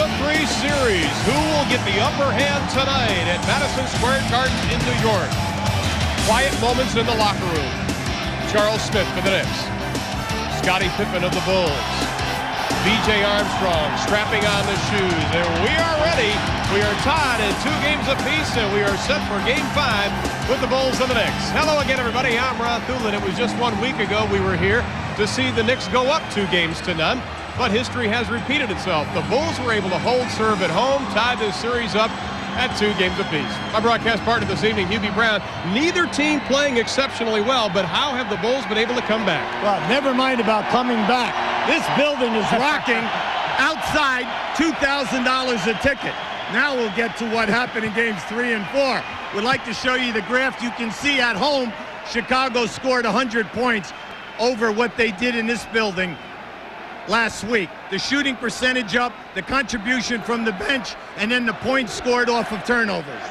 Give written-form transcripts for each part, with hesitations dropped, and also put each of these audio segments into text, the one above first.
best-of-3 series. Who will get the upper hand tonight at Madison Square Garden in New York? Quiet moments in the locker room. Charles Smith for the Knicks. Scottie Pippen of the Bulls. B.J. Armstrong strapping on the shoes. And we are ready. We are tied at 2 games apiece, and we are set for Game 5 with the Bulls and the Knicks. Hello again, everybody. I'm Ron Thulin. It was just 1 week ago we were here to see the Knicks go up 2-0. But history has repeated itself. The Bulls were able to hold serve at home, tie this series up at 2 games apiece. My broadcast partner this evening, Hubie Brown. Neither team playing exceptionally well, but how have the Bulls been able to come back? Well, never mind about coming back. This building is rocking outside $2,000 a ticket. Now we'll get to what happened in games 3 and 4. We'd like to show you the graph. You can see at home, Chicago scored 100 points over what they did in this building last week. The shooting percentage up, the contribution from the bench, and then the points scored off of turnovers.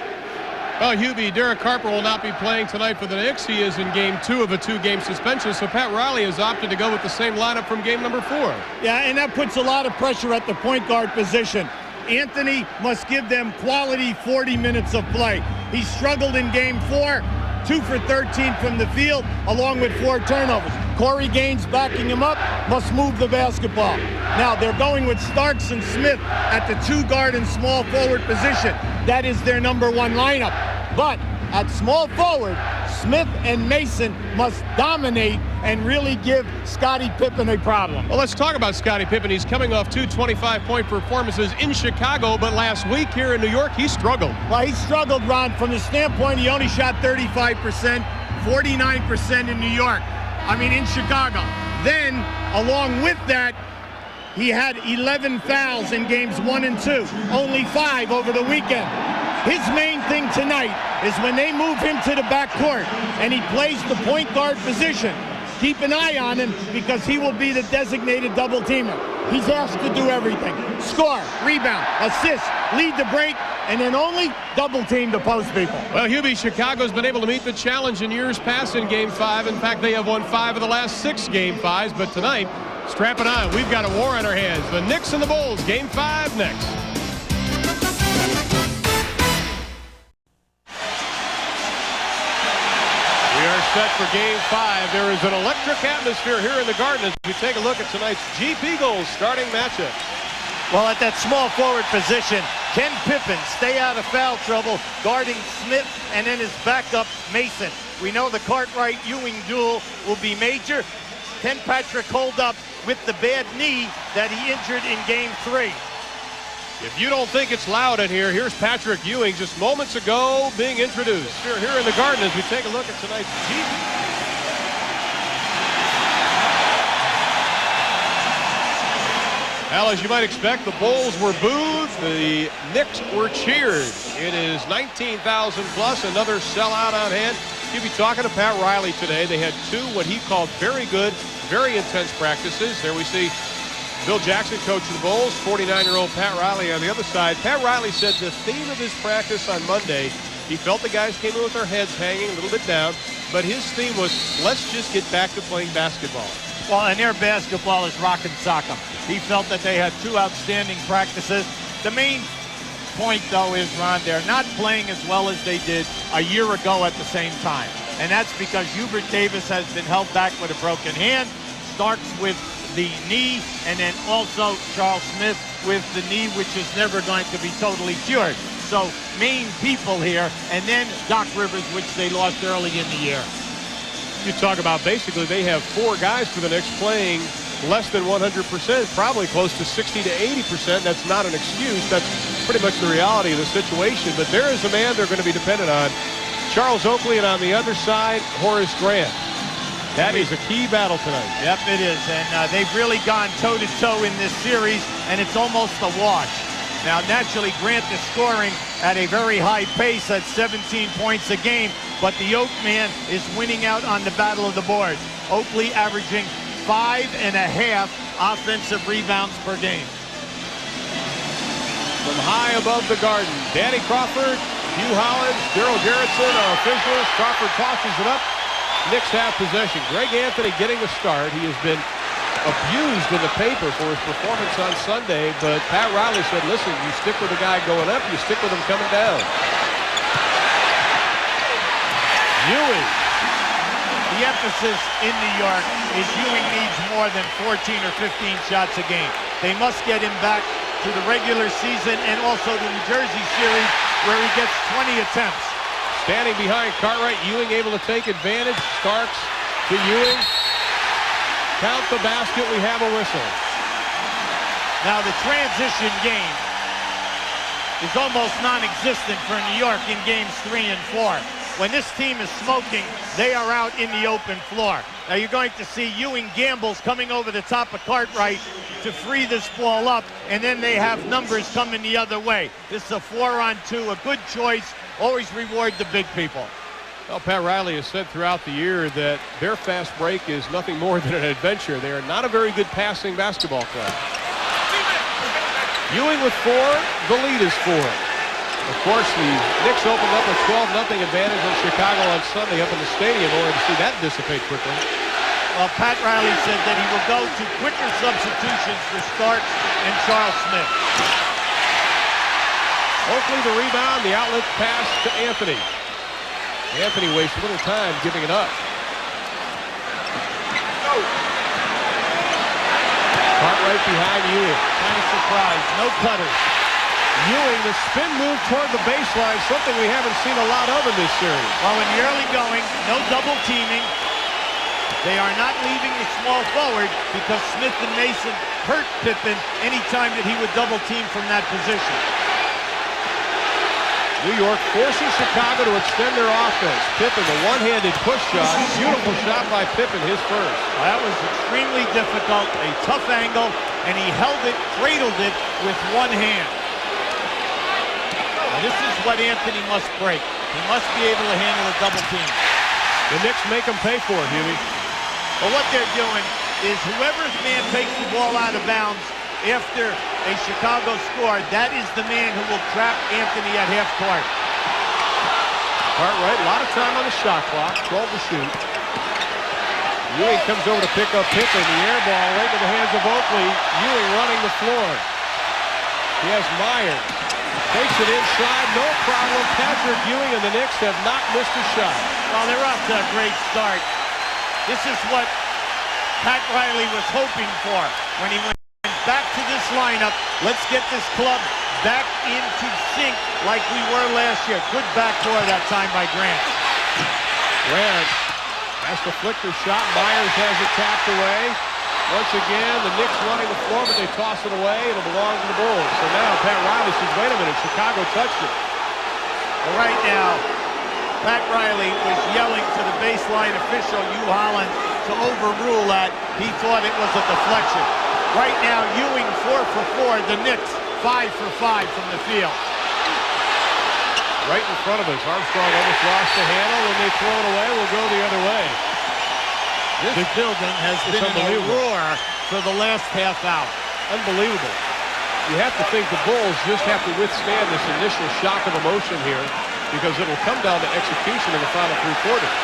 Well, Hubie, Derek Harper will not be playing tonight for the Knicks. He is in game 2 of a 2-game suspension, so Pat Riley has opted to go with the same lineup from game number 4. Yeah, and that puts a lot of pressure at the point guard position. Anthony must give them quality 40 minutes of play. He struggled in game 4, 2 for 13 from the field, along with 4 turnovers. Corey Gaines backing him up, must move the basketball. Now, they're going with Starks and Smith at the 2-guard and small forward position. That is their number 1 lineup. But at small forward, Smith and Mason must dominate and really give Scottie Pippen a problem. Well, let's talk about Scottie Pippen. He's coming off 2 25-point performances in Chicago, but last week here in New York, he struggled. Well, he struggled, Ron, from the standpoint he only shot 35%, 49% in New York. In Chicago. Then, along with that, he had 11 fouls in games 1 and 2, only 5 over the weekend. His main thing tonight is when they move him to the backcourt and he plays the point guard position, keep an eye on him because he will be the designated double teamer. He's asked to do everything. Score, rebound, assist, lead the break, and then only double team the post people. Well, Hubie, Chicago's been able to meet the challenge in years past in Game 5. In fact, they have won 5 of the last 6 Game 5s, but tonight, strap it on. We've got a war on our hands. The Knicks and the Bulls, Game 5 next. We are set for Game 5. There is an electric atmosphere here in the Garden as we take a look at tonight's Jeep Eagles starting matchup. Well, at that small forward position, Ken Pippen stay out of foul trouble, guarding Smith and then his backup Mason. We know the Cartwright-Ewing duel will be major. Ken Patrick holed up with the bad knee that he injured in Game 3. If you don't think it's loud in here, here's Patrick Ewing just moments ago being introduced. Here in the Garden as we take a look at tonight's Jeep. Well, as you might expect, the Bulls were booed, the Knicks were cheered. It is 19,000 plus, another sellout on hand. You'll be talking to Pat Riley today. They had 2 what he called very good, very intense practices. There we see Bill Jackson, coach of the Bulls, 49-year-old Pat Riley on the other side. Pat Riley said the theme of his practice on Monday, he felt the guys came in with their heads hanging a little bit down, but his theme was, let's just get back to playing basketball. Well, and their basketball is rock and sock 'em. He felt that they had 2 outstanding practices. The main point, though, is, Ron, they're not playing as well as they did a year ago at the same time. And that's because Hubert Davis has been held back with a broken hand, Starks with the knee, and then also Charles Smith with the knee, which is never going to be totally cured. So, main people here, and then Doc Rivers, which they lost early in the year. You talk about basically they have 4 guys for the Knicks playing less than 100%, probably close to 60 to 80%. That's not an excuse. That's pretty much the reality of the situation. But there is a man they're going to be dependent on, Charles Oakley, and on the other side, Horace Grant. That is a key battle tonight. Yep, it is. And they've really gone toe-to-toe in this series, and it's almost a wash. Now, naturally, Grant is scoring at a very high pace at 17 points a game, but the Oak man is winning out on the battle of the boards. Oakley averaging 5.5 offensive rebounds per game. From high above the Garden, Danny Crawford, Hugh Hollins, Daryl Garrettson, our officials. Crawford tosses it up. Knicks have possession. Greg Anthony getting the start. He has been abused in the paper for his performance on Sunday, but Pat Riley said, listen, you stick with the guy going up, you stick with him coming down. Ewing. The emphasis in New York is Ewing needs more than 14 or 15 shots a game. They must get him back to the regular season and also the New Jersey series where he gets 20 attempts. Standing behind Cartwright, Ewing able to take advantage. Starks to Ewing. Count the basket, we have a whistle. Now the transition game is almost non-existent for New York in games 3 and 4. When this team is smoking, they are out in the open floor. Now you're going to see Ewing gambles coming over the top of Cartwright to free this ball up, and then they have numbers coming the other way. This is a 4-on-2, a good choice. Always reward the big people. Well, Pat Riley has said throughout the year that their fast break is nothing more than an adventure. They are not a very good passing basketball club. Ewing with 4, the lead is 4. Of course, the Knicks opened up a 12-0 advantage on Chicago on Sunday up in the stadium. Only to see that dissipate quickly. Well, Pat Riley said that he will go to quicker substitutions for Starks and Charles Smith. Oakley the rebound, the outlet pass to Anthony. Anthony wastes a little time giving it up. Cartwright behind Ewing. Kind of surprised, no cutters. Ewing, the spin move toward the baseline, something we haven't seen a lot of in this series. Well, in the early going, no double teaming. They are not leaving the small forward because Smith and Mason hurt Pippen anytime that he would double team from that position. New York forcing Chicago to extend their offense. Pippen, the one-handed push shot. Beautiful shot by Pippen, his first. Well, that was extremely difficult, a tough angle, and he held it, cradled it with one hand. Now, this is what Anthony must break. He must be able to handle a double team. The Knicks make him pay for it, Huey. Well, what they're doing is whoever's man takes the ball out of bounds after a Chicago score, that is the man who will trap Anthony at half court. Cartwright, a lot of time on the shot clock, 12 to shoot. Ewing comes over to pick up Pippen, the air ball right into the hands of Oakley. Ewing running the floor. He has Myers. Takes it inside, no problem. Patrick Ewing and the Knicks have not missed a shot. Well, they're off to a great start. This is what Pat Riley was hoping for when he went back to this lineup. Let's get this club back into sync like we were last year. Good backdoor that time by Grant. Grant has the flicker shot. Myers has it tapped away. Once again, the Knicks running the floor, but they toss it away. It'll belong to the Bulls. So now Pat Riley says, wait a minute, Chicago touched it. Well, right now, Pat Riley was yelling to the baseline official, Hugh Holland, to overrule that. He thought it was a deflection. Right now, Ewing 4 for 4. The Knicks 5 for 5 from the field. Right in front of us. Armstrong almost lost the handle. When they throw it away, we'll go the other way. This building has been in a roar for the last half hour. Unbelievable. You have to think the Bulls just have to withstand this initial shock of emotion here because it will come down to execution in the final 3 quarters.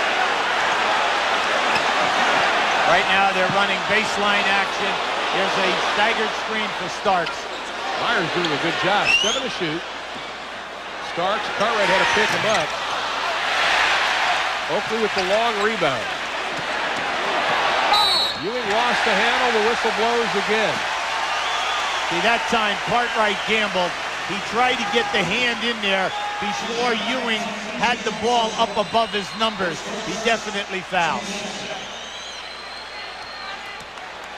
Right now, they're running baseline action. There's a staggered screen for Starks. Myers doing a good job. 7 to shoot. Starks, Cartwright had to pick him up. Oakley with the long rebound. Ewing lost the handle. The whistle blows again. See, that time Cartwright gambled. He tried to get the hand in there before Ewing had the ball up above his numbers. He definitely fouled.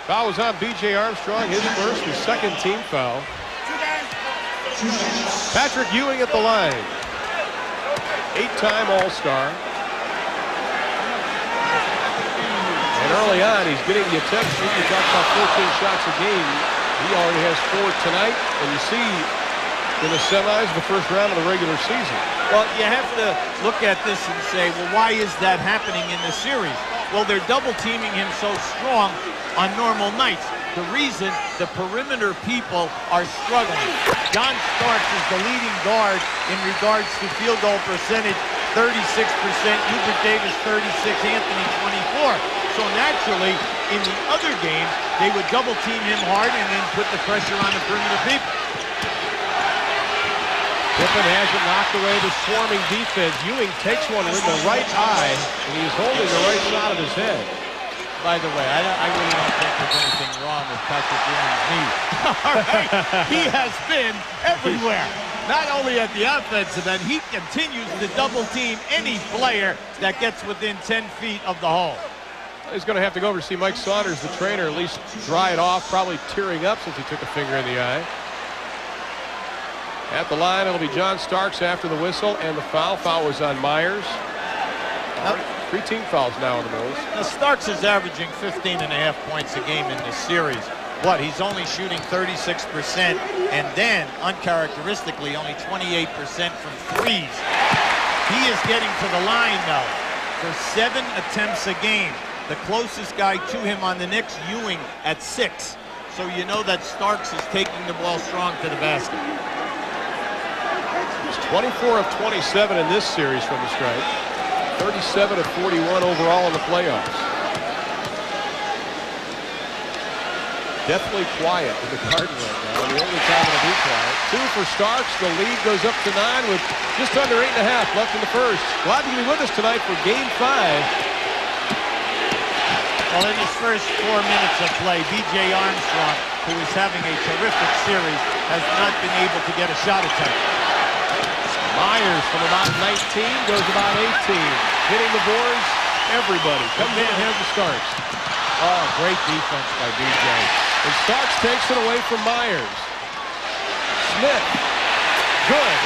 Foul was on B.J. Armstrong, his first, his second team foul. Patrick Ewing at the line. 8-time All-Star. And early on, he's getting the attention. You talk about 14 shots a game. He already has 4 tonight. And you see in the semis, the first round of the regular season. Well, you have to look at this and say, well, why is that happening in the series? Well, they're double teaming him so strong on normal nights. The reason the perimeter people are struggling. John Starks is the leading guard in regards to field goal percentage, 36%. Hubert Davis, 36. Anthony, 24. So naturally, in the other games, they would double team him hard and then put the pressure on the perimeter people. Pippen hasn't knocked away the swarming defense. Ewing takes one in the right eye, and he's holding the right side of his head. By the way, I really don't think there's anything wrong with Patrick Ewing's knee. All right, he has been everywhere. Not only at the offensive end, he continues to double team any player that gets within 10 feet of the hole. He's going to have to go over to see Mike Saunders, the trainer, at least dry it off, probably tearing up since he took a finger in the eye. At the line, it'll be John Starks after the whistle, and the foul. Foul was on Myers. All right, 3 team fouls now on the Bulls. Now Starks is averaging 15.5 points a game in this series. What, he's only shooting 36%, and then, uncharacteristically, only 28% from threes. He is getting to the line, though, for 7 attempts a game. The closest guy to him on the Knicks, Ewing, at 6. So you know that Starks is taking the ball strong to the basket. He's 24 of 27 in this series from the stripe. 37 of 41 overall in the playoffs. Definitely quiet in the Garden right now. The only time it'll be quiet. 2 for Starks. The lead goes up to 9 with just under 8.5 left in the first. Glad to be with us tonight for Game 5. Well, in his first 4 minutes of play, B.J. Armstrong, who is having a terrific series, has not been able to get a shot attempt. Myers from about 19 goes about 18. Hitting the boards, everybody. Comes in, here's the Starks. Oh, great defense by B.J. And Starks takes it away from Myers. Smith. Good.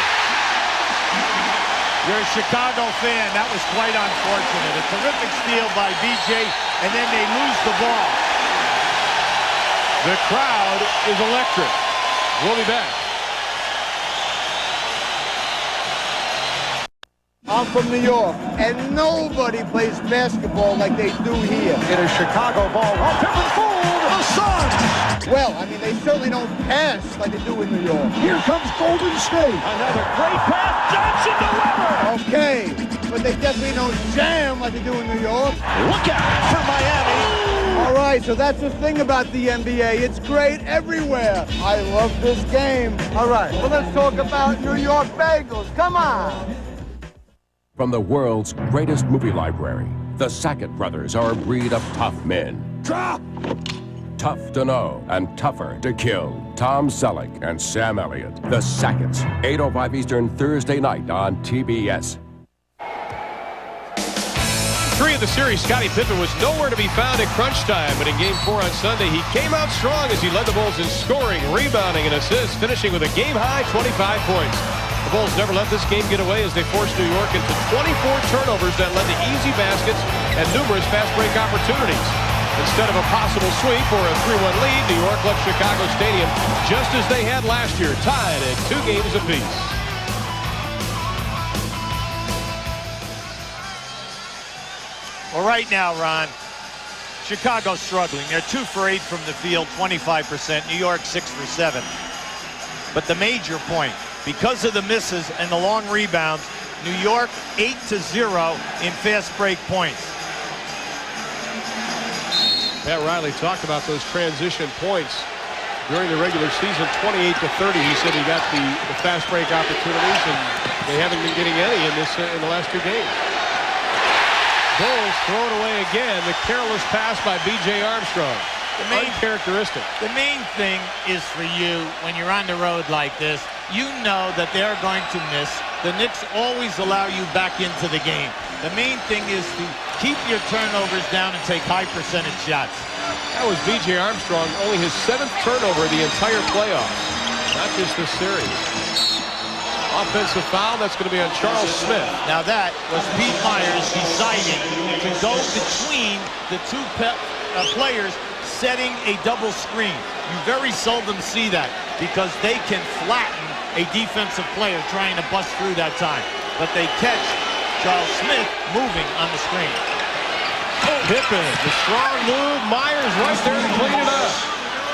You're a Chicago fan. That was quite unfortunate. A terrific steal by B.J., and then they lose the ball. The crowd is electric. We'll be back. I'm from New York, and nobody plays basketball like they do here. It is Chicago ball. Oh, Pippen fooled the Suns. Well, I mean, they certainly don't pass like they do in New York. Here comes Golden State. Another great pass. Johnson to Weber. Okay, but they definitely don't jam like they do in New York. Look out for Miami. All right, so that's the thing about the NBA. It's great everywhere. I love this game. All right, well, let's talk about New York Bagels. Come on. From the world's greatest movie library, the Sackett brothers are a breed of tough men. Tough to know and tougher to kill. Tom Selleck and Sam Elliott. The Sacketts, 8:05 Eastern, Thursday night on TBS. 3 of the series, Scottie Pippen was nowhere to be found at crunch time, but in Game 4 on Sunday, he came out strong as he led the Bulls in scoring, rebounding, and assists, finishing with a game-high 25 points. The Bulls never let this game get away as they forced New York into 24 turnovers that led to easy baskets and numerous fast break opportunities. Instead of a possible sweep or a 3-1 lead, New York left Chicago Stadium just as they had last year, tied at 2 games apiece. Well, right now, Ron, Chicago's struggling. They're 2 for 8 from the field, 25%. New York 6 for 7. But the major point, because of the misses and the long rebounds, New York 8-0 in fast break points. Pat Riley talked about those transition points during the regular season, 28-30. He said he got the fast break opportunities, and they haven't been getting any in the last 2 games. Bulls throw it away again. The careless pass by B.J. Armstrong. Uncharacteristic. The main thing is for you, when you're on the road like this, you know that they're going to miss. The Knicks always allow you back into the game. The main thing is to keep your turnovers down and take high percentage shots. That was B.J. Armstrong, only his 7th turnover the entire playoffs, not just this series. Offensive foul, that's going to be on Charles Smith. Now that was Pete Myers deciding to go between the 2 players, setting a double screen. You very seldom see that because they can flatten a defensive player trying to bust through that time. But they catch Charles Smith moving on the screen. Pippen, the strong move. Myers right there to clean it up.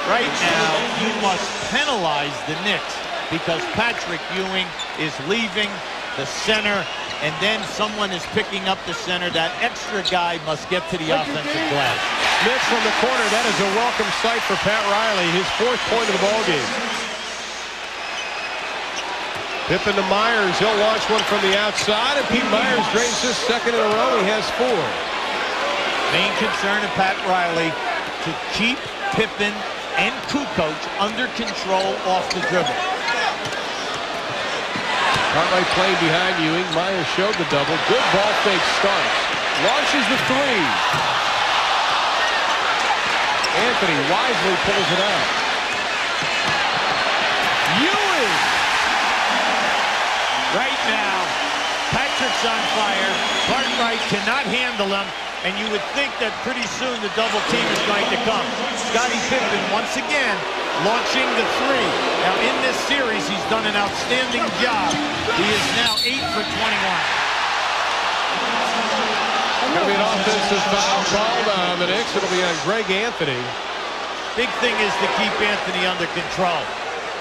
Right now, you must penalize the Knicks because Patrick Ewing is leaving the center, and then someone is picking up the center. That extra guy must get to the offensive glass. Smith from the corner. That is a welcome sight for Pat Riley. His 4th point of the ball game. Pippen to Myers. He'll launch one from the outside, and Pete Myers drains his 2nd in a row. He has 4. Main concern of Pat Riley to keep Pippen and Kukoc under control off the dribble. Cartwright playing behind Ewing. Myers showed the double. Good ball fake starts. Launches the 3. Anthony wisely pulls it out. Ewing! Right now, Patrick's on fire. Cartwright cannot handle him, and you would think that pretty soon the double team is going to come. Scottie Pippen once again launching the 3. Now in this series, he's done an outstanding job. He is now 8 for 21. Going to be an offensive foul called on the Knicks. It'll be on Greg Anthony. Big thing is to keep Anthony under control.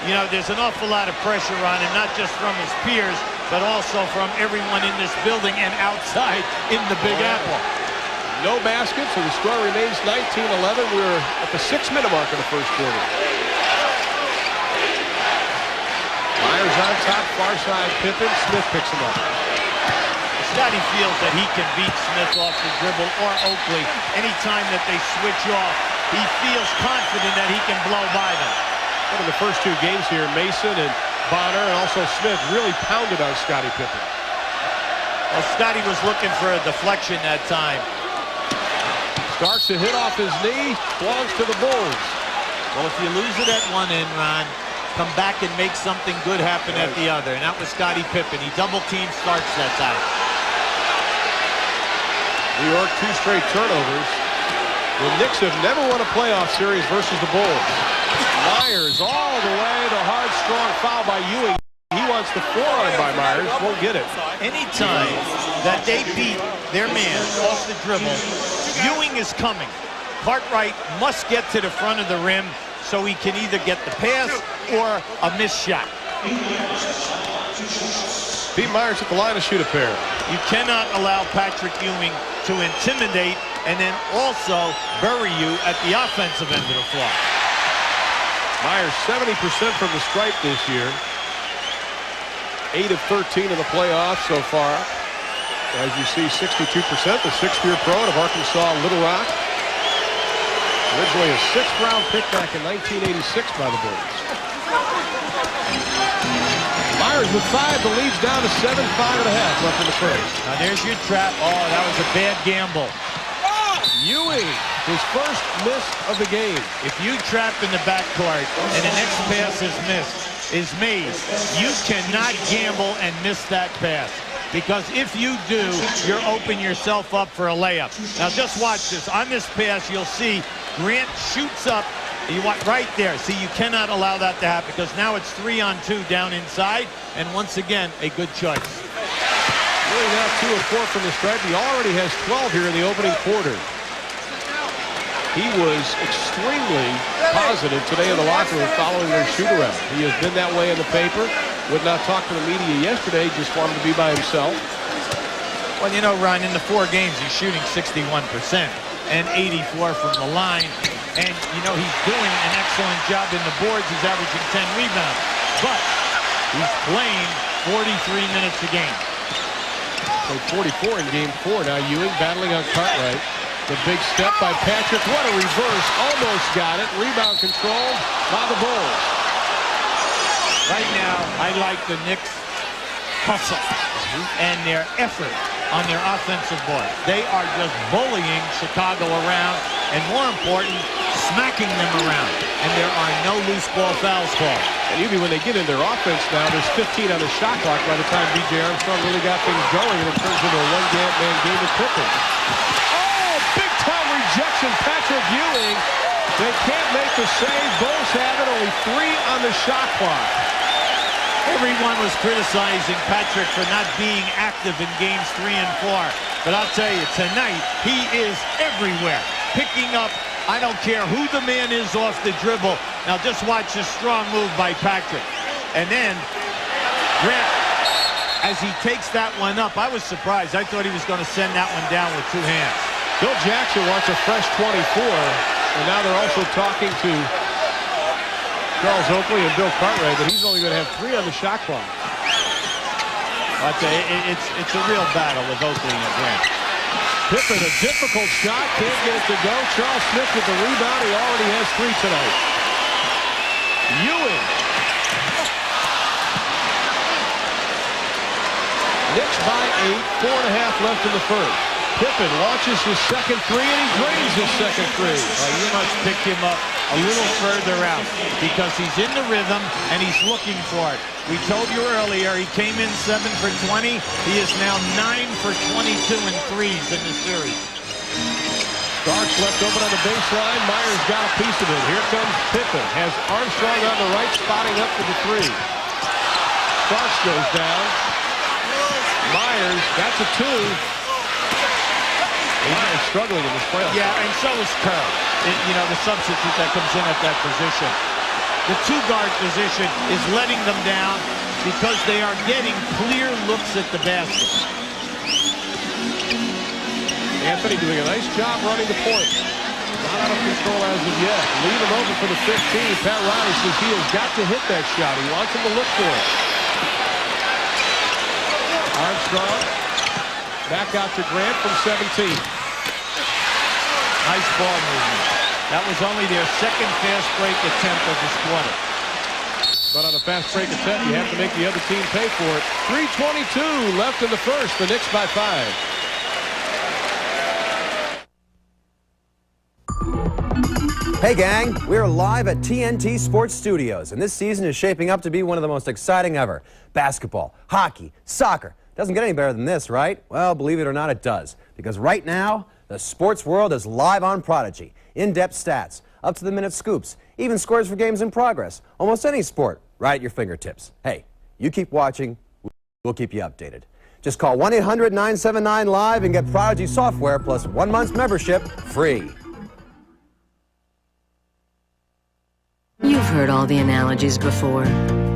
You know, there's an awful lot of pressure on him, not just from his peers, but also from everyone in this building and outside in the Big Apple. No baskets, and the score remains 19-11. We're at the 6-minute mark of the first quarter. Myers on top, far side Pippen. Smith picks him up. Scottie feels that he can beat Smith off the dribble or Oakley anytime that they switch off. He feels confident that he can blow by them. One of the first 2 games here, Mason and Bonner and also Smith really pounded on Scottie Pippen. Well, Scottie was looking for a deflection that time. Starks a hit off his knee, belongs to the Bulls. Well, if you lose it at one end, Ron, come back and make something good happen at the other. And that was Scottie Pippen. He double-teamed Starks that time. New York 2 straight turnovers. The Knicks have never won a playoff series versus the Bulls. Myers all the way, the hard, strong foul by Ewing. He wants the forearm by Myers, won't get it. Anytime that they beat their man off the dribble, Ewing is coming. Cartwright must get to the front of the rim so he can either get the pass or a missed shot. Pete Myers at the line to shoot a pair. You cannot allow Patrick Ewing to intimidate and then also bury you at the offensive end of the floor. Myers 70% from the stripe this year. 8 of 13 in the playoffs so far. As you see, 62%, the 6th-year pro out of Arkansas, Little Rock. Originally a 6th-round pick back in 1986 by the Bulls. Myers with 5, the lead's down to 7, 5.5 left in the first. Now there's your trap. Oh, that was a bad gamble. Ewing, his first miss of the game. If you trap in the backcourt and the next pass is made, you cannot gamble and miss that pass. Because if you do, you're opening yourself up for a layup. Now just watch this. On this pass, you'll see Grant shoots up. You want right there. See, you cannot allow that to happen because now it's 3-on-2 down inside. And once again, a good choice. Really now 2 of 4 from the stripe. He already has 12 here in the opening quarter. He was extremely positive today in the locker room following their shoot-around. He has been that way in the paper. Would not talk to the media yesterday, just wanted to be by himself. Well, you know, Ron, in the 4 games, he's shooting 61% and 84 from the line. And, you know, he's doing an excellent job in the boards. He's averaging 10 rebounds. But he's playing 43 minutes a game. Played 44 in game 4. Now Ewing battling on Cartwright. The big step by Patrick. What a reverse. Almost got it. Rebound controlled by the Bulls. Right now, I like the Knicks' hustle and their effort on their offensive board. They are just bullying Chicago around and, more important, smacking them around. And there are no loose ball fouls called. And usually when they get in their offense now, there's 15 on the shot clock by the time B.J. Armstrong really got things going, and it turns into a one-man game with Pippen. Big-time rejection, Patrick Ewing. They can't make the save. Bulls have it, only 3 on the shot clock. Everyone was criticizing Patrick for not being active in games 3 and 4. But I'll tell you, tonight, he is everywhere. Picking up, I don't care who the man is off the dribble. Now just watch this strong move by Patrick. And then Grant as he takes that one up. I was surprised. I thought he was going to send that one down with 2 hands. Bill Jackson wants a fresh 24, and now they're also talking to Charles Oakley and Bill Cartwright that he's only going to have 3 on the shot clock. It's a real battle with Oakley and Grant. Pippen, a difficult shot, can't get it to go. Charles Smith with the rebound. He already has 3 tonight. Ewing. Knicks by 8, 4.5 left in the first. Pippen launches his second 3, and he drains his second 3. You must pick him up a little further out because he's in the rhythm and he's looking for it. We told you earlier he came in 7 for 20. He is now 9 for 22 in threes in the series. Starks left open on the baseline. Myers got a piece of it. Here comes Pippen. Has Armstrong on the right, spotting up for the 3. Starks goes down. Myers, that's a 2. Myers struggling in this playoff. Yeah, and so is Kerr. The substitute that comes in at that position. The 2-guard position is letting them down because they are getting clear looks at the basket. Anthony doing a nice job running the point. Not out of control as of yet. Leave him open for the 15. Pat Riley says he has got to hit that shot. He wants him to look for it. Armstrong back out to Grant from 17. Nice ball movement. That was only their second fast break attempt of this quarter. But on a fast break attempt, you have to make the other team pay for it. 3:22 left in the first. The Knicks by 5. Hey gang, we're live at TNT Sports Studios, and this season is shaping up to be one of the most exciting ever. Basketball, hockey, soccer. Doesn't get any better than this, right? Well, believe it or not, it does. Because right now, the sports world is live on Prodigy. In-depth stats, up-to-the-minute scoops, even scores for games in progress. Almost any sport, right at your fingertips. Hey, you keep watching, we'll keep you updated. Just call 1-800-979-LIVE and get Prodigy software plus 1 month's membership free. You've heard all the analogies before.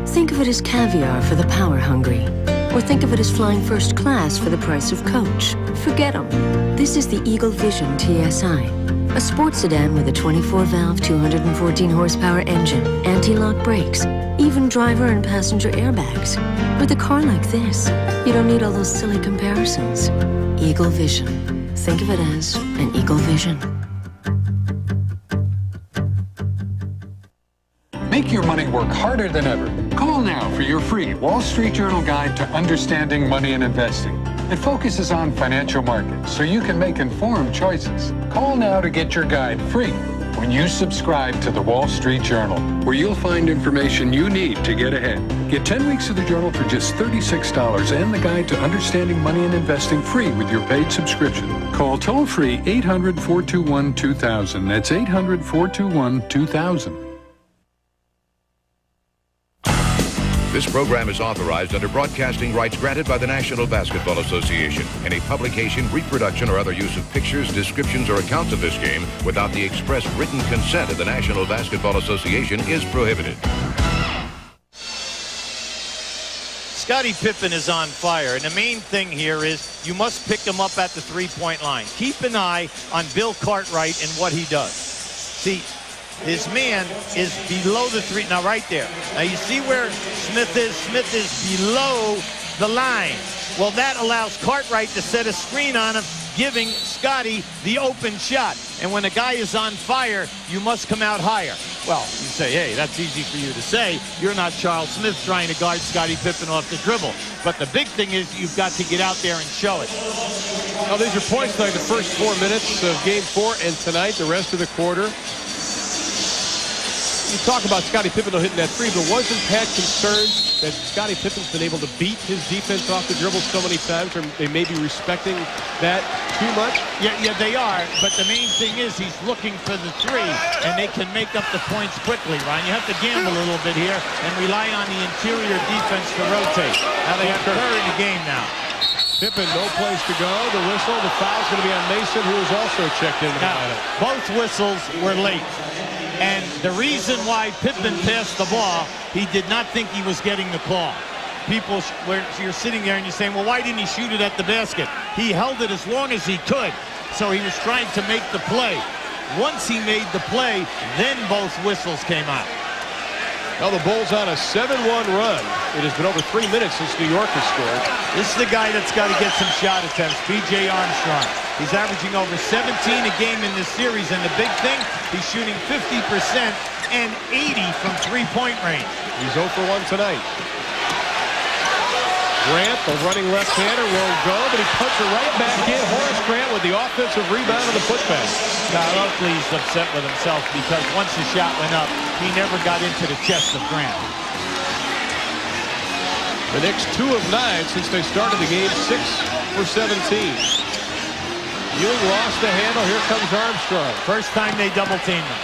Think of it as caviar for the power-hungry. Or think of it as flying first class for the price of coach. Forget them. This is the Eagle Vision TSI. A sports sedan with a 24-valve, 214-horsepower engine, anti-lock brakes, even driver and passenger airbags. With a car like this, you don't need all those silly comparisons. Eagle Vision. Think of it as an Eagle Vision. Make your money work harder than ever. Call now for your free Wall Street Journal guide to understanding money and investing. It focuses on financial markets so you can make informed choices. Call now to get your guide free when you subscribe to the Wall Street Journal, where you'll find information you need to get ahead. Get 10 weeks of the Journal for just $36 and the guide to understanding money and investing free with your paid subscription. Call toll-free 800-421-2000. That's 800-421-2000. This program is authorized under broadcasting rights granted by the National Basketball Association. Any publication, reproduction, or other use of pictures, descriptions, or accounts of this game without the express written consent of the National Basketball Association is prohibited. Scottie Pippen is on fire, and the main thing here is you must pick him up at the three-point line. Keep an eye on Bill Cartwright and what he does. See, his man is below the three. Now, right there. Now, you see where Smith is? Smith is below the line. Well, that allows Cartwright to set a screen on him, giving Scottie the open shot. And when a guy is on fire, you must come out higher. Well, you say, hey, that's easy for you to say. You're not Charles Smith trying to guard Scottie Pippen off the dribble. But the big thing is you've got to get out there and show it. Well, these are points like the first 4 minutes of Game 4 and tonight, the rest of the quarter. You talk about Scottie Pippen hitting that 3, but wasn't Pat concerned that Scottie Pippen's been able to beat his defense off the dribble so many times, or they may be respecting that too much? Yeah, they are, but the main thing is he's looking for the 3, and they can make up the points quickly, Ryan. You have to gamble a little bit here and rely on the interior defense to rotate. Now they have Kerr in the game now. Pippen, no place to go. The whistle, the foul's going to be on Mason, who is also checked into the lineup. Both whistles were late. And the reason why Pippen passed the ball, he did not think he was getting the call. people, you're sitting there and you're saying, well, why didn't he shoot it at the basket? He held it as long as he could, so he was trying to make the play. Once he made the play, then both whistles came out. Now the Bulls on a 7-1 run. It has been over 3 minutes since New York has scored. This is the guy that's got to get some shot attempts, B.J. Armstrong. He's averaging over 17 a game in this series, and the big thing, he's shooting 50% and 80 from three-point range. He's 0 for 1 tonight. Grant, the running left-hander, won't go, but he puts it right back in. Horace Grant with the offensive rebound and the putback. Now, Oakley's upset with himself because once the shot went up, he never got into the chest of Grant. The Knicks 2 of 9 since they started the game, 6 for 17. Ewing lost the handle. Here comes Armstrong. First time they double-teamed him.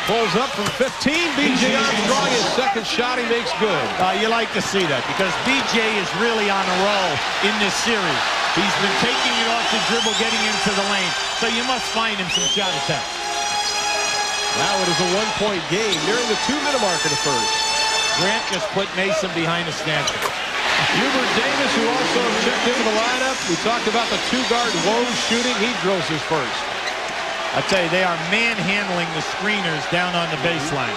Pulls up from 15. B.J. Armstrong, his second shot, he makes good. You like to see that because B.J. is really on a roll in this series. He's been taking it off the dribble, getting into the lane. So you must find him some shot attempts. Now it is a 1-point game, nearing the 2-minute mark of the first. Grant just put Mason behind the stanchion. Hubert Davis, who also checked into the lineup. We talked about the 2-guard Woj shooting. He drills his first. I tell you, they are manhandling the screeners down on the baseline.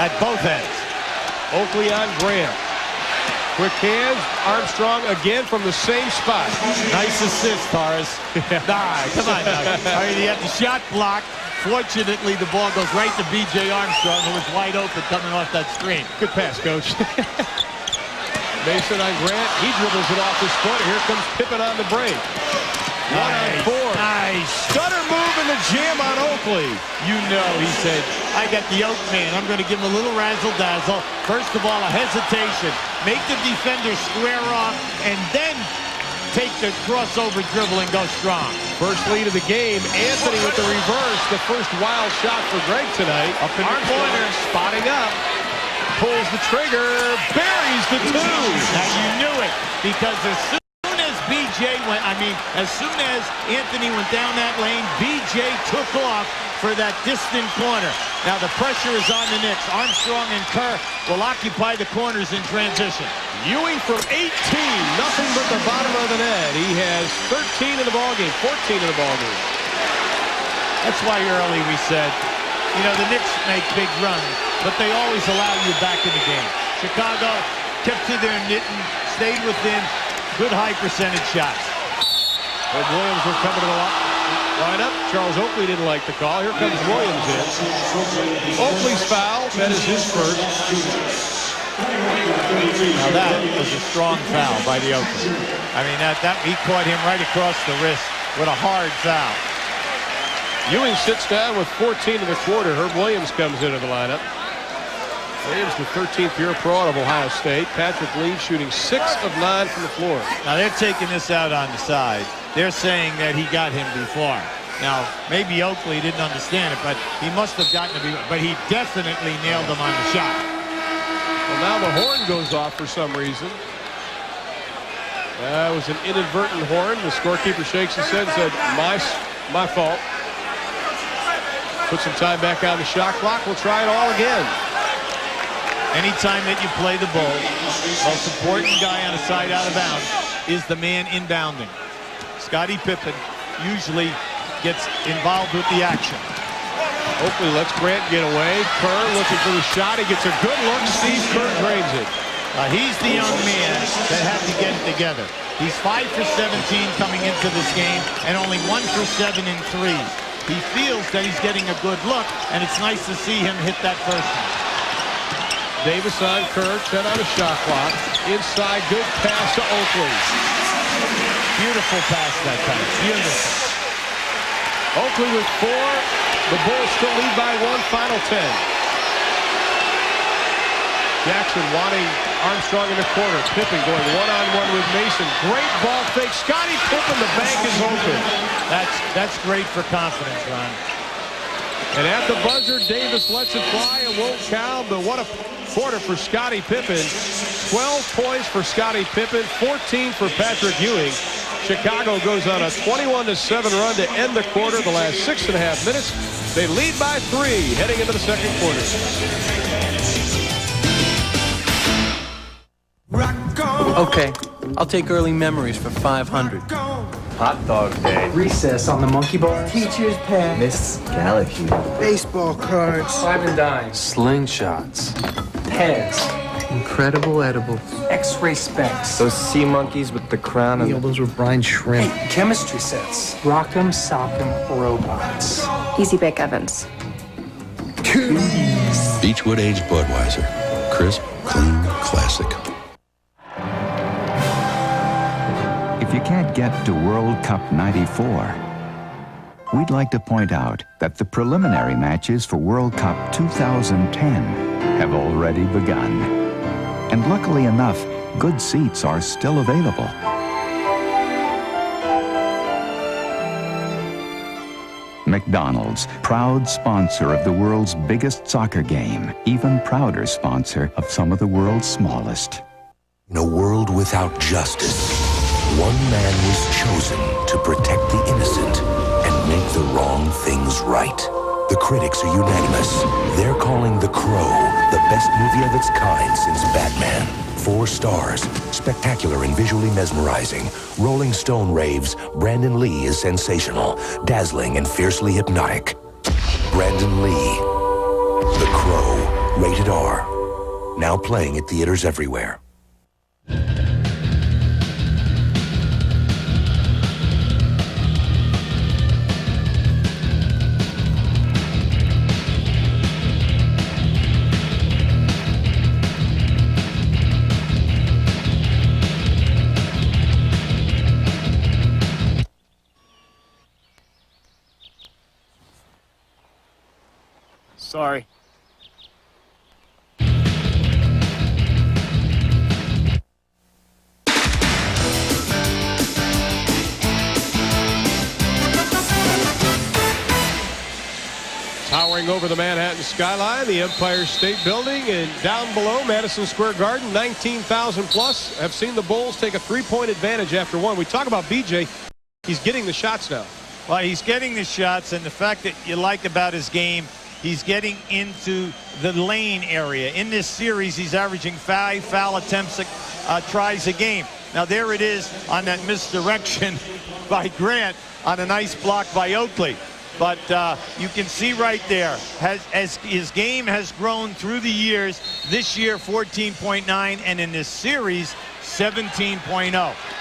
At both ends. Oakley on Graham. Quick hands. Armstrong again from the same spot. Nice assist, Horace. Come on now. He had the shot blocked. Fortunately, the ball goes right to B.J. Armstrong, who was wide open coming off that screen. Good pass, Coach. Mason on Grant. He dribbles it off his foot. Here comes Pippen on the break. Nice. 1 on 4. Nice. Stutter move in the jam on Oakley. You know, he said, I got the Oak man. I'm going to give him a little razzle-dazzle. First of all, a hesitation. Make the defender square off, and then take the crossover dribble and go strong. First lead of the game. Anthony with the reverse. The first wild shot for Greg tonight. Up in the corner. Spotting up. Pulls the trigger. Buries the 2. Now you knew it, because as soon as B.J. went, as soon as Anthony went down that lane, B.J. took off for that distant corner. Now the pressure is on the Knicks. Armstrong and Kerr will occupy the corners in transition. Ewing from 18, nothing but the bottom of the net. He has 13 in the ballgame, 14 in the ballgame. That's why early we said, you know, the Knicks make big runs, but they always allow you back in the game. Chicago kept to their knitting, stayed within, good high percentage shots. But Williams will come to the lineup. Charles Oakley didn't like the call. Here comes Williams in. Oakley's foul. That is his first. Now that was a strong foul by the Oakley. That he caught him right across the wrist with a hard foul. Ewing sits down with 14 in the quarter. Herb Williams comes into the lineup. Williams, the 13th year pro out of Ohio State. Patrick Lee shooting 6 of 9 from the floor. Now they're taking this out on the side. They're saying that he got him before. Now, maybe Oakley didn't understand it, but he must have gotten it before. But he definitely nailed him on the shot. Well, now the horn goes off for some reason. That was an inadvertent horn. The scorekeeper shakes his head and said, my fault. Put some time back on the shot clock. We'll try it all again. Anytime that you play the Bulls, most important guy on a side out of bounds is the man inbounding. Scottie Pippen usually gets involved with the action. Oakley lets Grant get away. Kerr looking for the shot. He gets a good look. Steve Kerr drains it. He's the young man that had to get it together. He's 5 for 17 coming into this game and only 1 for 7 in threes. He feels that he's getting a good look, and it's nice to see him hit that first one. Davis on Kerr, 10 on the shot clock. Inside, good pass to Oakley. Beautiful pass that time. Beautiful. Oakley with 4. The Bulls still lead by 1. Final 10. Jackson wanting Armstrong in the corner. Pippen going one-on-one with Mason. Great ball fake. Scottie Pippen, the bank is open. That's great for confidence, Ron. And at the buzzer, Davis lets it fly. It won't count, but what a quarter for Scottie Pippen. 12 points for Scottie Pippen, 14 for Patrick Ewing. Chicago goes on a 21-7 run to end the quarter. The last 6.5 minutes, they lead by 3 heading into the second quarter. Okay, I'll take early memories for 500. Hot dog day. Recess on the monkey bars. Teacher's pet. Miss Galaxy. Baseball cards. 5 and dime. Slingshots. Pets. Incredible edibles. X-ray specs. Those sea monkeys with the crown and... Those were brine shrimp. Hey, chemistry sets. Rock'em Sock'em Robots. Easy Bake Ovens. Beechwood Aged Budweiser. Crisp, clean, classic. If you can't get to World Cup 94, we'd like to point out that the preliminary matches for World Cup 2010 have already begun. And luckily enough, good seats are still available. McDonald's, proud sponsor of the world's biggest soccer game, even prouder sponsor of some of the world's smallest. In a world without justice, one man was chosen to protect the innocent and make the wrong things right. The critics are unanimous. They're calling The Crow the best movie of its kind since Batman. 4 stars, spectacular and visually mesmerizing. Rolling Stone raves, Brandon Lee is sensational, dazzling and fiercely hypnotic. Brandon Lee, The Crow, rated R. Now playing at theaters everywhere. Sorry. Towering over the Manhattan skyline, the Empire State Building, and down below Madison Square Garden, 19,000 plus have seen the Bulls take a 3-point advantage after one. We talk about BJ. He's getting the shots now. Well, he's getting the shots, and the fact that you like about his game, he's getting into the lane area. In this series, he's averaging 5 foul attempts, tries a game. Now, there it is on that misdirection by Grant on a nice block by Oakley. But you can see right there, as his game has grown through the years, this year 14.9, and in this series, 17.0.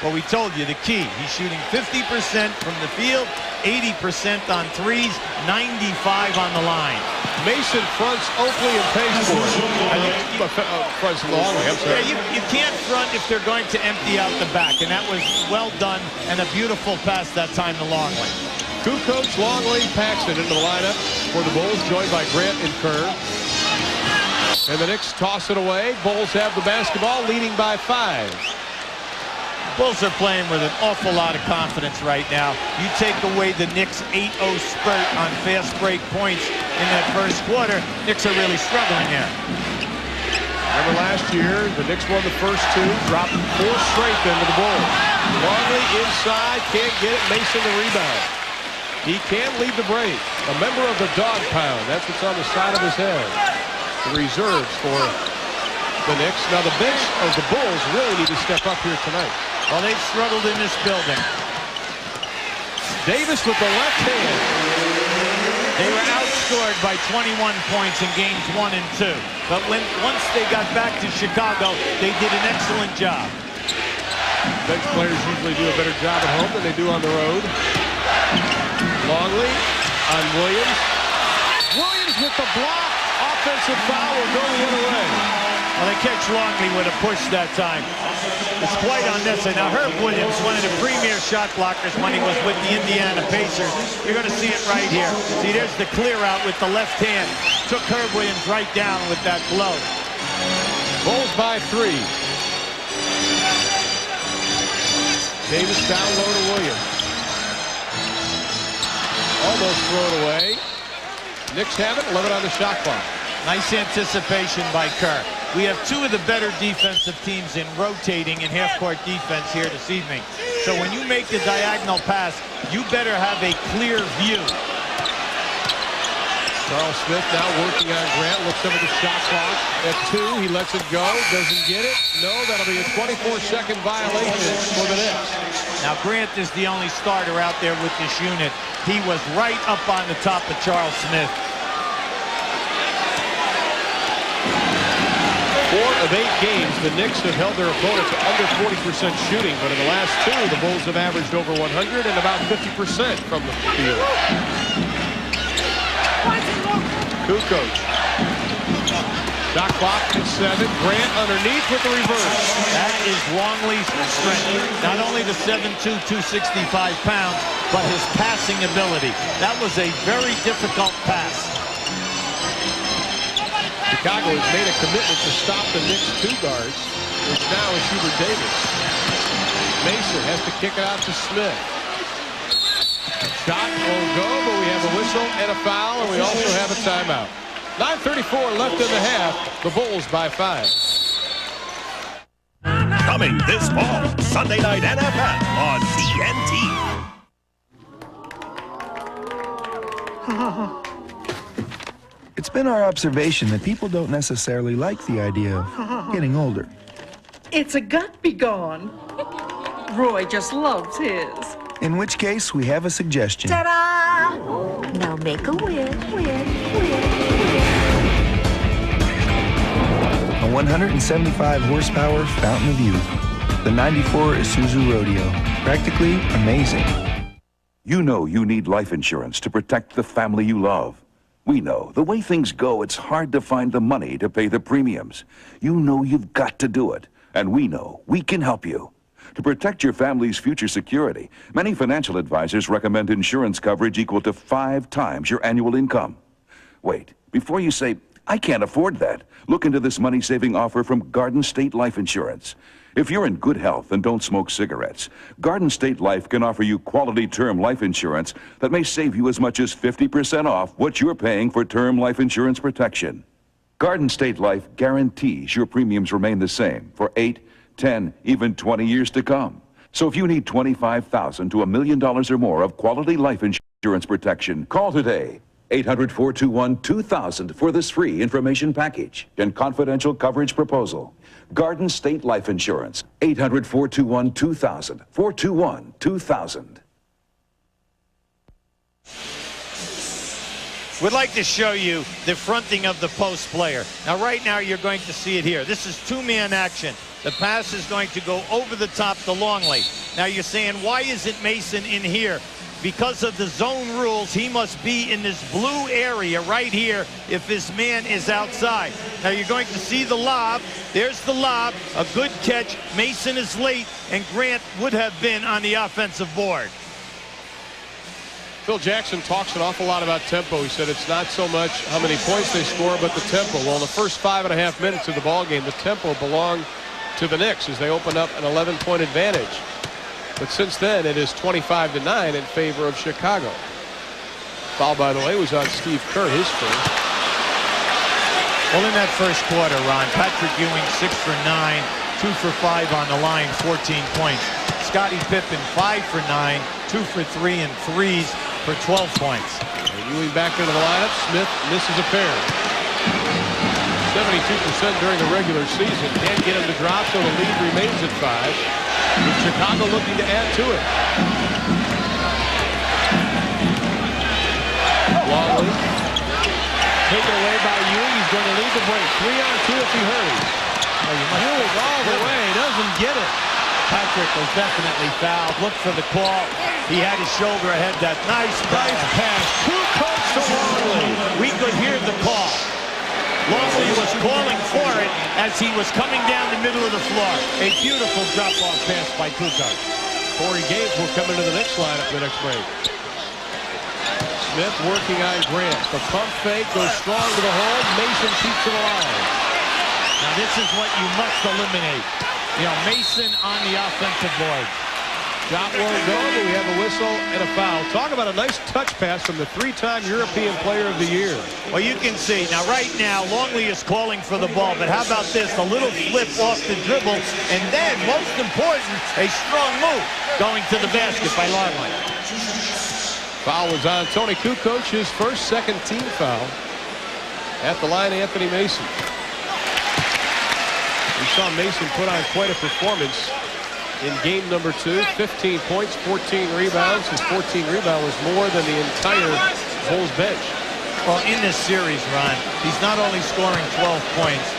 Well, we told you the key. He's shooting 50% from the field, 80% on threes, 95 on the line. Mason fronts Oakley and pays for it. Fronts Longley, I'm sorry. Yeah, you can't front if they're going to empty out the back, and that was well done and a beautiful pass that time to Longley. Kukoc, Longley, Paxton into the lineup for the Bulls, joined by Grant and Kerr. And the Knicks toss it away. Bulls have the basketball, leading by 5. Bulls are playing with an awful lot of confidence right now. You take away the Knicks' 8-0 spurt on fast break points in that first quarter, Knicks are really struggling here. Remember last year, the Knicks won the first 2, dropping 4 straight into the Bulls. Longley inside, can't get it. Mason the rebound. He can lead the break. A member of the Dog Pound. That's what's on the side of his head. The reserves for the Knicks. Now the bench of the Bulls really need to step up here tonight. Well, they've struggled in this building. Davis with the left hand. They were outscored by 21 points in games 1 and 2. But once they got back to Chicago, they did an excellent job. Bench players usually do a better job at home than they do on the road. Longley on Williams. Williams with the block. Offensive foul will go the other way. Well, they catch Longley with a push that time. It's quite unnecessary. Now, Herb Williams, one of the premier shot blockers when he was with the Indiana Pacers. You're going to see it right here. See, there's the clear out with the left hand. Took Herb Williams right down with that blow. Bulls by 3. Davis down low to Williams. Almost thrown away. Knicks have it, 11 on the shot clock. Nice anticipation by Kerr. We have 2 of the better defensive teams in rotating in half-court defense here this evening. So when you make the diagonal pass, you better have a clear view. Charles Smith now working on Grant. Looks over the shot clock at 2. He lets it go. Doesn't get it. No, that'll be a 24-second violation for the Knicks. Now, Grant is the only starter out there with this unit. He was right up on the top of Charles Smith. 4 of 8 games, the Knicks have held their opponents to under 40% shooting, but in the last 2, the Bulls have averaged over 100 and about 50% from the field. Kukoc. Shot clock at 7. Grant underneath with the reverse. That is Longley's strength. Not only the 7'2", 265 pounds, but his passing ability. That was a very difficult pass. Chicago has made a commitment to stop the Knicks 2 guards, which now is Hubert Davis. Mason has to kick it out to Smith. Shot won't go, but we have a whistle and a foul, and we also have a timeout. 9:34 left in the half. The Bulls by 5. Coming this fall, Sunday Night NFL on TNT. It's been our observation that people don't necessarily like the idea of getting older. It's a gut be gone. Roy just loves his. In which case, we have a suggestion. Ta-da! Now make a wish, A 175 horsepower fountain of youth. The 94 Isuzu Rodeo. Practically amazing. You know you need life insurance to protect the family you love. We know the way things go, it's hard to find the money to pay the premiums. You know you've got to do it, and we know we can help you. To protect your family's future security, many financial advisors recommend insurance coverage equal to 5 times your annual income. Wait, before you say, I can't afford that, look into this money-saving offer from Garden State Life Insurance. If you're in good health and don't smoke cigarettes, Garden State Life can offer you quality term life insurance that may save you as much as 50% off what you're paying for term life insurance protection. Garden State Life guarantees your premiums remain the same for 8, 10, even 20 years to come. So if you need $25,000 to $1 million or more of quality life insurance protection, call today. 800-421-2000 for this free information package and confidential coverage proposal. Garden State Life Insurance. 800-421-2000. 421-2000. We'd like to show you the fronting of the post player. Now, right now, you're going to see it here. This is 2-man action. The pass is going to go over the top to Longley. Now, you're saying, why isn't Mason in here? Because of the zone rules, he must be in this blue area right here if this man is outside. Now, you're going to see the lob. There's the lob. A good catch. Mason is late, and Grant would have been on the offensive board. Phil Jackson talks an awful lot about tempo. He said it's not so much how many points they score, but the tempo. Well, in the first 5.5 minutes of the ballgame, the tempo belonged to the Knicks as they opened up an 11-point advantage. But since then, it is 25-9 in favor of Chicago. Foul, by the way, was on Steve Kerr, his first. Well, in that first quarter, Ron, Patrick Ewing 6 for 9, 2 for 5 on the line, 14 points. Scottie Pippen 5 for 9, 2 for 3 and threes for 12 points. And Ewing back into the lineup. Smith misses a pair. 72% during the regular season. Can't get him to drop, so the lead remains at 5. With Chicago looking to add to it. Longley. Taken away by Ewing. He's going to lead the break. 3-on-2 if he hurries. Ewing all the way. Doesn't get it. Patrick was definitely fouled. Looked for the call. He had his shoulder ahead. That nice pass. Kukoc to Longley. We could hear the call. Longley was calling for it as he was coming down the middle of the floor. A beautiful drop-off pass by Kukoc. Corey Gaines will come into the next lineup the next break. Smith working on Grant. The pump fake goes strong to the hole. Mason keeps it alive. Now this is what you must eliminate. You know, Mason on the offensive board. Shot won't go, but we have a whistle and a foul. Talk about a nice touch pass from the 3-time European Player of the Year. Well, you can see. Now, right now, Longley is calling for the ball. But how about this? A little flip off the dribble. And then, most important, a strong move going to the basket by Longley. Foul was on Tony Kukoc, his first second team foul. At the line, Anthony Mason. We saw Mason put on quite a performance in game number 2. 15 points, 14 rebounds. His 14 rebound was more than the entire Bulls bench. Well, in this series, Ron, he's not only scoring 12 points,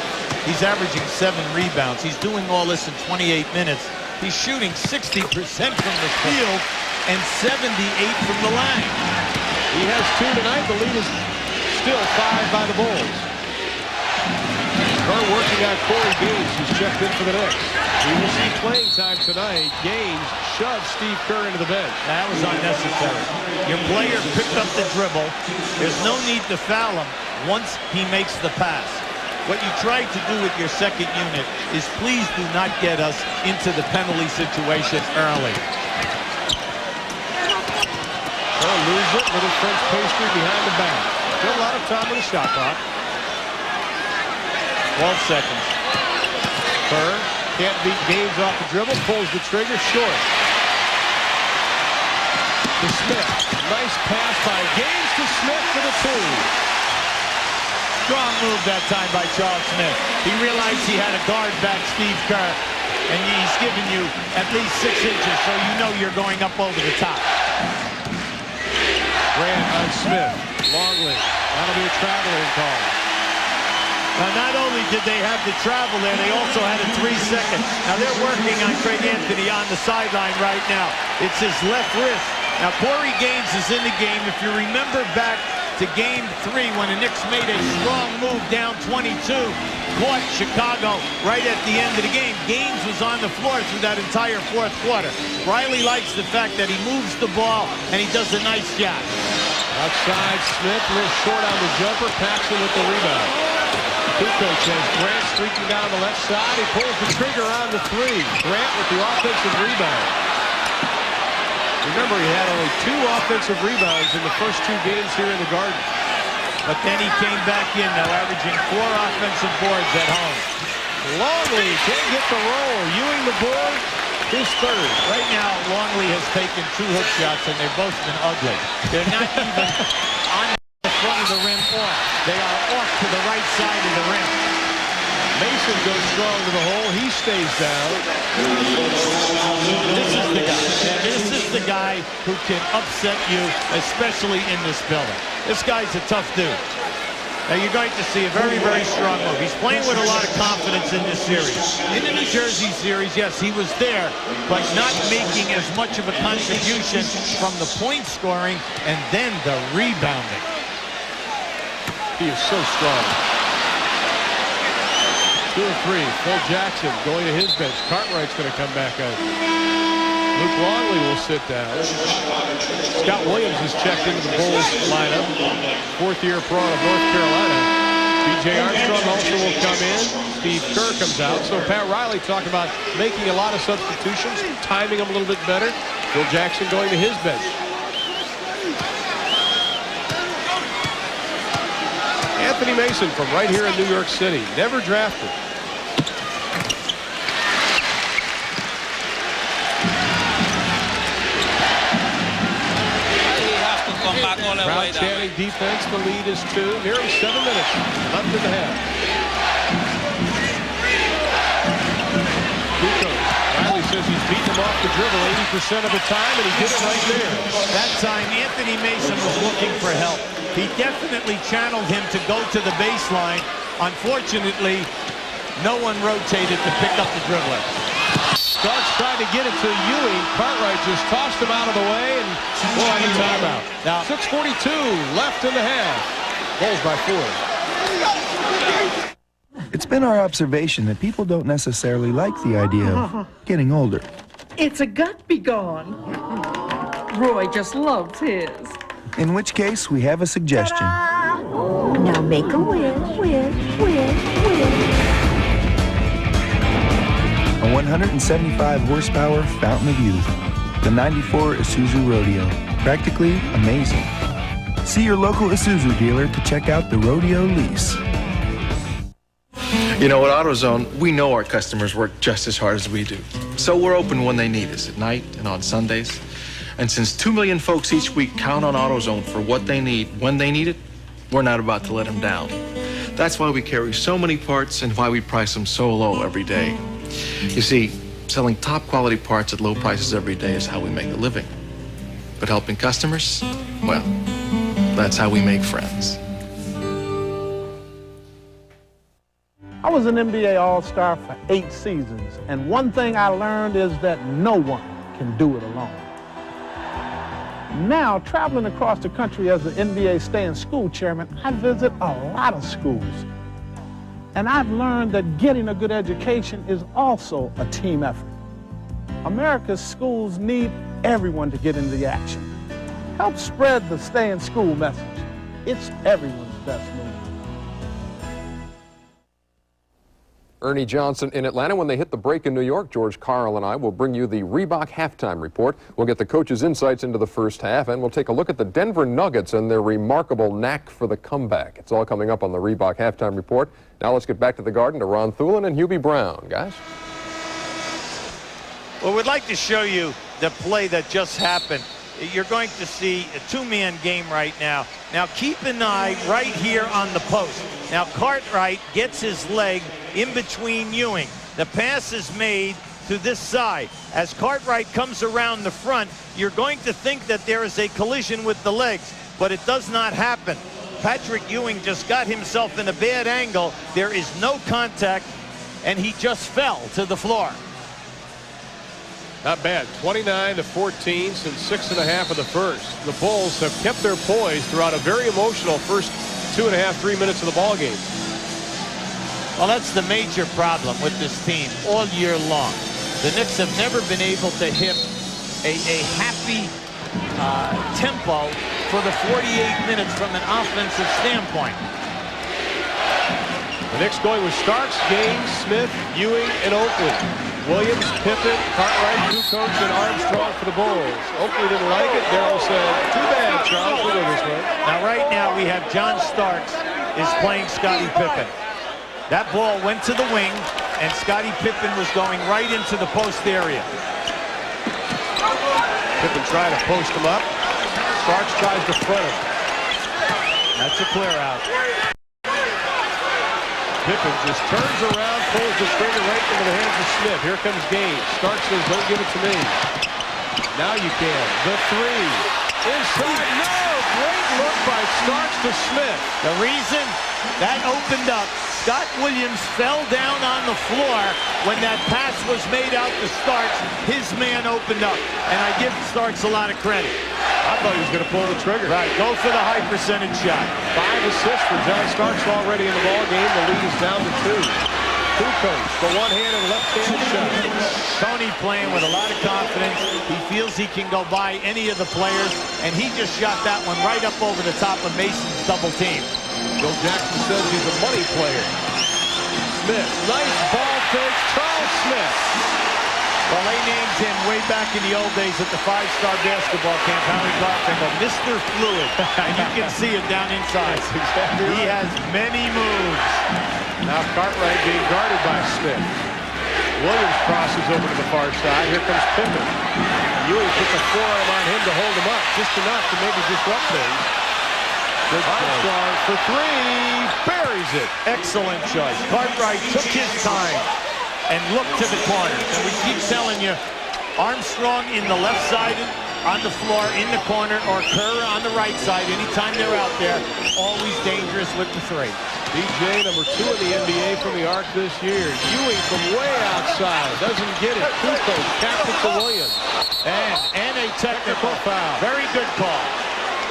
he's averaging 7 rebounds. He's doing all this in 28 minutes. He's shooting 60% from the field and 78 from the line. He has 2 tonight. The lead is still 5 by the Bulls. Kerr working on Corey Gaines, who's checked in for the Knicks. We will see playing time tonight. Gaines shoves Steve Kerr into the bench. That was unnecessary. Your player picked up the dribble. There's no need to foul him once he makes the pass. What you tried to do with your second unit is please do not get us into the penalty situation early. Kerr moves it, little French pastry behind the back. Still a lot of time on the shot clock. 12 seconds. Kerr can't beat Gaines off the dribble, pulls the trigger short. To Smith. Nice pass by Gaines to Smith for the 2. Strong move that time by Charles Smith. He realized he had a guard back Steve Kerr, and he's giving you at least 6 inches, so you know you're going up over the top. Grant on Smith. Longley. That'll be a traveling call. Now, not only did they have the travel there, they also had a 3-second. Now, they're working on Craig Anthony on the sideline right now. It's his left wrist. Now, Corey Gaines is in the game. If you remember back to Game 3 when the Knicks made a strong move down 22, caught Chicago right at the end of the game. Gaines was on the floor through that entire fourth quarter. Riley likes the fact that he moves the ball and he does a nice job. Outside, Smith, a little short on the jumper, Paxson with the rebound. Kukoc has Grant streaking down the left side. He pulls the trigger on the 3. Grant with the offensive rebound. Remember, he had only 2 offensive rebounds in the first 2 games here in the Garden. But then he came back in, now averaging 4 offensive boards at home. Longley can't get the roll. Ewing the board, his 3rd. Right now, Longley has taken 2 hook shots, and they've both been ugly. They're not even on the front of the rim off. They are off to the right side of the rim. Mason goes strong to the hole. He stays down. This is the guy. This is the guy who can upset you, especially in this building. This guy's a tough dude. Now you're going to see a very, very strong move. He's playing with a lot of confidence in this series. In the New Jersey series, yes, he was there, but not making as much of a contribution from the point scoring and then the rebounding. He is so strong. 2 or 3. Phil Jackson going to his bench. Cartwright's going to come back out. Luke Longley will sit down. Scott Williams has checked into the Bulls lineup. 4th-year pro out of North Carolina. B.J. Armstrong also will come in. Steve Kerr comes out. So Pat Riley talking about making a lot of substitutions, timing them a little bit better. Phil Jackson going to his bench. Anthony Mason from right here in New York City. Never drafted. Outstanding defense. The lead is 2. Nearly 7 minutes left in the half. Riley says he's beaten him off the dribble 80% of the time, and he did it right there. That time, Anthony Mason was looking for help. He definitely channeled him to go to the baseline. Unfortunately, no one rotated to pick up the dribbler. Starks tried to get it to Ewing. Cartwright just tossed him out of the way and we'll have a timeout. Now 6:42 left in the half. Bulls by 4. It's been our observation that people don't necessarily like the idea of getting older. It's a gut be gone. Roy just loves his. In which case, we have a suggestion. Now make a wish, wish, wish, wish. A 175 horsepower fountain of youth. The 94 Isuzu Rodeo. Practically amazing. See your local Isuzu dealer to check out the Rodeo lease. You know, at AutoZone, we know our customers work just as hard as we do. So we're open when they need us, at night and on Sundays. And since 2 million folks each week count on AutoZone for what they need when they need it, we're not about to let them down. That's why we carry so many parts and why we price them so low every day. You see, selling top quality parts at low prices every day is how we make a living. But helping customers, well, that's how we make friends. I was an NBA All-Star for 8 seasons, and one thing I learned is that no one can do it alone. Now, traveling across the country as the NBA stay-in-school chairman, I visit a lot of schools. And I've learned that getting a good education is also a team effort. America's schools need everyone to get into the action. Help spread the stay-in-school message. It's everyone's best move. Ernie Johnson in Atlanta. When they hit the break in New York, George Carl and I will bring you the Reebok halftime report. We'll get the coaches' insights into the first half, and we'll take a look at the Denver Nuggets and their remarkable knack for the comeback. It's all coming up on the Reebok halftime report. Now let's get back to the Garden to Ron Thulin and Hubie Brown. Guys? Well, we'd like to show you the play that just happened. You're going to see a two-man game right now. Now keep an eye right here on the post. Now Cartwright gets his leg in between Ewing. The pass is made to this side. As Cartwright comes around the front, you're going to think that there is a collision with the legs, but it does not happen. Patrick Ewing just got himself in a bad angle. There is no contact, and he just fell to the floor. Not bad. 29-14 since 6.5 of the first. The Bulls have kept their poise throughout a very emotional first 2.5-3 minutes of the ball game. Well, that's the major problem with this team all year long. The Knicks have never been able to hit a happy tempo for the 48 minutes from an offensive standpoint. The Knicks going with Starks, Gaines, Smith, Ewing, and Oakley. Williams, Pippen, Cartwright, Kukoc, and Armstrong for the Bulls. Oakley didn't like it. Darryl said, too bad, Charles. We'll go this way. Now, right now, we have John Starks is playing Scottie Pippen. That ball went to the wing, and Scottie Pippen was going right into the post area. Pippen trying to post him up. Starks tries to front him. That's a clear out. Pippen just turns around, pulls the trigger right into the hands of Smith. Here comes Gaines. Starks says, don't give it to me. Now you can. The three. Inside. No! Great look by Starks to Smith. The reason that opened up, Scott Williams fell down on the floor when that pass was made out to Starks. His man opened up, and I give Starks a lot of credit. I thought he was going to pull the trigger. Right, go for the high percentage shot. 5 assists for John Starks already in the ball game. The lead is down to 2. Kukoc, the one-handed left-handed shot. Tony playing with a lot of confidence. He feels he can go by any of the players, and he just shot that one right up over the top of Mason's double team. Bill Jackson says he's a money player. Smith, nice ball fake, Charles Smith. Well, they named him way back in the old days at the 5-star basketball camp, Howie Garfinkel, Mr. Fluid, and you can see it down inside. Exactly right. He has many moves. Now Cartwright being guarded by Smith. Williams crosses over to the far side. Here comes Pippen. Ewing puts a forearm on him to hold him up, just enough to maybe disrupt things. Armstrong for 3, buries it. Excellent choice. Cartwright took his time and looked to the corner. And we keep telling you, Armstrong in the left side on the floor in the corner, or Kerr on the right side anytime they're out there. Always dangerous with the 3. DJ, number 2 in the NBA from the arc this year. Ewing from way outside. Doesn't get it. Kukoc tapped it to Williams. And a technical foul. Very good call.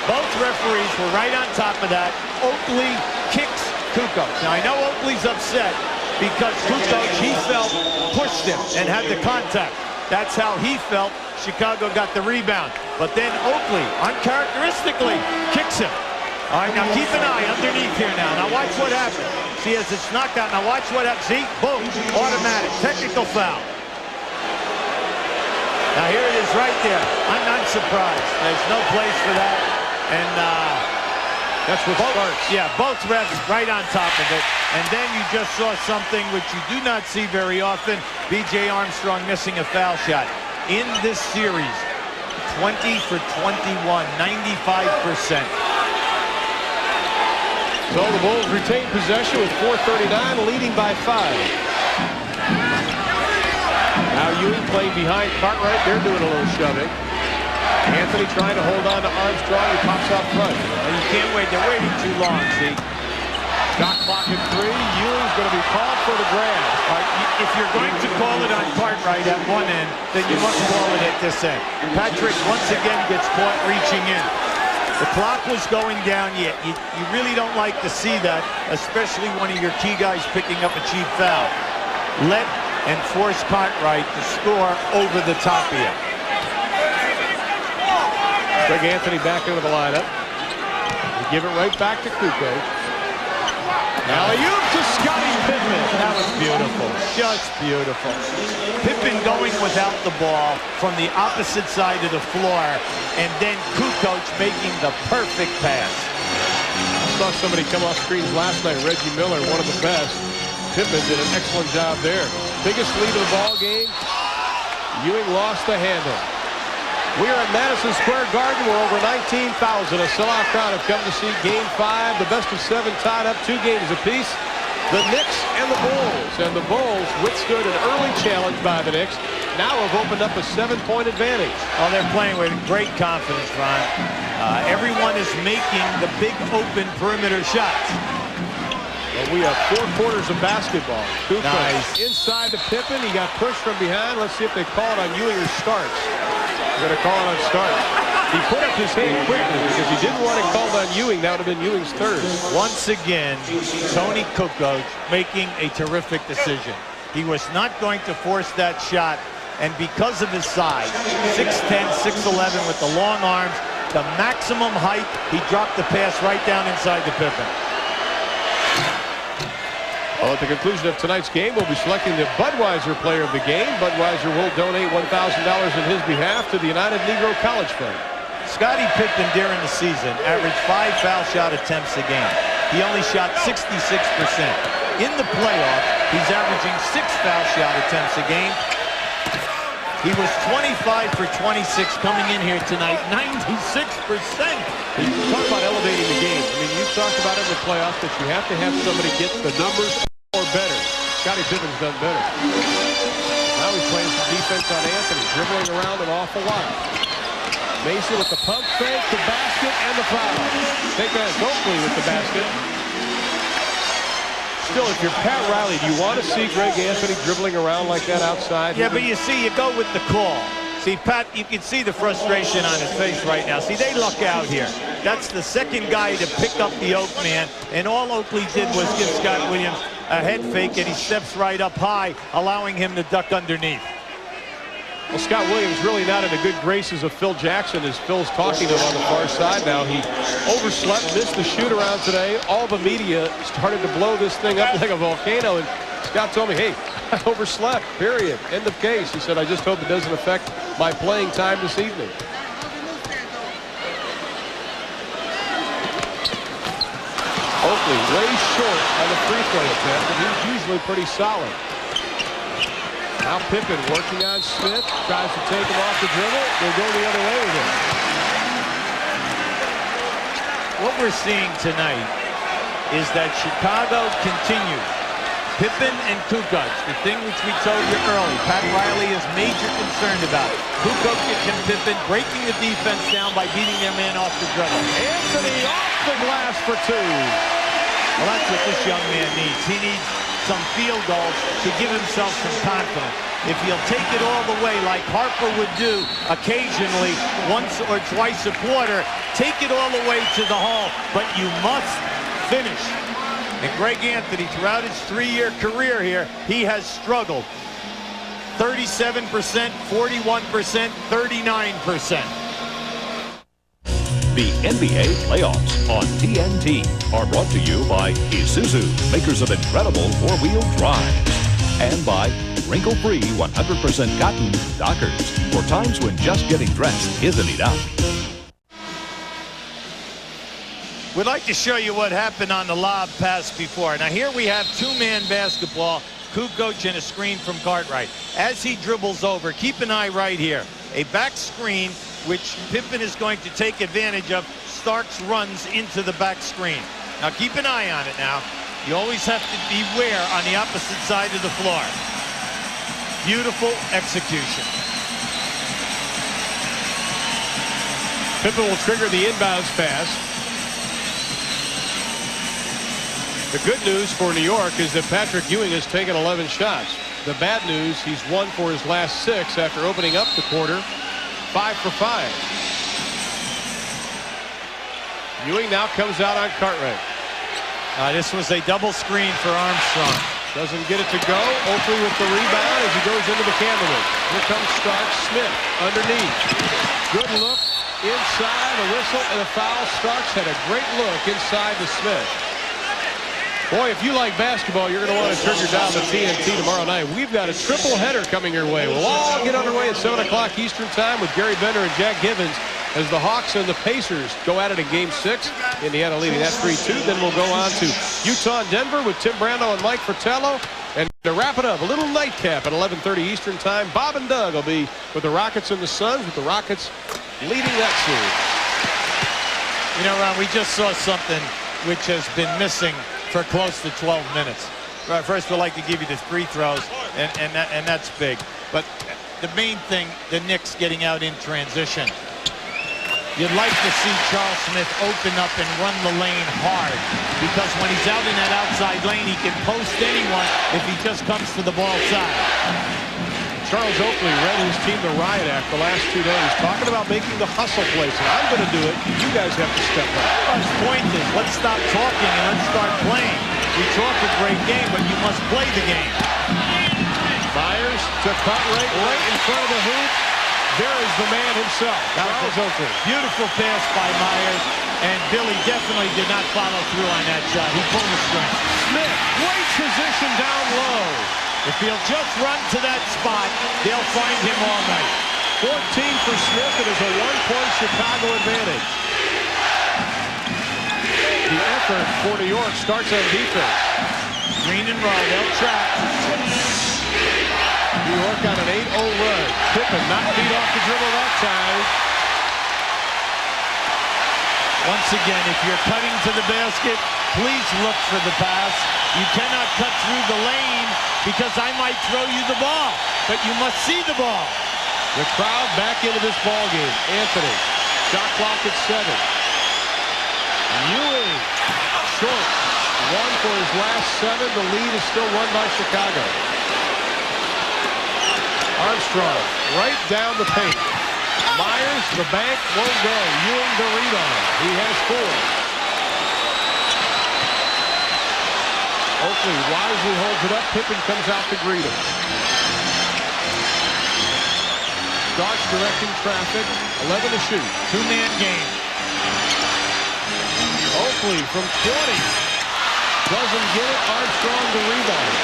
Both referees were right on top of that. Oakley kicks Kukoc. Now, I know Oakley's upset because Kukoc, he felt, pushed him and had the contact. That's how he felt. Chicago got the rebound. But then Oakley, uncharacteristically, kicks him. All right, now keep an eye underneath here now. Now watch what happens. See, as it's knocked out. Now watch what happens. See, boom, automatic, technical foul. Now here it is right there. I'm not surprised. There's no place for that. And that's what starts. Yeah, both refs right on top of it. And then you just saw something which you do not see very often. B.J. Armstrong missing a foul shot. In this series, 20 for 21, 95%. So the Bulls retain possession with 4:39, leading by 5. Now Ewing playing behind Cartwright. They're doing a little shoving. Anthony trying to hold on to Armstrong. He pops out front. Well, you can't wait. They're waiting too long, see. Shot clock at 3. Ewing's going to be called for the grab. If you're going to call it on Cartwright at one end, then you must call it at this end. Patrick once again gets caught reaching in. The clock was going down yet. You really don't like to see that, especially one of your key guys picking up a cheap foul. Let and force Cartwright to score over the top of you. Greg Anthony back into the lineup. They give it right back to Kukoc. Alley-oop to Scottie Pippen. That was beautiful. Just beautiful. Pippen going without the ball from the opposite side of the floor, and then Kukoc making the perfect pass. I saw somebody come off screens last night, Reggie Miller, one of the best. Pippen did an excellent job there. Biggest lead of the ball game. Ewing lost the handle. We are at Madison Square Garden where over 19,000, a sellout crowd, have come to see Game 5. The best of 7 tied up 2 games apiece. The Knicks and the Bulls. And the Bulls withstood an early challenge by the Knicks. Now have opened up a 7-point advantage. Oh, they're playing with great confidence, Ron. Everyone is making the big open perimeter shots. Well, we have 4 quarters of basketball. Kukoc Nice. inside to Pippen. He got pushed from behind. Let's see if they call it on Ewing or Starks. They're going to call it on Starks. He put up his hand quickly because he didn't want it called on Ewing. That would have been Ewing's third. Once again, Tony Kukoc making a terrific decision. He was not going to force that shot, and because of his size, 6'10", 6'11", with the long arms, the maximum height, he dropped the pass right down inside the Pippen. Well, at the conclusion of tonight's game, we'll be selecting the Budweiser player of the game. Budweiser will donate $1,000 in his behalf to the United Negro College Fund. Scottie Pippen during the season averaged 5 foul shot attempts a game. He only shot 66%. In the playoffs, he's averaging 6 foul shot attempts a game. He was 25 for 26 coming in here tonight, 96%. You talk about elevating the game. I mean, you talked about it in the playoffs that you have to have somebody get the numbers or better. Scottie Pippen's done better. Now he's playing some defense on Anthony, dribbling around an awful lot. Mason with the pump fake, the basket, and the foul. Take that as Oakley with the basket. Still, if you're Pat Riley, do you want to see Greg Anthony dribbling around like that outside? Yeah, but you see, you go with the call. See, Pat, you can see the frustration on his face right now. See, they luck out here. That's the second guy to pick up the Oak man, and all Oakley did was give Scott Williams a head fake, and he steps right up high, allowing him to duck underneath. Well, Scott Williams really not in the good graces of Phil Jackson as Phil's talking to him on the far side now. He overslept, missed the shoot-around today. All the media started to blow this thing up like a volcano, and Scott told me, hey, I overslept, period. End of case. He said, I just hope it doesn't affect my playing time this evening. Oakley way short on the free throw attempt, but he's usually pretty solid. Now Pippen working on Smith, tries to take him off the dribble. They'll go the other way with him. What we're seeing tonight is that Chicago continues. Pippen and Kukoc, the thing which we told you early, Pat Riley is major concerned about. Kukoc and Pippen breaking the defense down by beating their man off the dribble. Anthony off the glass for 2. Well, that's what this young man needs. He needs some field goals to give himself some confidence. If he'll take it all the way like Harper would do occasionally, once or twice a quarter, take it all the way to the hole, but you must finish. And Greg Anthony, throughout his 3-year career here, he has struggled. 37%, 41%, 39%. The NBA playoffs on TNT are brought to you by Isuzu, makers of incredible four-wheel drive, and by wrinkle-free 100% cotton Dockers for times when just getting dressed isn't enough. We'd like to show you what happened on the lob pass before. Now here we have 2-man basketball, Kukoc and a screen from Cartwright. As he dribbles over, keep an eye right here. A back screen which Pippen is going to take advantage of. Starks runs into the back screen. Now keep an eye on it now. You always have to beware on the opposite side of the floor. Beautiful execution. Pippen will trigger the inbounds pass. The good news for New York is that Patrick Ewing has taken 11 shots. The bad news, he's 1 for his last 6 after opening up the quarter 5 for 5. Ewing now comes out on Cartwright. This was a double screen for Armstrong. Doesn't get it to go. Oakley with the rebound as he goes into the Candlewood. Here comes Starks. Smith underneath. Good look inside. A whistle and a foul. Starks had a great look inside to Smith. Boy, if you like basketball, you're going to want to trigger down the TNT tomorrow night. We've got a triple header coming your way. We'll all get underway at 7 o'clock Eastern Time with Gary Bender and Jack Givens as the Hawks and the Pacers go at it in Game 6. Indiana leading that 3-2. Then we'll go on to Utah and Denver with Tim Brando and Mike Fratello. And to wrap it up, a little nightcap at 11:30 Eastern Time. Bob and Doug will be with the Rockets and the Suns, with the Rockets leading that series. You know, Ron, we just saw something which has been missing for close to 12 minutes. First, we'd like to give you the free throws, and that's big. But the main thing, the Knicks getting out in transition. You'd like to see Charles Smith open up and run the lane hard, because when he's out in that outside lane, he can post anyone if he just comes to the ball side. Charles Oakley led his team the riot act the last 2 days, talking about making the hustle play. So I'm going to do it. You guys have to step up. His point is, let's stop talking and let's start playing. We talk a great game, but you must play the game. Myers to Cartwright right in front of the hoop. There is the man himself, Charles Oakley. Beautiful pass by Myers, and Billy definitely did not follow through on that shot. He pulled the string. Smith, great position down low. If he'll just run to that spot, they'll find him all night. 14 for Smith. It is a 1-point Chicago advantage. The effort for New York starts on defense. Green and roll, they'll trap. New York on an 8-0 run. Pippen not beat off the dribble that time. Once again, if you're cutting to the basket, please look for the pass. You cannot cut through the lane because I might throw you the ball, but you must see the ball. The crowd back into this ball game. Anthony, shot clock at 7. Ewing, short. 1 for his last 7. The lead is still won by Chicago. Armstrong, right down the paint. Myers, the bank, won't go. Ewing, the rebound. He has 4. Oakley wisely holds it up. Pippen comes out to greet him. Starks directing traffic. 11 to shoot. 2-man game. Oakley from 20. Doesn't get it. Armstrong the rebound.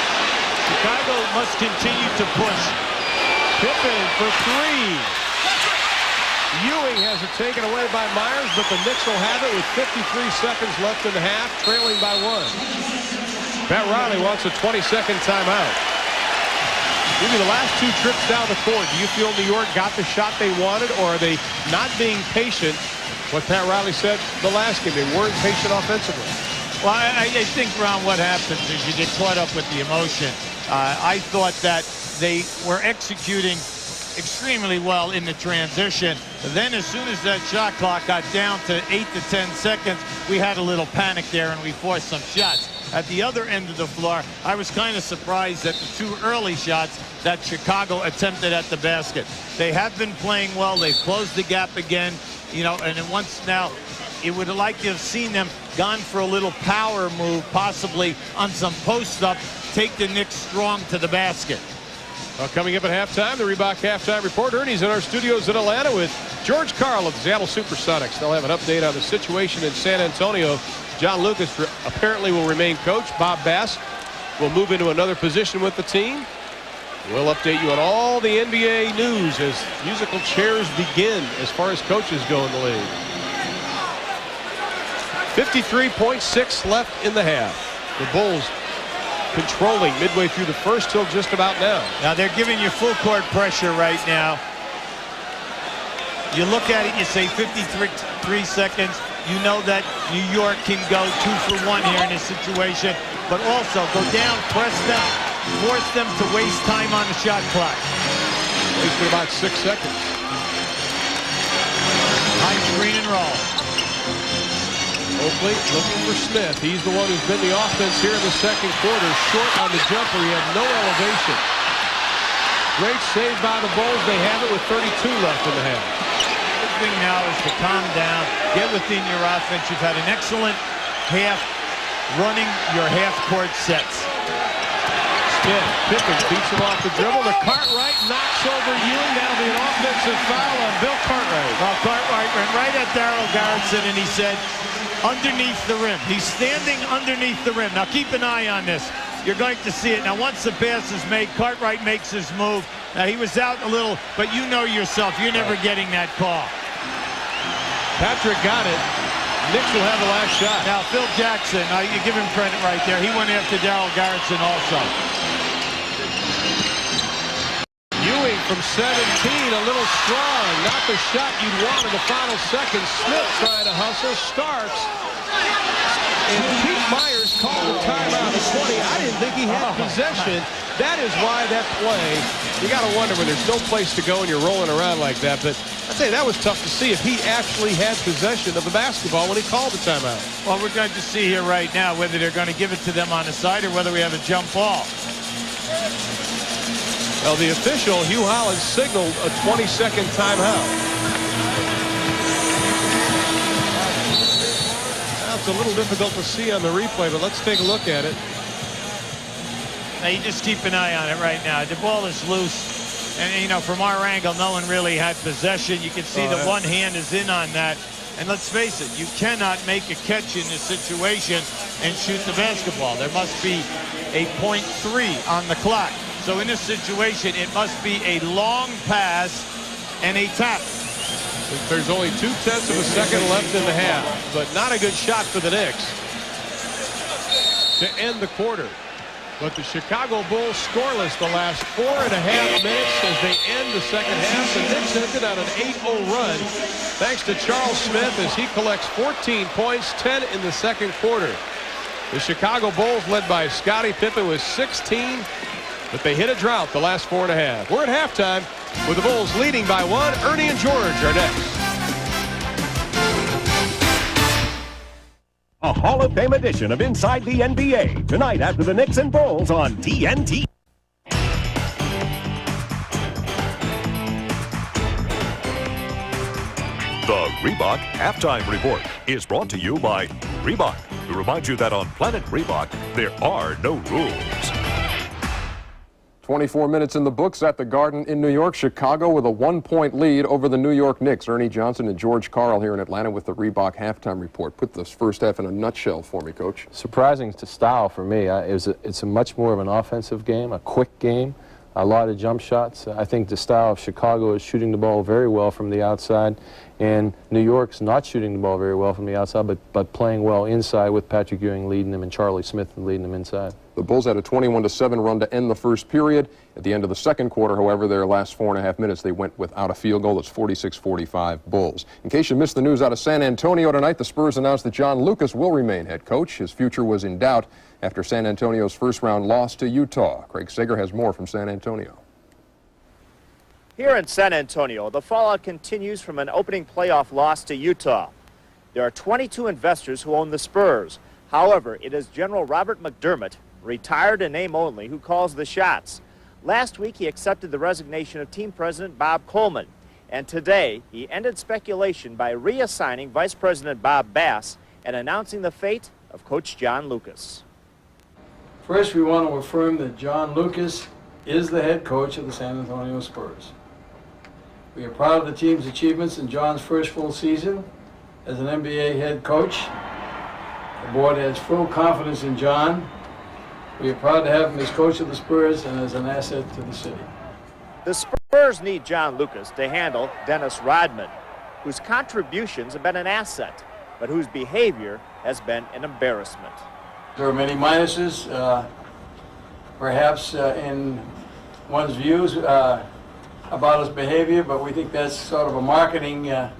Chicago must continue to push. Pippen for 3. Ewing has it taken away by Myers, but the Knicks will have it with 53 seconds left in the half, trailing by 1. Pat Riley wants a 20-second timeout. Maybe the last 2 trips down the court, do you feel New York got the shot they wanted, or are they not being patient? What Pat Riley said the last game, they weren't patient offensively. Well, I think, Ron, what happens is you get caught up with the emotion. I thought that they were executing extremely well in the transition. Then as soon as that shot clock got down to 8 to 10 seconds, we had a little panic there and we forced some shots. At the other end of the floor, I was kind of surprised at the 2 early shots that Chicago attempted at the basket. They have been playing well. They've closed the gap again, you know, and then once now, it would have liked to have seen them gone for a little power move, possibly on some post-up, take the Knicks strong to the basket. Well, coming up at halftime, the Reebok Halftime Report. Ernie's in our studios in Atlanta with George Karl of the Seattle Supersonics. They'll have an update on the situation in San Antonio. John Lucas apparently will remain coach. Bob Bass will move into another position with the team. We'll update you on all the NBA news as musical chairs begin as far as coaches go in the league. 53.6 left in the half. The Bulls controlling midway through the first till just about now. Now they're giving you full court pressure right now. You look at it, you say 53 seconds. You know that New York can go 2 for 1 here in this situation, but also go down, press them, force them to waste time on the shot clock. Wasted about 6 seconds. High screen and roll. Oakley looking for Smith. He's the one who's been the offense here in the second quarter. Short on the jumper. He had no elevation. Great save by the Bulls. They have it with 32 left in the half. The thing now is to calm down, get within your offense. You've had an excellent half running your half-court sets. Smith, Pippen beats him off the dribble. The Cartwright knocks over Ewing. That'll be an offensive foul on Bill Cartwright. Well, Cartwright went right at Darryl Garrison, and he said, underneath the rim. He's standing underneath the rim. Now keep an eye on this. You're going to see it. Now once the pass is made, Cartwright makes his move. Now he was out a little, but you know yourself, you're never getting that call. Patrick got it. Knicks will have the last shot. Now Phil Jackson, you give him credit right there. He went after Darryl Garrison also. Ewing from 17, a little strong. Not the shot you'd want in the final seconds. Smith trying to hustle. Starks. And Pete Myers called the timeout at 20. I didn't think he had possession. That is why that play, you got to wonder when there's no place to go and you're rolling around like that. But I'd say that was tough to see if he actually had possession of the basketball when he called the timeout. Well, we're going to see here right now whether they're going to give it to them on the side or whether we have a jump ball. Well, the official, Hugh Hollins, signaled a 20-second timeout. Now, it's a little difficult to see on the replay, but let's take a look at it. Now, you just keep an eye on it right now. The ball is loose. And, you know, from our angle, no one really had possession. You can see that one hand is in on that. And let's face it, you cannot make a catch in this situation and shoot the basketball. There must be a .3 on the clock. So in this situation, it must be a long pass and a tap. There's only 0.2 of a second left in the half, but not a good shot for the Knicks to end the quarter. But the Chicago Bulls scoreless the last 4.5 minutes as they end the second half. The Knicks ended on an 8-0 run thanks to Charles Smith as he collects 14 points, 10 in the second quarter. The Chicago Bulls led by Scottie Pippen with 16, but they hit a drought the last 4.5. We're at halftime with the Bulls leading by 1. Ernie and George are next. A Hall of Fame edition of Inside the NBA, tonight after the Knicks and Bulls on TNT. The Reebok Halftime Report is brought to you by Reebok, to remind you that on Planet Reebok, there are no rules. 24 minutes in the books at the Garden in New York. Chicago with a 1-point lead over the New York Knicks. Ernie Johnson and George Karl here in Atlanta with the Reebok Halftime Report. Put this first half in a nutshell for me, Coach. Surprising to style for me. It's a much more of an offensive game, a quick game, a lot of jump shots. I think the style of Chicago is shooting the ball very well from the outside, and New York's not shooting the ball very well from the outside, but playing well inside with Patrick Ewing leading them and Charlie Smith leading them inside. The Bulls had a 21-7 run to end the first period. At the end of the second quarter, however, their last 4.5 minutes, they went without a field goal. It's 46-45 Bulls. In case you missed the news out of San Antonio tonight, the Spurs announced that John Lucas will remain head coach. His future was in doubt after San Antonio's first-round loss to Utah. Craig Sager has more from San Antonio. Here in San Antonio, the fallout continues from an opening playoff loss to Utah. There are 22 investors who own the Spurs. However, it is General Robert McDermott, retired in name only, who calls the shots. Last week, he accepted the resignation of team president Bob Coleman. And today, he ended speculation by reassigning Vice President Bob Bass and announcing the fate of Coach John Lucas. First, we want to affirm that John Lucas is the head coach of the San Antonio Spurs. We are proud of the team's achievements in John's first full season as an NBA head coach. The board has full confidence in John. We are proud to have him as coach of the Spurs and as an asset to the city. The Spurs need John Lucas to handle Dennis Rodman, whose contributions have been an asset, but whose behavior has been an embarrassment. There are many minuses, perhaps in one's views. about his behavior, but we think that's sort of a marketing, a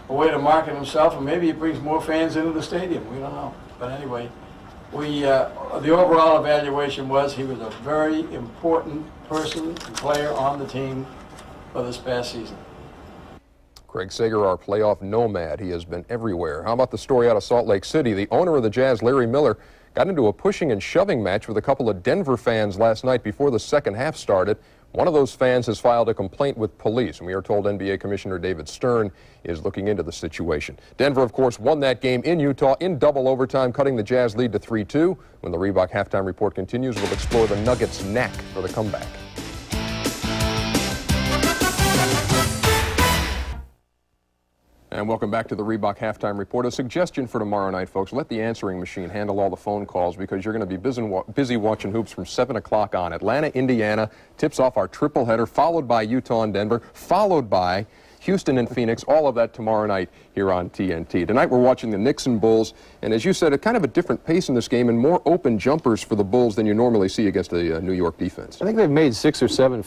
way to market himself, and maybe it brings more fans into the stadium. We don't know. But anyway, the overall evaluation was he was a very important person and player on the team for this past season. Craig Sager, our playoff nomad. He has been everywhere. How about the story out of Salt Lake City? The owner of the Jazz, Larry Miller, got into a pushing and shoving match with a couple of Denver fans last night before the second half started. One of those fans has filed a complaint with police, and we are told NBA Commissioner David Stern is looking into the situation. Denver, of course, won that game in Utah in double overtime, cutting the Jazz lead to 3-2. When the Reebok halftime report continues, we'll explore the Nuggets' knack for the comeback. And welcome back to the Reebok Halftime Report. A suggestion for tomorrow night, folks, let the answering machine handle all the phone calls because you're going to be busy watching hoops from 7 o'clock on. Atlanta, Indiana tips off our triple header, followed by Utah and Denver, followed by Houston and Phoenix, all of that tomorrow night here on TNT. Tonight we're watching the Knicks and Bulls, and as you said, a kind of a different pace in this game and more open jumpers for the Bulls than you normally see against the New York defense. I think they've made 6 or 7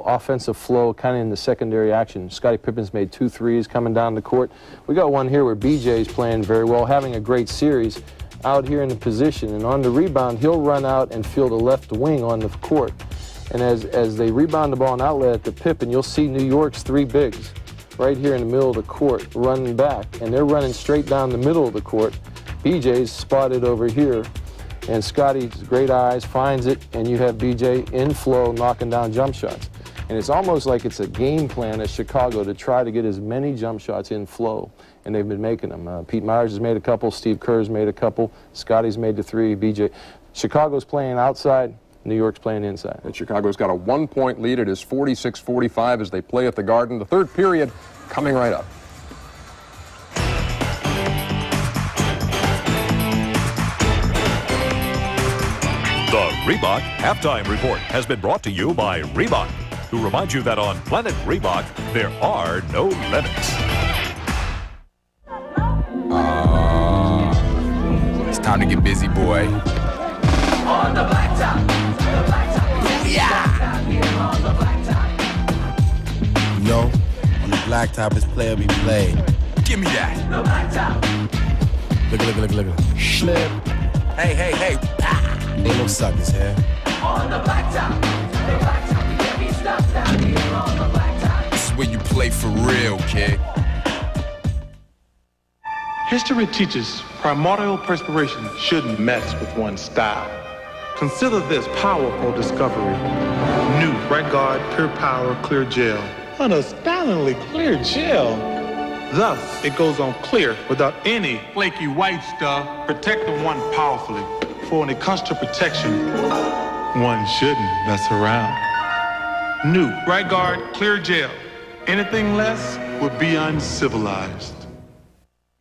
offensive flow, kind of in the secondary action. Scottie Pippen's made 2 threes coming down the court. We got one here where BJ's playing very well, having a great series out here in the position, and on the rebound, he'll run out and field a left wing on the court. And as they rebound the ball and outlet at the Pippen, you'll see New York's 3 bigs right here in the middle of the court running back, and they're running straight down the middle of the court. BJ's spotted over here, and Scotty's great eyes finds it, and you have BJ in flow knocking down jump shots. And it's almost like it's a game plan at Chicago to try to get as many jump shots in flow, and they've been making them. Pete Myers has made a couple, Steve Kerr's made a couple, Scotty's made the 3, BJ. Chicago's playing outside, New York's playing inside. And Chicago's got a 1-point lead. It is 46-45 as they play at the Garden. The third period coming right up. The Reebok Halftime Report has been brought to you by Reebok, who reminds you that on Planet Reebok, there are no limits. It's time to get busy, boy. On the blacktop. Yeah. You know, on the blacktop, it's play or be played. Give me that. The blacktop. Look. Slip. Hey. Ain't no suckers here. On the blacktop. We get me stuff down here on the blacktop. This is where you play for real, kid. History teaches primordial perspiration shouldn't mess with one's style. Consider this powerful discovery. New Right Guard Pure Power Clear Gel. An astoundingly clear gel. Thus, it goes on clear without any flaky white stuff, protecting one powerfully. For when it comes to protection, one shouldn't mess around. New Right Guard Clear Gel. Anything less would be uncivilized.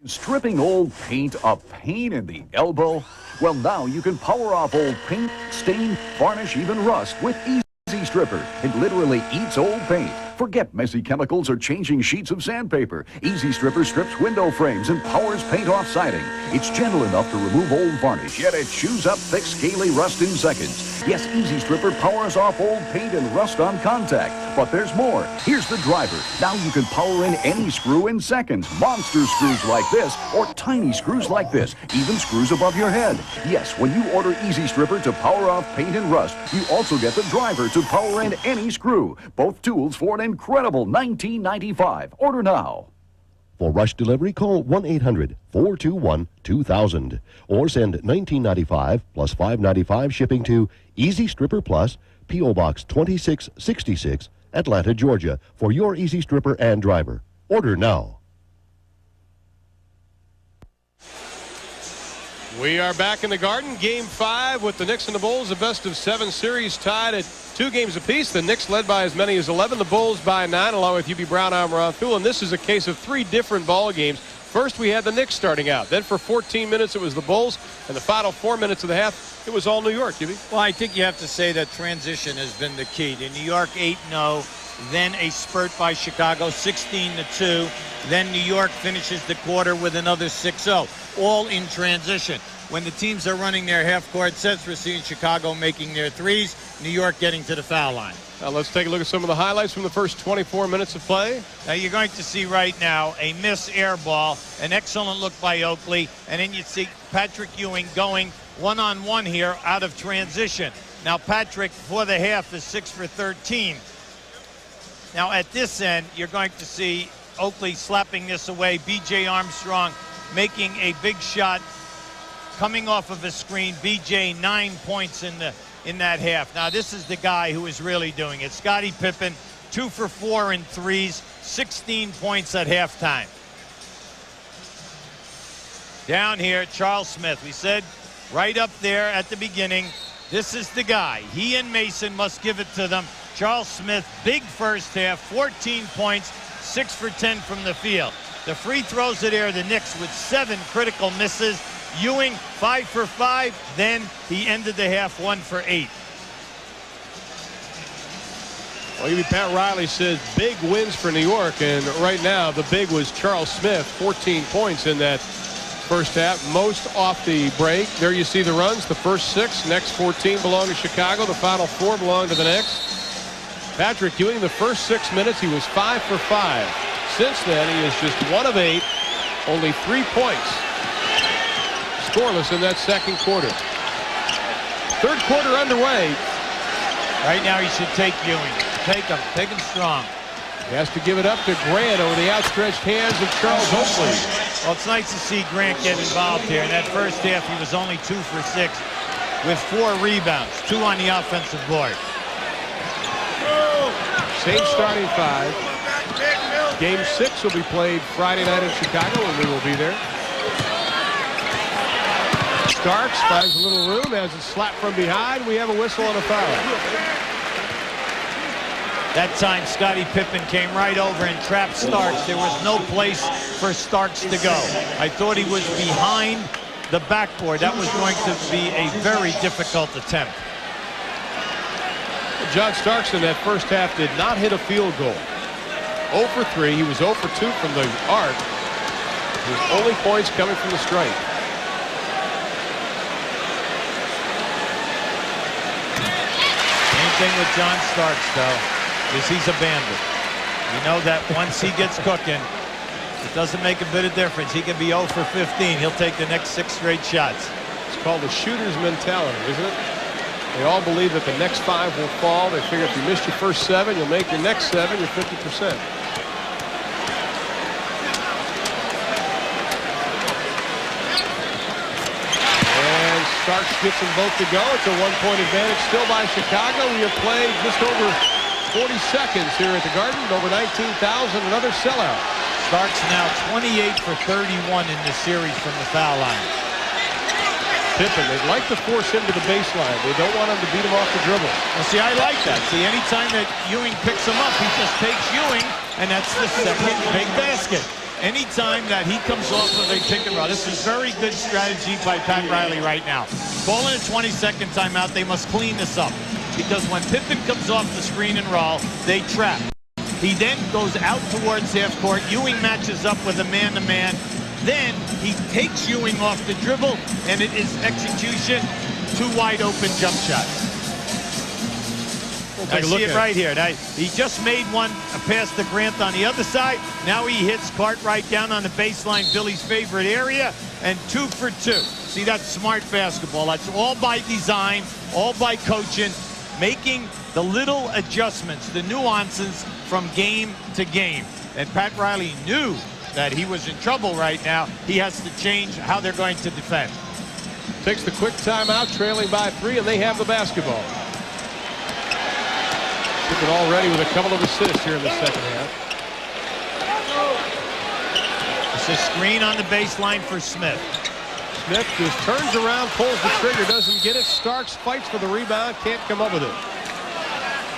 Stripping old paint a pain in the elbow? Well, now you can power off old paint, stain, varnish, even rust with Easy Stripper. It literally eats old paint. Forget messy chemicals or changing sheets of sandpaper. Easy Stripper strips window frames and powers paint off siding. It's gentle enough to remove old varnish, yet it chews up thick, scaly rust in seconds. Yes, Easy Stripper powers off old paint and rust on contact. But there's more. Here's the driver. Now you can power in any screw in seconds. Monster screws like this, or tiny screws like this. Even screws above your head. Yes, when you order Easy Stripper to power off paint and rust, you also get the driver to power in any screw. Both tools for an incredible $19.95. Order now. For rush delivery, call 1-800-421-2000 or send $19.95 plus $5.95 shipping to Easy Stripper Plus, P.O. Box 2666, Atlanta, Georgia, for your Easy Stripper and driver. Order now. We are back in the Garden, Game 5 with the Knicks and the Bulls, a best-of-7 series tied at 2 games apiece. The Knicks led by as many as 11, the Bulls by 9, along with UB Brown, I'm Ron Thule. And this is a case of 3 different ball games. First, we had the Knicks starting out. Then for 14 minutes, it was the Bulls. And the final 4 minutes of the half, it was all New York, UB. Well, I think you have to say that transition has been the key. To New York 8-0, then a spurt by Chicago 16-2. Then New York finishes the quarter with another 6-0, all in transition. when the teams are running their half-court sets. We're seeing Chicago making their threes, New York getting to the foul line. Now let's take a look at some of the highlights from the first 24 minutes of play. Now you're going to see right now a miss air ball, an excellent look by Oakley, and then you see Patrick Ewing going one-on-one here out of transition. Now Patrick, for the half, is 6 for 13. Now at this end, you're going to see Oakley slapping this away. B.J. Armstrong making a big shot coming off of a screen. B.J. 9 points in that half. Now this is the guy who is really doing it. Scottie Pippen, 2 for 4 in threes, 16 points at halftime. Down here, Charles Smith. We said right up there at the beginning, this is the guy. He and Mason must give it to them. Charles Smith, big first half, 14 points, 6 for 10 from the field. The free throws are there, the Knicks with 7 critical misses. Ewing, 5 for 5, then he ended the half 1 for 8. Well, even Pat Riley says big wins for New York, and right now the big was Charles Smith, 14 points in that first half, most off the break. There you see the runs. The first 6, next 14 belong to Chicago. The final 4 belong to the Knicks. Patrick Ewing, the first 6 minutes, he was 5 for 5. Since then, he is just 1 of 8, only 3 points. Scoreless in that second quarter. Third quarter underway. Right now, he should take Ewing. Take him strong. He has to give it up to Grant over the outstretched hands of Charles Oakley. Well, it's nice to see Grant get involved here. In that first half, he was only 2 for 6 with 4 rebounds, 2 on the offensive board. Same starting 5. Game 6 will be played Friday night in Chicago, and we will be there. Starks finds a little room, has a slap from behind. We have a whistle and a foul. That time, Scottie Pippen came right over and trapped Starks. There was no place for Starks to go. I thought he was behind the backboard. That was going to be a very difficult attempt. John Starks in that first half did not hit a field goal. 0 for 3. He was 0 for 2 from the arc. His only points coming from the stripe. Same thing with John Starks, though, is he's a bandit. You know that once he gets cooking, it doesn't make a bit of difference. He can be 0 for 15. He'll take the next 6 straight shots. It's called the shooter's mentality, isn't it? They all believe that the next 5 will fall. They figure if you missed your first 7, you'll make your next 7, you're 50%. And Starks gets them both to go. It's a 1-point advantage still by Chicago. We have played just over 40 seconds here at the Garden. Over 19,000, another sellout. Starks now 28 for 31 in this series from the foul line. Pippen, they'd like to force him to the baseline. They don't want him to beat him off the dribble. Well, see, I like that. See, anytime that Ewing picks him up, he just takes Ewing, and that's the second big basket. Anytime that he comes off of a pick and roll, this is very good strategy by Pat Riley right now. Calling a 20-second timeout, they must clean this up. Because when Pippen comes off the screen and roll, they trap. He then goes out towards half court. Ewing matches up with a man-to-man. Then he takes Ewing off the dribble, and it is execution, 2 wide open jump shots. I see it right here. Now, he just made one, a pass to Grant on the other side. Now he hits Cartwright down on the baseline, Billy's favorite area, and 2 for 2. See, that's smart basketball. That's all by design, all by coaching, making the little adjustments, the nuances from game to game. And Pat Riley knew that he was in trouble right now. He has to change how they're going to defend. Takes the quick timeout, trailing by 3, and they have the basketball. Pippen already with a couple of assists here in the second half. It's a screen on the baseline for Smith. Smith just turns around, pulls the trigger, doesn't get it. Starks fights for the rebound, can't come up with it.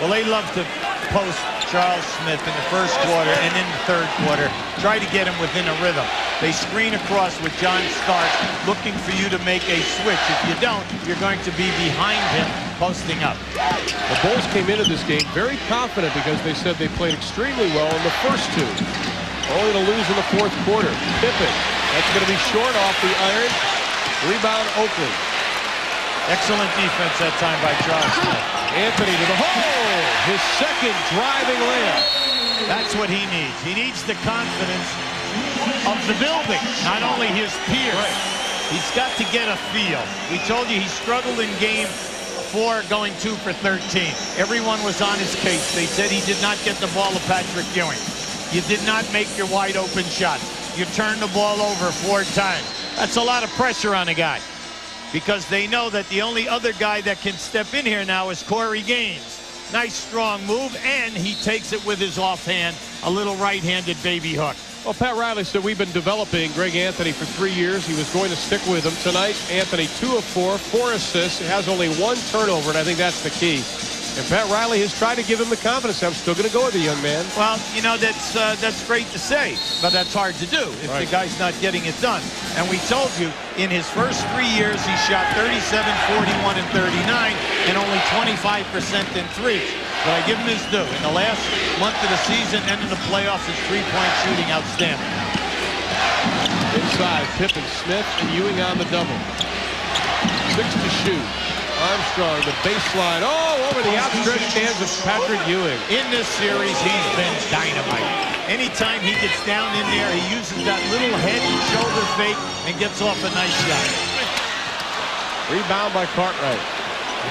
Well, they love to post Charles Smith in the first quarter and in the third quarter. Try to get him within a rhythm. They screen across with John Starks, looking for you to make a switch. If you don't, you're going to be behind him, posting up. The Bulls came into this game very confident because they said they played extremely well in the first 2. Only to lose in the fourth quarter. Pippen, that's going to be short off the iron. Rebound, Oakley. Excellent defense that time by Charles Smith. Anthony to the hole. His second driving layup. That's what he needs. He needs the confidence of the building, not only his peers. Right. He's got to get a feel. We told you he struggled in game 4, going 2 for 13. Everyone was on his case. They said he did not get the ball to Patrick Ewing. You did not make your wide open shots. You turned the ball over 4 times. That's a lot of pressure on a guy, because they know that the only other guy that can step in here now is Corey Gaines. Nice strong move, and he takes it with his offhand, a little right-handed baby hook. Well, Pat Riley said we've been developing Greg Anthony for 3 years. He was going to stick with him. Tonight, Anthony 2 of 4, 4 assists. He has only 1 turnover, and I think that's the key. And Pat Riley has tried to give him the confidence. I'm still going to go with the young man. Well, you know, that's great to say, but that's hard to do if the guy's not getting it done. And we told you, in his first 3 years, he shot 37, 41, and 39, and only 25% in threes. But I give him his due. In the last month of the season and in the playoffs, his three-point shooting outstanding. Inside, Pippen, Smith, and Ewing on the double. 6 to shoot. Armstrong, the baseline. Oh, over the outstretched hands of Patrick Ewing. In this series, he's been dynamite. Anytime he gets down in there, he uses that little head and shoulder fake and gets off a nice shot. Rebound by Cartwright.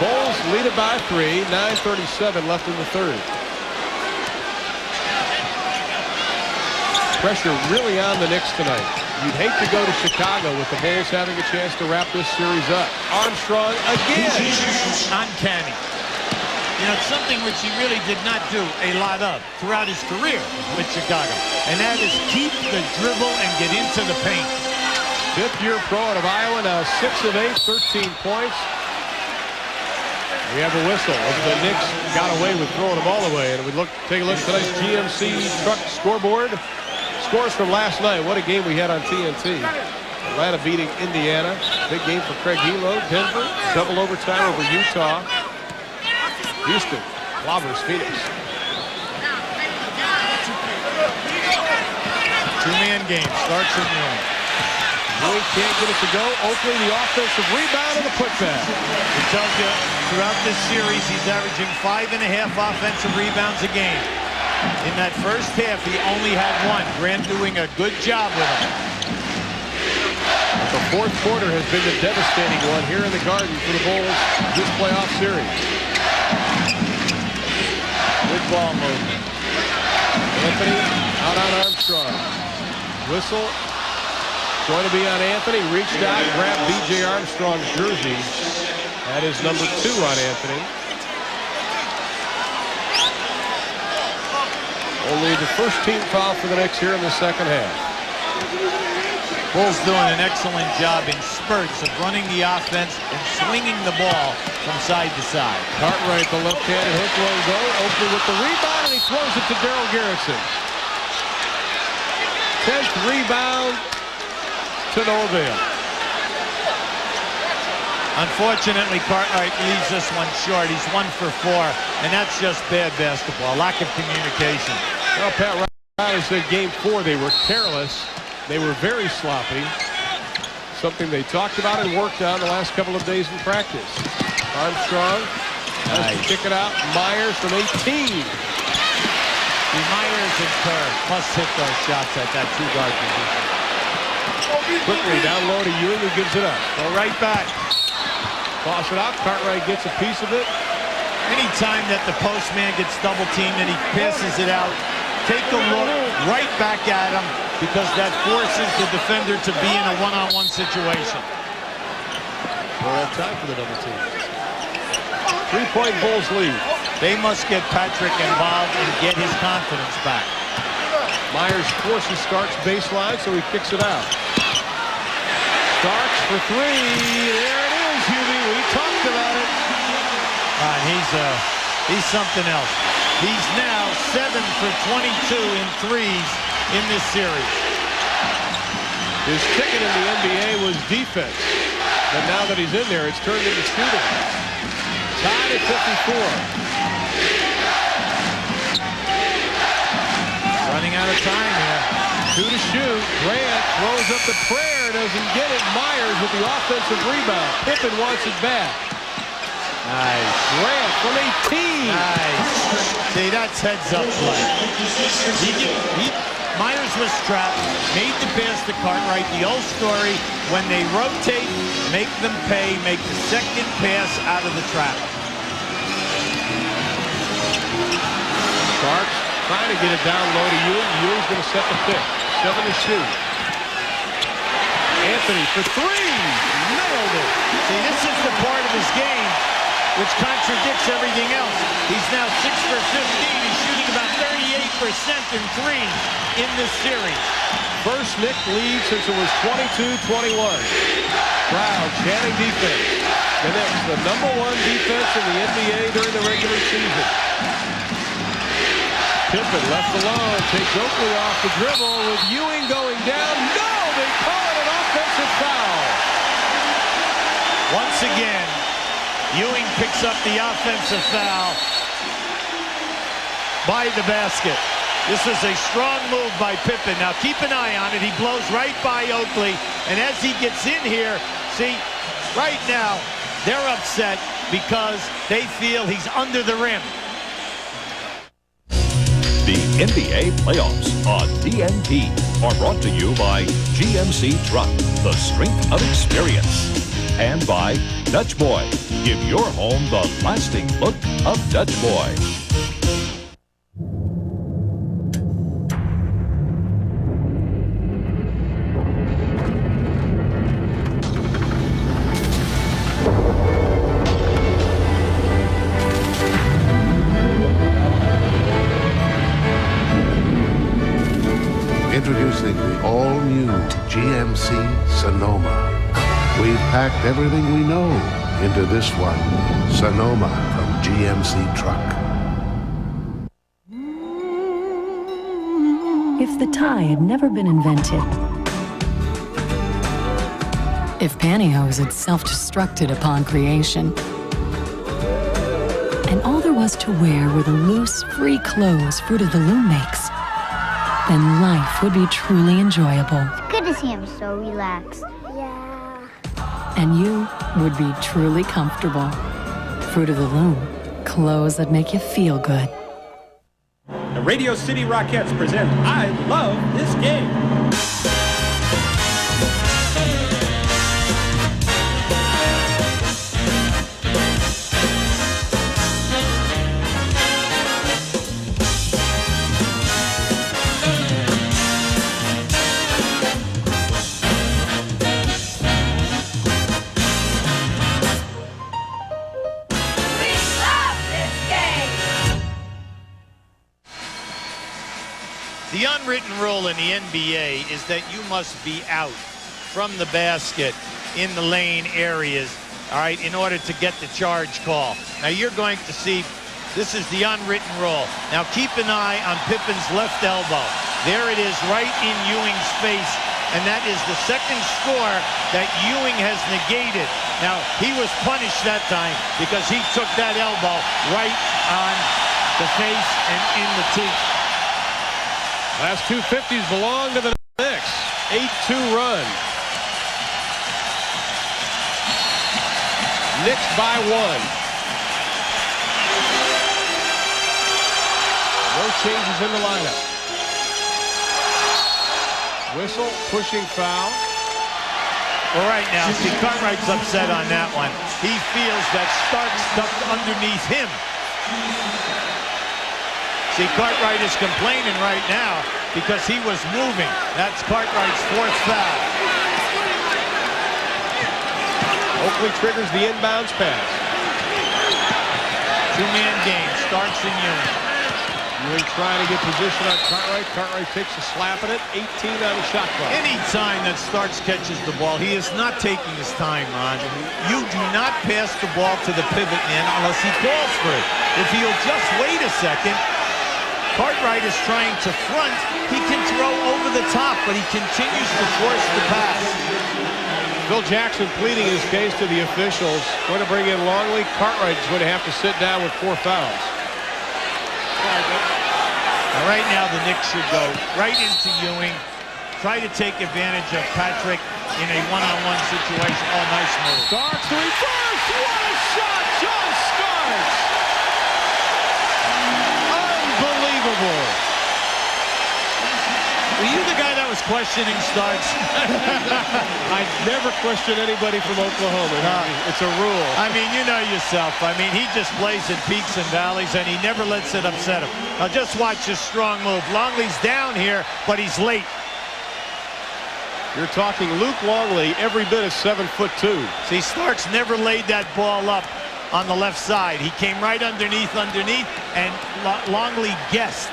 Bulls lead it by 3. 9:37 left in the third. Pressure really on the Knicks tonight. You'd hate to go to Chicago with the Bulls having a chance to wrap this series up. Armstrong again. Uncanny. You know, it's something which he really did not do a lot of throughout his career with Chicago. And that is keep the dribble and get into the paint. Fifth-year pro out of Iowa, now 6 of 8, 13 points. We have a whistle as the Knicks got away with throwing the ball away. And we take a look at tonight's GMC truck scoreboard. Scores from last night. What a game we had on TNT. Atlanta beating Indiana. Big game for Craig Helo. Denver, double overtime over Utah. Houston clobbers Phoenix. Two-man game. Starts at noon. Ewing can't get it to go. Oakley, the offensive rebound and the putback. We told you throughout this series he's averaging 5.5 offensive rebounds a game. In that first half, he only had 1. Grant doing a good job with him. The fourth quarter has been the devastating one here in the Garden for the Bulls this playoff series. Good ball movement. Anthony out on Armstrong. Whistle. Going to be on Anthony. Reached out, grabbed B.J. Armstrong's jersey. That is number 2 on Anthony. Only the first team foul for the Knicks here in the second half. Bulls doing an excellent job in spurts of running the offense and swinging the ball from side to side. Cartwright, the left-handed hook won't go. Oakley with the rebound, and he throws it to Daryl Garrison. 10th rebound to no avail. Unfortunately, Cartwright leaves this one short. He's 1 for 4, and that's just bad basketball. Lack of communication. Well, Pat Riley said game 4 they were careless. They were very sloppy. Something they talked about and worked on the last couple of days in practice. Armstrong has to kick it out. Myers from 18. Myers and Kerr must hit those shots at that 2-guard position. Quickly down low to Ewing, who gives it up. Go right back. Toss it out. Cartwright gets a piece of it. Anytime that the postman gets double teamed and he passes it out, take a look right back at him, because that forces the defender to be in a one-on-one situation. We'll have time for the double team. 3-point Bulls lead. They must get Patrick involved and get his confidence back. Myers forces Starks baseline, so he kicks it out. Starks for 3. There it is, Hubie. We talked about it. He's something else. He's now 7 for 22 in threes in this series. His ticket in the NBA was defense. But now that he's in there, it's turned into shooting. Tied at 54. Running out of time here. 2 to shoot. Grant throws up the prayer. doesn't get it. Myers with the offensive rebound. Pippen wants it back. Nice. Grant from 18. Nice. See, that's heads-up play. Myers was trapped, made the pass to Cartwright. The old story, when they rotate, make them pay, make the second pass out of the trap. Starks trying to get it down low to Ewing. Ewing's going to set the pick. 7 to shoot. Anthony for 3. Nailed it. See, this is the part of his game which contradicts everything else. He's now 6 for 15. He's shooting about 38% in threes in this series. First Knicks lead since it was 22-21. Brown chanting defense. The Knicks, the #1 defense in the NBA during the regular season. Pippen left alone, takes Oakley off the dribble with Ewing going down. No, they call it an offensive foul. Once again, Ewing picks up the offensive foul by the basket. This is a strong move by Pippen. Now keep an eye on it. He blows right by Oakley. And as he gets in here, see, right now, they're upset because they feel he's under the rim. The NBA playoffs on TNT are brought to you by GMC Truck, the strength of experience. And by Dutch Boy. Give your home the lasting look of Dutch Boy. Introducing the all-new GMC Sonoma. We've packed everything we know into this one, Sonoma from GMC Truck. If the tie had never been invented, if pantyhose had self-destructed upon creation, and all there was to wear were the loose, free clothes Fruit of the Loom makes, then life would be truly enjoyable. It's good to see him so relaxed. And you would be truly comfortable. Fruit of the Loom. Clothes that make you feel good. The Radio City Rockettes present I Love This Game. The unwritten rule in the NBA is that you must be out from the basket in the lane areas, all right, in order to get the charge call. Now you're going to see, this is the unwritten rule. Now keep an eye on Pippen's left elbow. There it is right in Ewing's face, and that is the second score that Ewing has negated. Now he was punished that time because he took that elbow right on the face and in the teeth. Last two 50s belong to the Knicks. 8-2 run. Knicks by 1. No changes in the lineup. Whistle, pushing foul. Well, right now, see, Cartwright's upset on that one. He feels that Starks ducked underneath him. See, Cartwright is complaining right now because he was moving. That's Cartwright's 4th foul. Oakley triggers the inbounds pass. 2-man game, Starks and Ewing. Ewing trying to get position on Cartwright. Cartwright takes a slap at it. 18 on the shot clock. Any time that Starks catches the ball, he is not taking his time, Ron. You do not pass the ball to the pivot man unless he calls for it. If he'll just wait a second, Cartwright is trying to front. He can throw over the top, but he continues to force the pass. Phil Jackson pleading his case to the officials. Going to bring in Longley. Cartwright is going to have to sit down with 4 fouls. Now, right now, the Knicks should go right into Ewing. Try to take advantage of Patrick in a one-on-one situation. Oh, nice move. Starks to reverse. What a shot, John Starks. Unbelievable. Were you the guy that was questioning Starks? I never question anybody from Oklahoma. It's a rule. I mean, you know yourself. I mean, he just plays in peaks and valleys, and he never lets it upset him. Now, just watch this strong move. Longley's down here, but he's late. You're talking Luke Longley, every bit of 7'2". See, Starks never laid that ball up on the left side. He came right underneath, and Longley guessed.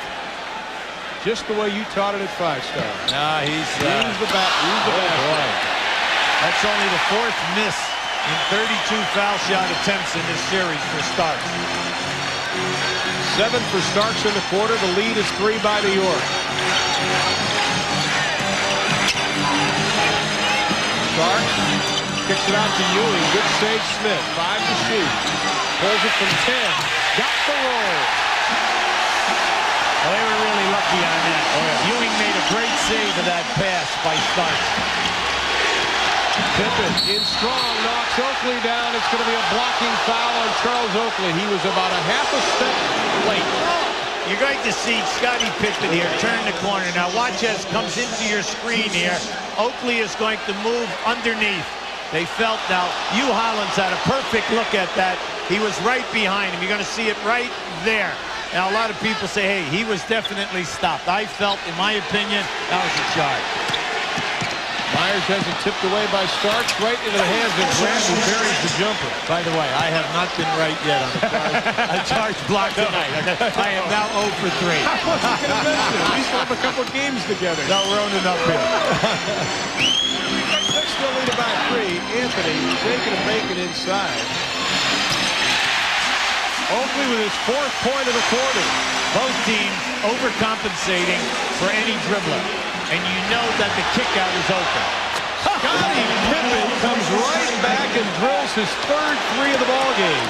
Just the way you taught it at 5-star. Nah, he's... use the bat. Boy. That's only the 4th miss in 32 foul shot attempts in this series for Starks. 7 for Starks in the quarter. The lead is 3 by New York. Starks kicks it out to Ewing. Good save, Smith. 5 to shoot. Pulls it from 10. Got the roll. Well, they were really lucky on that. Ewing made a great save of that pass by Starks. Pippen in strong, knocks Oakley down. It's going to be a blocking foul on Charles Oakley. He was about a half a step late. You're going to see Scottie Pippen here turn the corner. Now watch as comes into your screen here. Oakley is going to move underneath. They felt now. Hugh Hollins had a perfect look at that. He was right behind him. You're going to see it right there. Now, a lot of people say, hey, he was definitely stopped. I felt, in my opinion, that was a charge. Myers has it tipped away by Starks right into the hands of Grant, who buries the jumper. By the way, I have not been right yet on a charge block tonight. I am now 0 for 3. I wasn't going to mention it. We still have a couple games together. No, we're owning up here. Knicks still lead by 3. Anthony shaking and making inside. Oakley with his 4th point of the quarter. Both teams overcompensating for any dribbler. And you know that the kickout is open. Scottie Pippen comes right back and drills his 3rd 3 of the ballgame.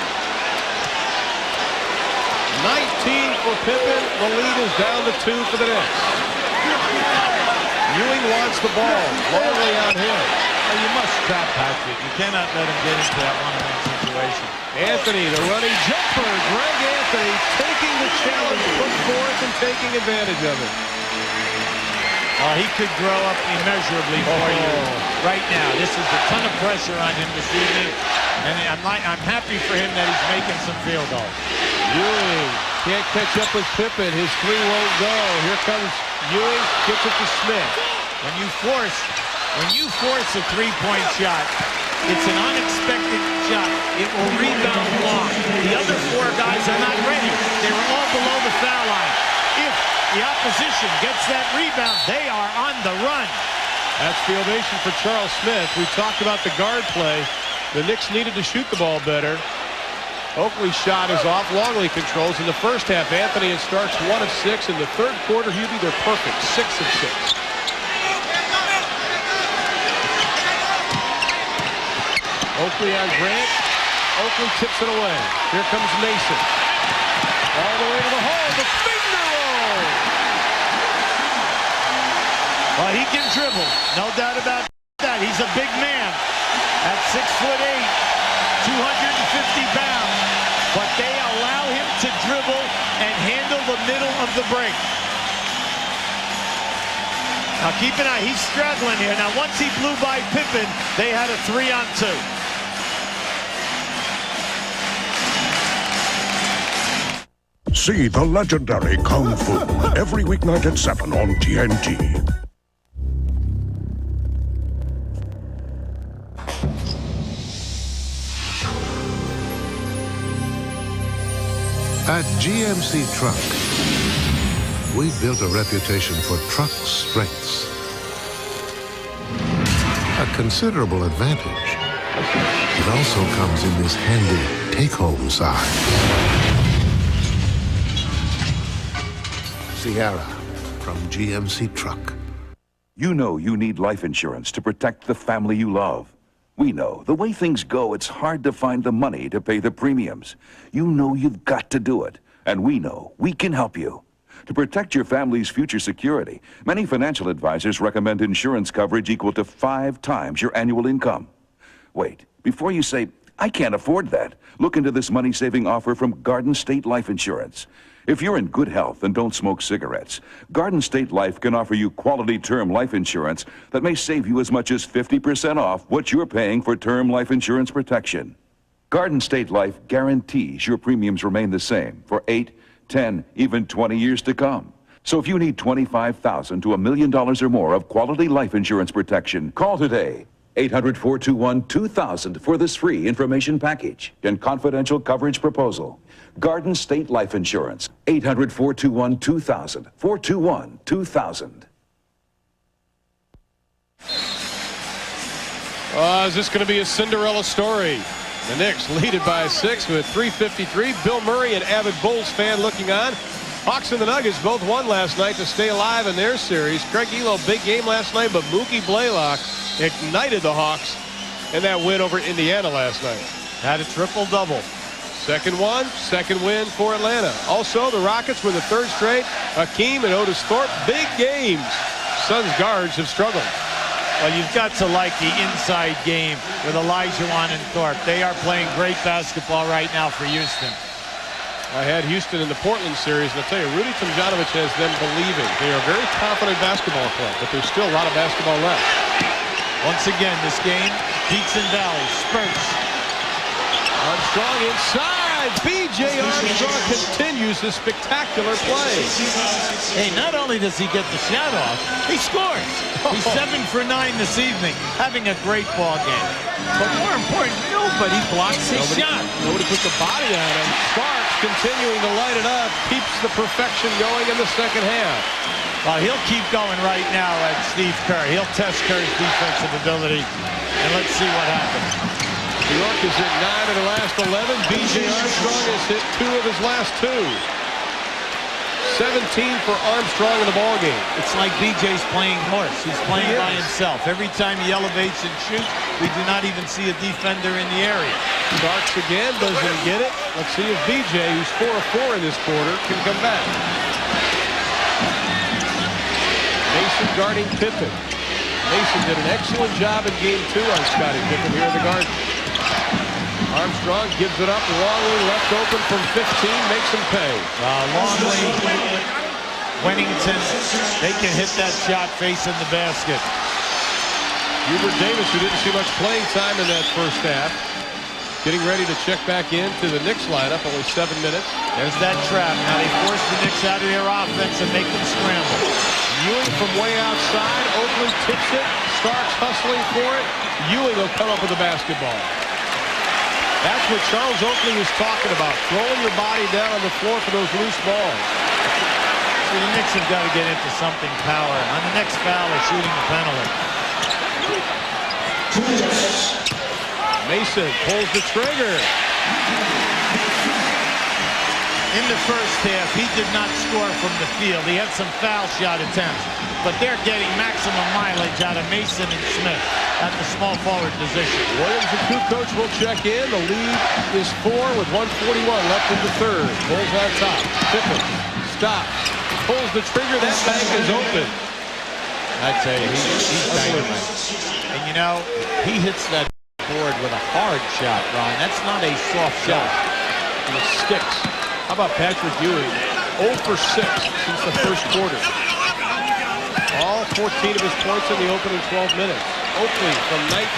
19 for Pippen. The lead is down to 2 for the Knicks. Ewing wants the ball. Longley on him. Well, you must trap Patrick. You cannot let him get into that one-on-one situation. Anthony, the running jumper. Greg Anthony taking the challenge put forth and taking advantage of it. He could grow up immeasurably for you right now. This is a ton of pressure on him this evening, and I'm happy for him that he's making some field goals. Ewing can't catch up with Pippen. His 3 won't go. Here comes Ewing, gets it to Smith. When you force a 3-point shot, it's an unexpected shot. It will rebound long. The other 4 guys are not ready. They were all below the foul line. If the opposition gets that rebound, they are on the run. That's the ovation for Charles Smith. We talked about the guard play. The Knicks needed to shoot the ball better. Oakley's shot is off. Longley controls. In the first half, Anthony and Starks 1 of 6. In the 3rd quarter, he'll be their perfect 6 of 6. Oakley on Grant. Oakley tips it away. Here comes Mason. All the way to the hole. The finger roll. Well, he can dribble. No doubt about that. He's a big man. At 6'8", 250 pounds. But they allow him to dribble and handle the middle of the break. Now keep an eye. He's straddling here. Now once he blew by Pippen, they had a 3-on-2. See the legendary Kung Fu every weeknight at 7 on TNT. At GMC Truck, we built a reputation for truck strengths. A considerable advantage. It also comes in this handy take-home size. Sierra from GMC Truck. You know you need life insurance to protect the family you love. We know the way things go, it's hard to find the money to pay the premiums. You know you've got to do it, and we know we can help you. To protect your family's future security, many financial advisors recommend insurance coverage equal to 5 times your annual income. Wait, before you say, I can't afford that, look into this money-saving offer from Garden State Life Insurance. If you're in good health and don't smoke cigarettes, Garden State Life can offer you quality term life insurance that may save you as much as 50% off what you're paying for term life insurance protection. Garden State Life guarantees your premiums remain the same for 8, 10, even 20 years to come. So if you need $25,000 to $1 million or more of quality life insurance protection, call today. 800-421-2000 for this free information package and confidential coverage proposal. Garden State Life Insurance. 800-421-2000. 421-2000. Is this going to be a Cinderella story? The Knicks lead it by 6 with 3:53. Bill Murray, an avid Bulls fan, looking on. Hawks and the Nuggets both won last night to stay alive in their series. Craig Elo, big game last night, but Mookie Blaylock ignited the Hawks in that win over Indiana last night. Had a triple-double. Second win for Atlanta. Also, the Rockets win the 3rd straight. Hakeem and Otis Thorpe, big games. Suns guards have struggled. Well, you've got to like the inside game with Olajuwon and Thorpe. They are playing great basketball right now for Houston. I had Houston in the Portland series, and I'll tell you, Rudy Tomjanovich has them believing. They are a very confident basketball club, but there's still a lot of basketball left. Once again, this game, peaks and valleys, spurts. Armstrong inside. B.J. Armstrong continues his spectacular play. Hey, not only does he get the shot off, he scores. He's 7 for 9 this evening, having a great ball game. But more important, nobody blocks his shot. Nobody puts a body on him. Sparks continuing to light it up, keeps the perfection going in the second half. Well, he'll keep going right now at Steve Kerr. He'll test Kerr's defensive ability, and let's see what happens. New York is hit 9 of the last 11. B.J. Armstrong has hit 2 of his last 2. 17 for Armstrong in the ballgame. It's like B.J.'s playing horse. He's playing by himself. Every time he elevates and shoots, we do not even see a defender in the area. Starks again, doesn't get it. Let's see if B.J., who's 4 of 4 in this quarter, can come back. Mason guarding Pippen. Mason did an excellent job in game 2 on Scottie Pippen here in the Garden. Armstrong gives it up. Longley left open from 15, makes him pay. Longley, Wennington, they can hit that shot facing the basket. Hubert Davis, who didn't see much playing time in that first half, getting ready to check back into the Knicks lineup, only 7 minutes. There's that trap. Now they force the Knicks out of their offense and make them scramble. Ewing from way outside. Oakley tips it. Starks hustling for it. Ewing will come up with the basketball. That's what Charles Oakley was talking about, throwing your body down on the floor for those loose balls. So the Knicks have got to get into something power. On the next foul, they're shooting the penalty. Mason pulls the trigger. In the first half, he did not score from the field. He had some foul shot attempts, but they're getting maximum mileage out of Mason and Smith at the small forward position. Williams and Kukoc will check in. The lead is 4 with 1:41 left in the 3rd. Bulls on top. Pippen stops. Pulls the trigger. That bank is open. I tell you, he's dynamite. And you know, he hits that board with a hard shot, Ron. That's not a soft shot. And it sticks. How about Patrick Ewing? 0 for 6 since the first quarter. All 14 of his points in the opening 12 minutes. Oakley from 19.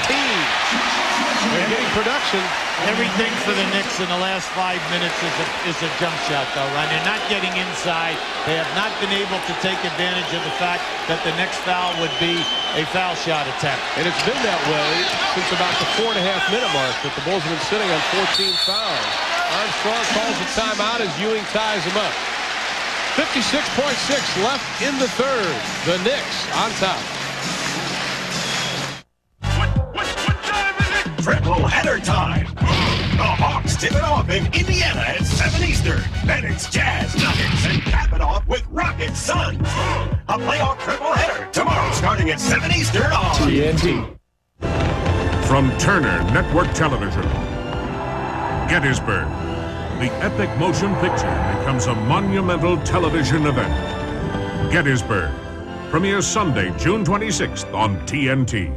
They're getting production. Everything for the Knicks in the last 5 minutes is a jump shot, though, Ron. They're not getting inside. They have not been able to take advantage of the fact that the next foul would be a foul shot attempt. And it's been that way since about the 4.5-minute mark that the Bulls have been sitting on 14 fouls. Armstrong calls a timeout as Ewing ties him up. 56.6 left in the 3rd. The Knicks on top. Triple header time. The Hawks tip it off in Indiana at 7 Eastern. Then it's Jazz, Nuggets, and cap it off with Rockets, Suns. A playoff triple header tomorrow starting at 7 Eastern on TNT. From Turner Network Television, Gettysburg. the epic motion picture becomes a monumental television event. Gettysburg premieres Sunday, June 26th on TNT.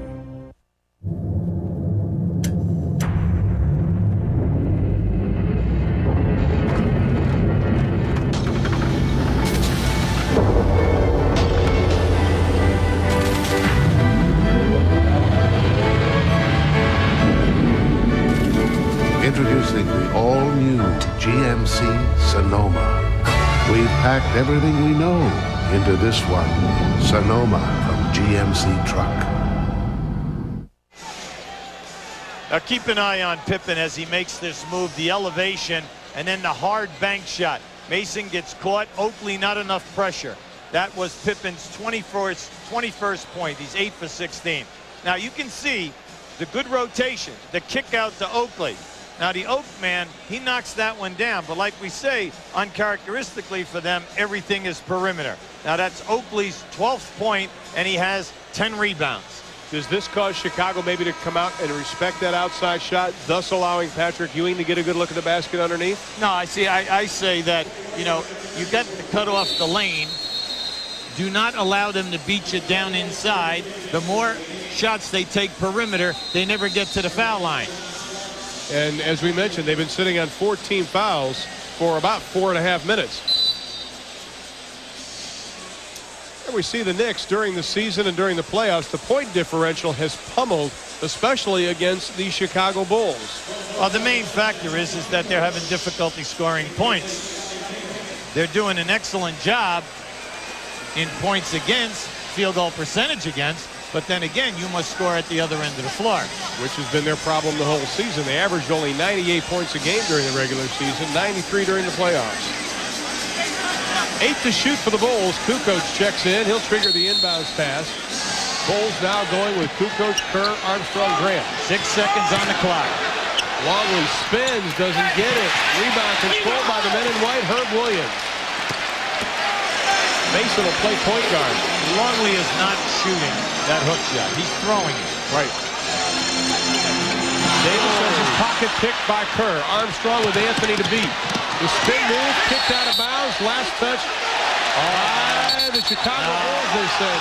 Introducing the all-new GMC Sonoma. We've packed everything we know into this one, Sonoma from GMC Truck. Now keep an eye on Pippen as he makes this move, the elevation, and then the hard bank shot. Mason gets caught, Oakley not enough pressure. That was Pippen's 21st point. He's 8 for 16. Now you can see the good rotation, the kick out to Oakley. Now the Oak man, he knocks that one down, but like we say, uncharacteristically for them, everything is perimeter. Now that's Oakley's 12th point, and he has 10 rebounds. Does this cause Chicago maybe to come out and respect that outside shot, thus allowing Patrick Ewing to get a good look at the basket underneath? No, I say that, you know, you got to cut off the lane. Do not allow them to beat you down inside. The more shots they take perimeter, they never get to the foul line. And as we mentioned, they've been sitting on 14 fouls for about 4.5 minutes. And we see the Knicks during the season and during the playoffs, the point differential has pummeled, especially against the Chicago Bulls. Well, the main factor is that they're having difficulty scoring points. They're doing an excellent job in points against, field goal percentage against, but then again, you must score at the other end of the floor. Which has been their problem the whole season. They averaged only 98 points a game during the regular season, 93 during the playoffs. 8 to shoot for the Bulls. Kukoc checks in. He'll trigger the inbounds pass. Bulls now going with Kukoc, Kerr, Armstrong, Grant. 6 seconds on the clock. Longley spins, doesn't get it. Rebound controlled by the men in white, Herb Williams. Mason will play point guard. Longley is not shooting that hook shot. He's throwing it. Right. Davis has his pocket picked by Kerr. Armstrong with Anthony to beat. The spin move, kicked out of bounds. Last touch. The Chicago Bulls, they say.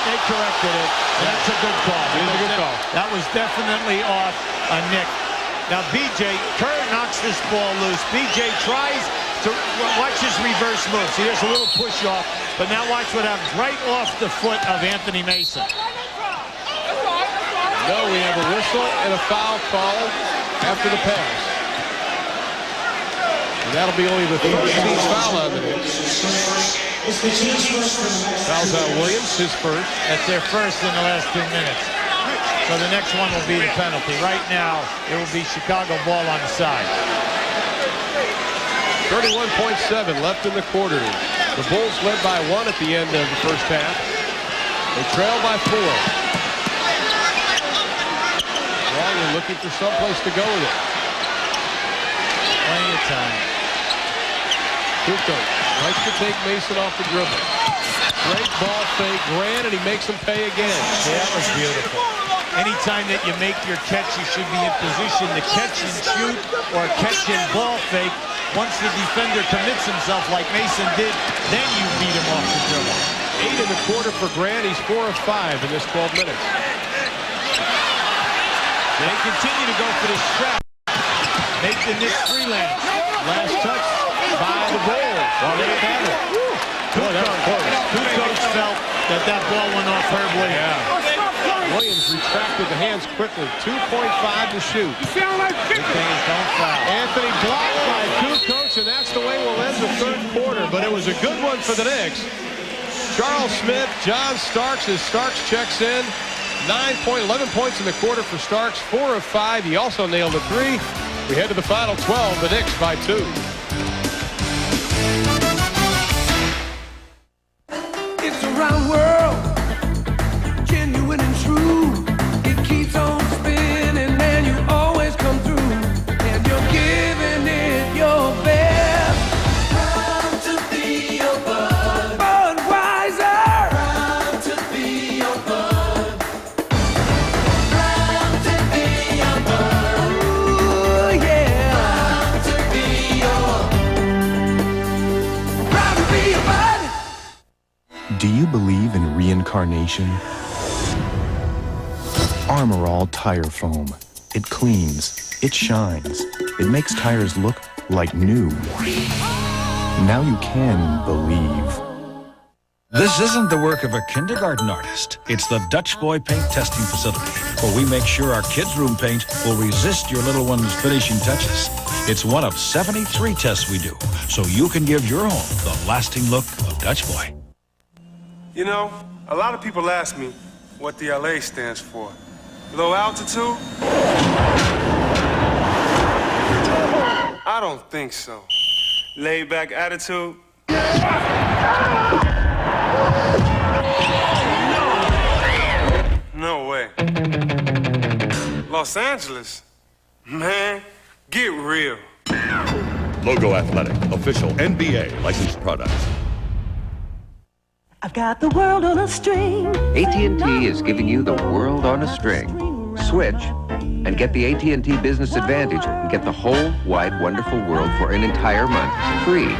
They corrected it. That's a good call. It is a good call. That was definitely off a Nick. Now, Kerr knocks this ball loose. BJ tries to watch his reverse move. See, there's a little push off, but now watch what happens. Right off the foot of Anthony Mason. No, we have a whistle and a foul called after the pass. And that'll be only the 13th foul on the Knicks. Fouls out Williams, his first. That's their first in the last 2 minutes. So the next one will be the penalty. Right now, it will be Chicago ball on the side. 31.7 left in the quarter. The Bulls led by 1 at the end of the first half. They trail by 4. Longley looking for someplace to go with it. Plenty of time. Kukoc likes to take Mason off the dribble. Great ball fake, Grant, and he makes him pay again. Yeah, that was beautiful. Anytime that you make your catch, you should be in position to catch and shoot or catch and ball fake. Once the defender commits himself like Mason did, then you beat him off the dribble. 8 in the quarter for Grant. He's 4 of 5 in this 12 minutes. They continue to go for the strap. Make the Knicks freelance. Last touch by the Bulls. Well, they have it. Kukoc felt that ball went off Herb Williams. Yeah. Williams retracted the hands quickly. 2.5 to shoot. Good things don't foul. Anthony blocked by Kukoc, and that's the way we'll end the third quarter. But it was a good one for the Knicks. Charles Smith, John Starks as Starks checks in. 11 points in the quarter for Starks, 4 of 5. He also nailed a 3. We head to the final 12, the Knicks by 2. It's a round world, genuine and true. It keeps on spinning and you always come through. And you're giving it your best. Proud to be your bud. Budweiser. Proud to be your bud. Proud to be your bud. Ooh, yeah. Proud to be Do you believe in reincarnation? Armor All Tire Foam. It cleans, it shines, it makes tires look like new. Now you can believe. This isn't the work of a kindergarten artist. It's the Dutch Boy Paint Testing Facility, where we make sure our kids' room paint will resist your little one's finishing touches. It's one of 73 tests we do, so you can give your home the lasting look of Dutch Boy. You know, a lot of people ask me what the LA stands for. Low altitude? I don't think so. Laid back attitude? No way. Los Angeles? Man, get real. Logo Athletic, official NBA licensed products. I've got the world on a string. AT&T is giving you the world on a string. Switch and get the AT&T Business Advantage and get the whole wide, wonderful world for an entire month free.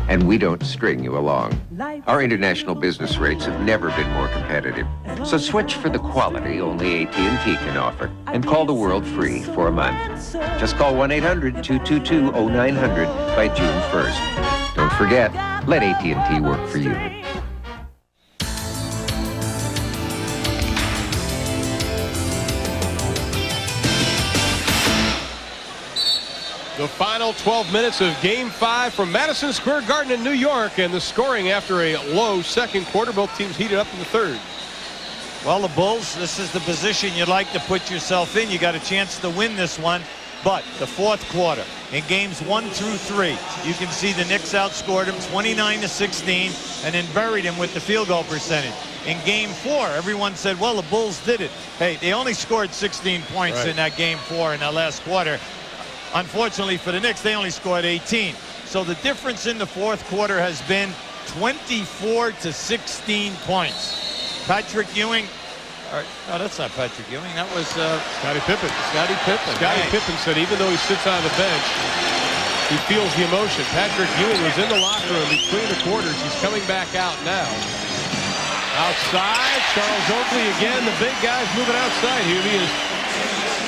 And we don't string you along. Our international business rates have never been more competitive. So switch for the quality only AT&T can offer and call the world free for a month. Just call 1-800-222-0900 by June 1st. Don't forget, let AT&T work for you. The final 12 minutes of Game 5 from Madison Square Garden in New York, and the scoring after a low second quarter. Both teams heated up in the third. Well, the Bulls, this is the position you'd like to put yourself in. You got a chance to win this one, but the fourth quarter in games 1 through 3, you can see the Knicks outscored them 29-16 and then buried him with the field goal percentage. In game 4, everyone said, well, the Bulls did it. Hey, they only scored 16 points in that game 4 in that last quarter. Unfortunately for the Knicks, they only scored 18. So the difference in the fourth quarter has been 24-16 points. Patrick Ewing, no, that's not Patrick Ewing. That was Scottie Pippen. Scottie Pippen. Scottie Pippen said even though he sits on the bench, he feels the emotion. Patrick Ewing was in the locker room between the quarters. He's coming back out now. Outside, Charles Oakley again. The big guy's moving outside. Here he is.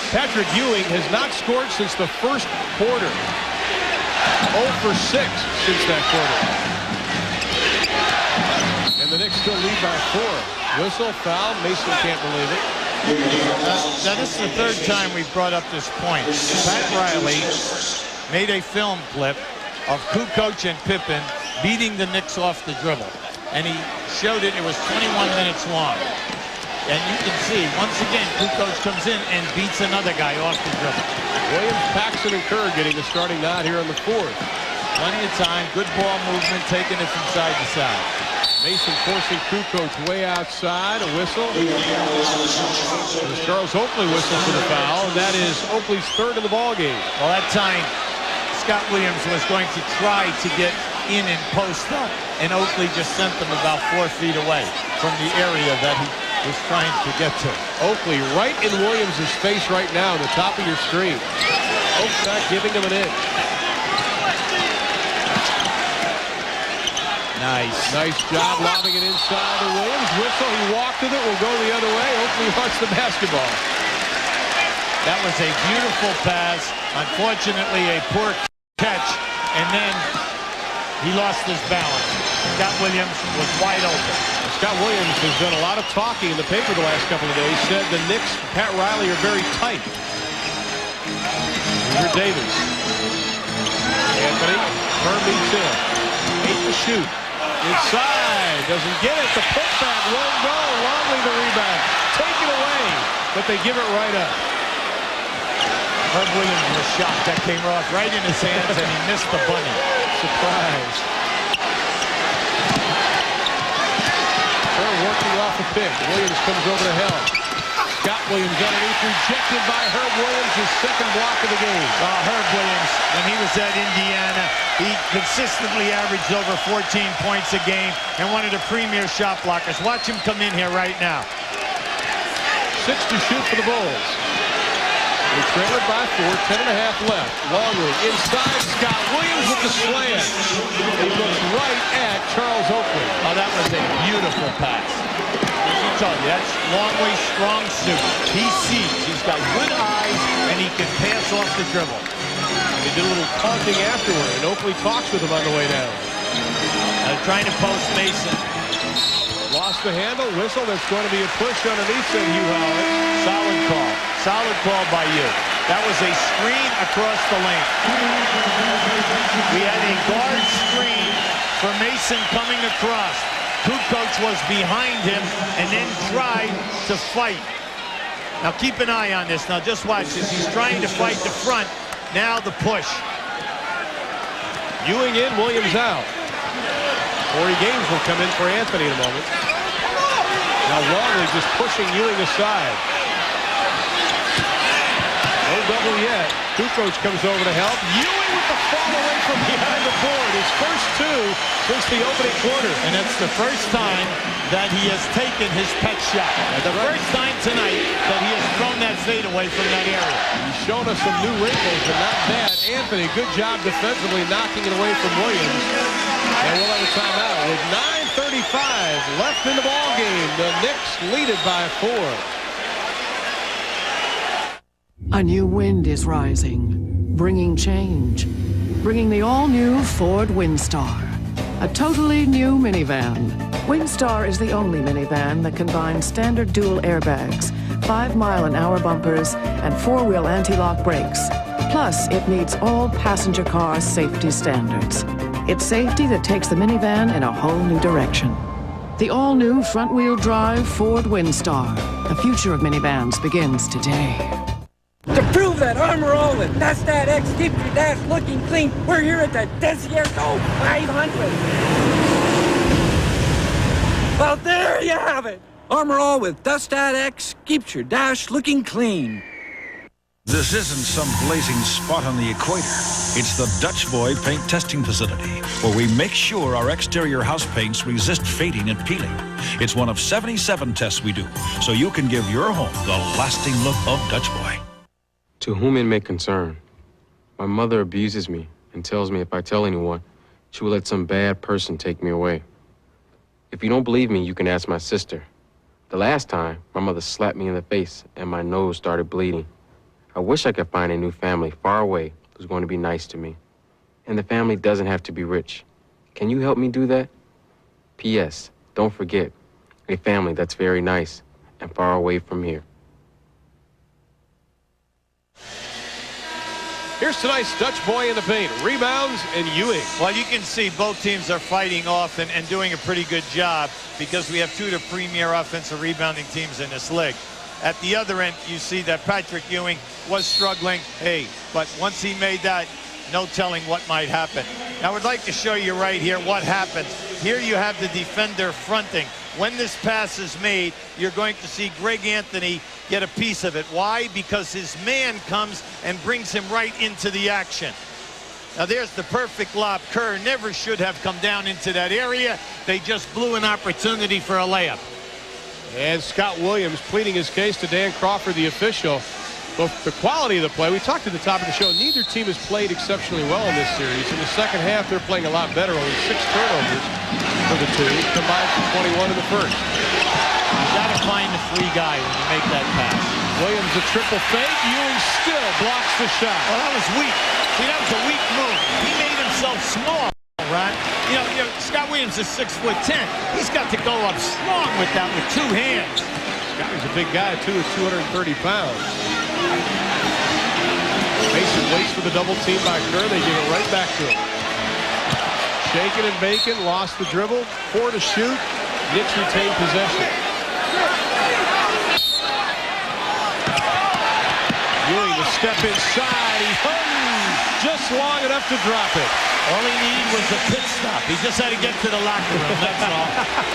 Patrick Ewing has not scored since the first quarter. 0 for 6 since that quarter. And the Knicks still lead by 4. Whistle, foul. Mason can't believe it. Now this is the third time we've brought up this point. Pat Riley made a film clip of Kukoc and Pippen beating the Knicks off the dribble. And he showed it. It was 21 minutes long. And you can see, once again, Kukoc comes in and beats another guy off the dribble. Williams, Paxson, and Kerr getting the starting nod here on the fourth. Plenty of time, good ball movement, taking it from side to side. Mason forcing Kukoc way outside, a whistle. There's Charles Oakley whistle for the foul, and that is Oakley's third in the ballgame. Well, that time, Scott Williams was going to try to get in and post up, and Oakley just sent them about 4 feet away from the area that he was trying to get to. Oakley right in Williams' face right now, the top of your screen. Oakley not giving him an inch. Nice job lobbing it inside to Williams. Whistle, he walked with it, will go the other way. Oakley wants the basketball. That was a beautiful pass. Unfortunately, a poor catch, and then he lost his balance. Scott Williams was wide open. Scott Williams has done a lot of talking in the paper the last couple of days. Said the Knicks, Pat Riley, are very tight. Here's Davis. Anthony, Kerr meets him. 8 to shoot. Inside, doesn't get it. The putback won't go. Longley the rebound. Take it away, but they give it right up. Herb Williams was shocked. That came off right in his hands, and he missed the bunny. Surprise. They're working off a pick. Williams comes over to help. Scott Williams underneath, rejected by Herb Williams, his second block of the game. Herb Williams, when he was at Indiana, he consistently averaged over 14 points a game and one of the premier shot blockers. Watch him come in here right now. 6 to shoot for the Bulls. They trail it by 4, 10.5 left. Longley inside, Scott Williams with the slam. He looks right at Charles Oakley. Oh, that was That's a beautiful pass. As I told you, that's Longley's strong suit. He sees. He's got good eyes, and he can pass off the dribble. They did a little taunting afterward, and Oakley talks with him on the way down. Trying to post Mason. Lost the handle, whistle. There's going to be a push underneath, said Hugh Howard. Solid call. Solid call by you. That was a screen across the lane. We had a guard screen for Mason coming across. Kukoc was behind him and then tried to fight. Now keep an eye on this. Now just watch this. He's trying to fight the front. Now the push. Ewing in, Williams out. Corey Gaines will come in for Anthony in a moment. Now Longley just pushing Ewing aside. No double yet. Kukoc comes over to help. Ewing with the fall away from behind the board. His first two since the opening quarter. And it's the first time that he has taken his pet shot. The first time tonight that he has thrown that fade away from that area. He's shown us some new wrinkles, but not bad. Anthony, good job defensively knocking it away from Williams. And we'll have a timeout with 9:35 left in the ball game. The Knicks lead it by 4. A new wind is rising, bringing change, bringing the all-new Ford Windstar, a totally new minivan. Windstar is the only minivan that combines standard dual airbags, 5-mile-an-hour bumpers, and 4-wheel anti-lock brakes. Plus, it meets all passenger car safety standards. It's safety that takes the minivan in a whole new direction. The all-new front-wheel drive Ford Windstar. The future of minivans begins today. To prove that Armor All with Dust That X keeps your dash looking clean, we're here at the Desierto 500. Well, there you have it. Armor All with Dust That X keeps your dash looking clean. This isn't some blazing spot on the equator. It's the Dutch Boy Paint Testing Facility, where we make sure our exterior house paints resist fading and peeling. It's one of 77 tests we do, so you can give your home the lasting look of Dutch Boy. To whom it may concern, my mother abuses me and tells me if I tell anyone, she will let some bad person take me away. If you don't believe me, you can ask my sister. The last time, my mother slapped me in the face and my nose started bleeding. I wish I could find a new family far away who's going to be nice to me. And the family doesn't have to be rich. Can you help me do that? P.S. Don't forget, a family that's very nice and far away from here. Here's tonight's Dutch Boy in the paint. Rebounds and Ewing. Well, you can see both teams are fighting off and doing a pretty good job because we have two of the premier offensive rebounding teams in this league. At the other end, you see that Patrick Ewing was struggling. Hey, but once he made that, no telling what might happen. Now, I would like to show you right here what happens. Here you have the defender fronting. When this pass is made, you're going to see Greg Anthony get a piece of it. Why? Because his man comes and brings him right into the action. Now there's the perfect lob. Kerr never should have come down into that area. They just blew an opportunity for a layup. And Scott Williams pleading his case to Dan Crawford, the official. Well, the quality of the play, we talked at the top of the show, neither team has played exceptionally well in this series. In the second half, they're playing a lot better. Only 6 turnovers for the two, combined for 21 in the first. You got to find the free guy when you make that pass. Williams a triple fake. Ewing still blocks the shot. Well, that was weak. See, that was a weak move. He made himself small, right? You know, Scott Williams is 6'10". He's got to go up strong with that with 2 hands. Scotty's a big guy, too, at 230 pounds. Mason waits for the double team by Kerr. They give it right back to him. Shaking and baking, lost the dribble. 4 to shoot. Knicks retain possession. Ewing to step inside. He hung just long enough to drop it. All he needed was a pit stop. He just had to get to the locker room, that's all.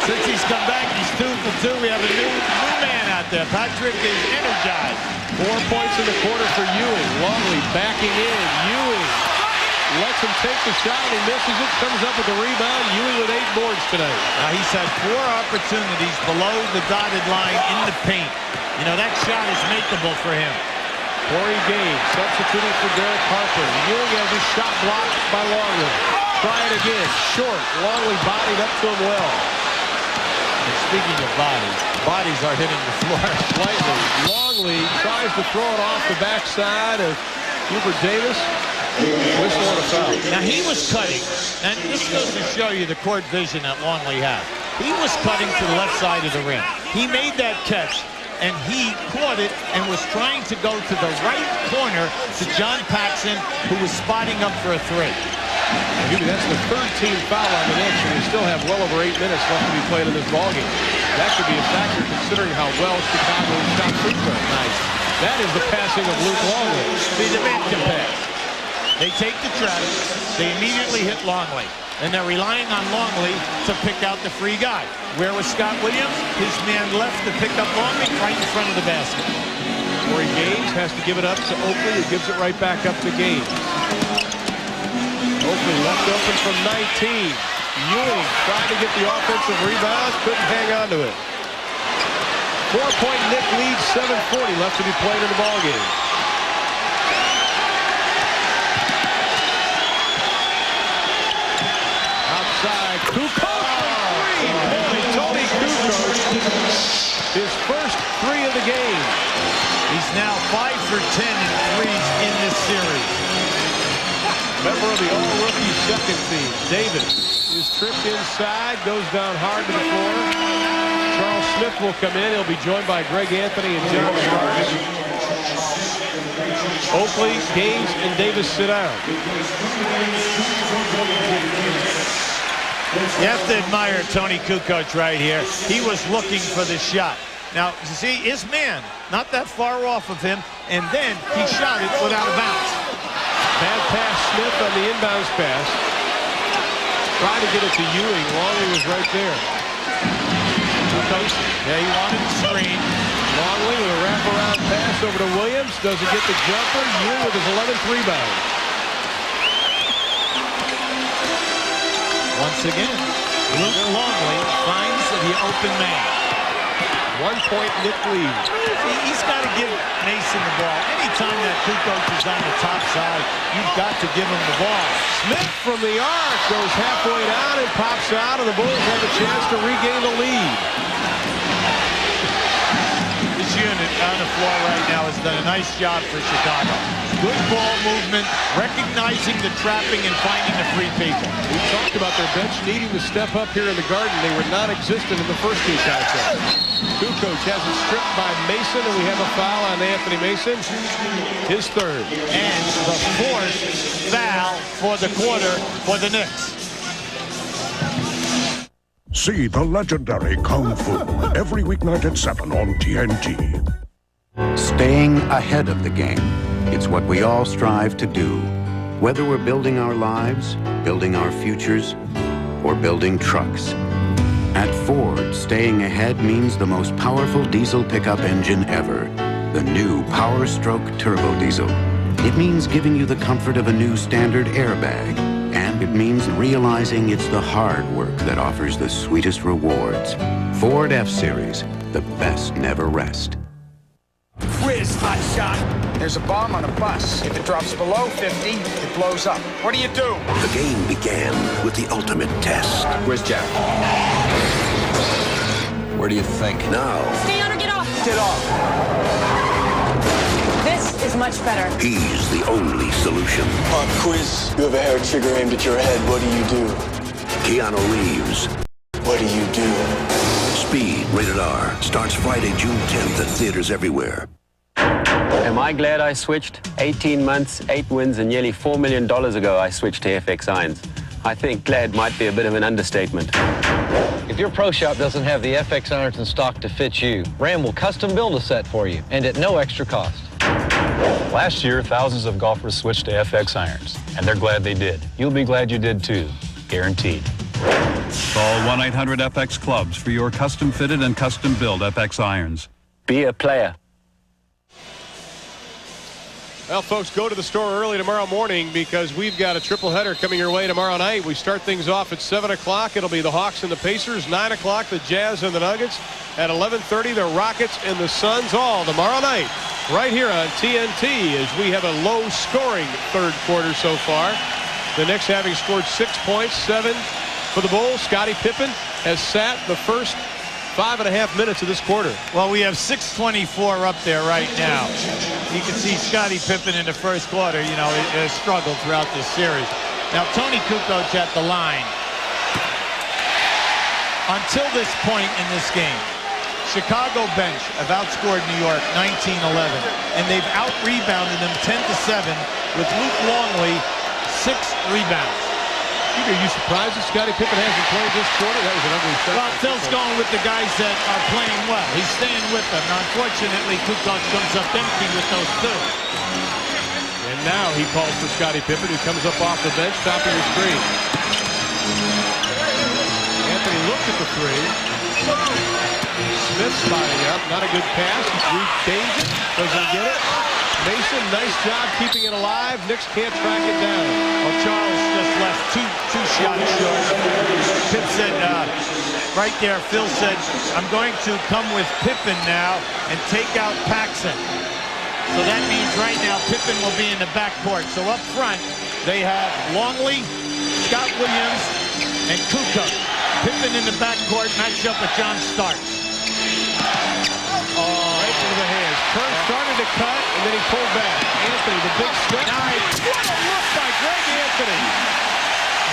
Since he's come back, he's 2 for 2. We have a new man out there. Patrick is energized. 4 points in the quarter for Ewing. Longley backing in. Ewing lets him take the shot. He misses it. Comes up with the rebound. Ewing with 8 boards tonight. Now he's had 4 opportunities below the dotted line in the paint. You know, that shot is makeable for him. Corey Gaines substituting for Derek Harper. Ewing has his shot blocked by Longley. Try it again. Short. Longley bodied up to him well. speaking of bodies are hitting the floor slightly. Longley tries to throw it off the backside of Hubert Davis. Whistle and a foul. Now he was cutting, and this goes to show you the court vision that Longley has. He was cutting to the left side of the rim. He made that catch, and he caught it and was trying to go to the right corner to John Paxson, who was spotting up for a three. That's the third team foul on the Knicks, and we still have well over 8 minutes left to be played in this ballgame. That could be a factor considering how well Chicago shot free throw. Nice. That is the passing of Luke Longley. See, the man can pass. They take the trap. They immediately hit Longley. And they're relying on Longley to pick out the free guy. Where was Scott Williams? His man left to pick up Longley right in front of the basket. Corey Gaines has to give it up to Oakley, who gives it right back up to Gaines. Oakley left open from 19. Ewing tried to get the offensive rebound, couldn't hang on to it. 4-point Knick lead, 7:40 left to be played in the ballgame. Outside, Kukoc for three. Tony Kukoc, his first three of the game. He's now 5 for 10 in threes in this series. Member of the all-rookie second team, Davis is tripped inside, goes down hard to the floor. Charles Smith will come in. He'll be joined by Greg Anthony and John Starks. Oakley, Gaines, and Davis sit down. You have to admire Tony Kukoc right here. He was looking for the shot. Now, you see, his man, not that far off of him, and then he shot it without a bounce. Bad pass, Smith on the inbounds pass. Tried to get it to Ewing. Longley was right there. Yeah, he wanted the screen. Longley with a wraparound pass over to Williams. Doesn't get the jumper. Ewing with his 11th rebound. Once again, Luke Longley finds the open man. 1-point Knick lead. He's got to give Mason the ball. Anytime that Kukoc is on the top side, you've got to give him the ball. Smith from the arc goes halfway down and pops out, and the Bulls have a chance to regain the lead. This unit on the floor right now has done a nice job for Chicago. Good ball movement, recognizing the trapping and finding the free people. We talked about their bench needing to step up here in the Garden. They were non-existent in the first two contests. Kukoc has it stripped by Mason, and we have a foul on Anthony Mason. His third. And the fourth foul for the quarter for the Knicks. See the legendary Kung Fu every weeknight at 7 on TNT. Staying ahead of the game. It's what we all strive to do. Whether we're building our lives, building our futures, or building trucks. At Ford, staying ahead means the most powerful diesel pickup engine ever. The new Power Stroke Turbo Diesel. It means giving you the comfort of a new standard airbag. And it means realizing it's the hard work that offers the sweetest rewards. Ford F-Series, the best never rest. Whiz, hot shot. There's a bomb on a bus. If it drops below 50, it blows up. What do you do? The game began with the ultimate test. Where's Jack? Where do you think? Now, Stay on or get off. Get off. This is much better. he's the only solution. Pop quiz. You have a hair trigger aimed at your head. What do you do? Keanu Reeves. What do you do? Speed, rated R. Starts Friday, June 10th at theaters everywhere. Am I glad I switched? 18 months, 8 wins, and nearly $4 million ago I switched to FX irons. I think glad might be a bit of an understatement. If your pro shop doesn't have the FX irons in stock to fit you, Ram will custom build a set for you, and at no extra cost. Last year, thousands of golfers switched to FX irons, and they're glad they did. You'll be glad you did too, guaranteed. Call 1-800-FX Clubs for your custom-fitted and custom-built FX irons. Be a player. Well, folks, go to the store early tomorrow morning because we've got a triple header coming your way tomorrow night. We start things off at 7 o'clock. It'll be the Hawks and the Pacers. 9 o'clock, the Jazz and the Nuggets. At 11:30, the Rockets and the Suns, all tomorrow night right here on TNT as we have a low-scoring third quarter so far. The Knicks having scored 6 points, 7 for the Bulls. Scottie Pippen has sat the first 5.5 minutes of this quarter. Well, we have 6:24 up there right now. You can see Scottie Pippen in the first quarter, you know, has struggled throughout this series. Now, Tony Kukoc at the line. Until this point in this game, Chicago bench have outscored New York 19-11, and they've out-rebounded them 10-7 with Luke Longley 6 rebounds. Are you surprised that Scottie Pippen hasn't played this quarter? That was an ugly shot. Well, Phil's going with the guys that are playing well. He's staying with them. Now, unfortunately, Kukoc comes up empty with those two. And now he calls for Scottie Pippen, who comes up off the bench, top of your screen. Anthony looked at the three. Smith spotting up. Not a good pass. Retains it. Doesn't get it. Mason, nice job keeping it alive. Knicks can't track it down. Well, Charles just left two shots short. Pitt said, right there, Phil said, I'm going to come with Pippen now and take out Paxson. So that means right now Pippen will be in the backcourt. So up front, they have Longley, Scott Williams, and Kukoc. Pippen in the backcourt, matched up with John Starks. Right into the hands. Kern started to cut, and then he pulled back. Anthony, the big stretch. Nice. What a look by Greg Anthony.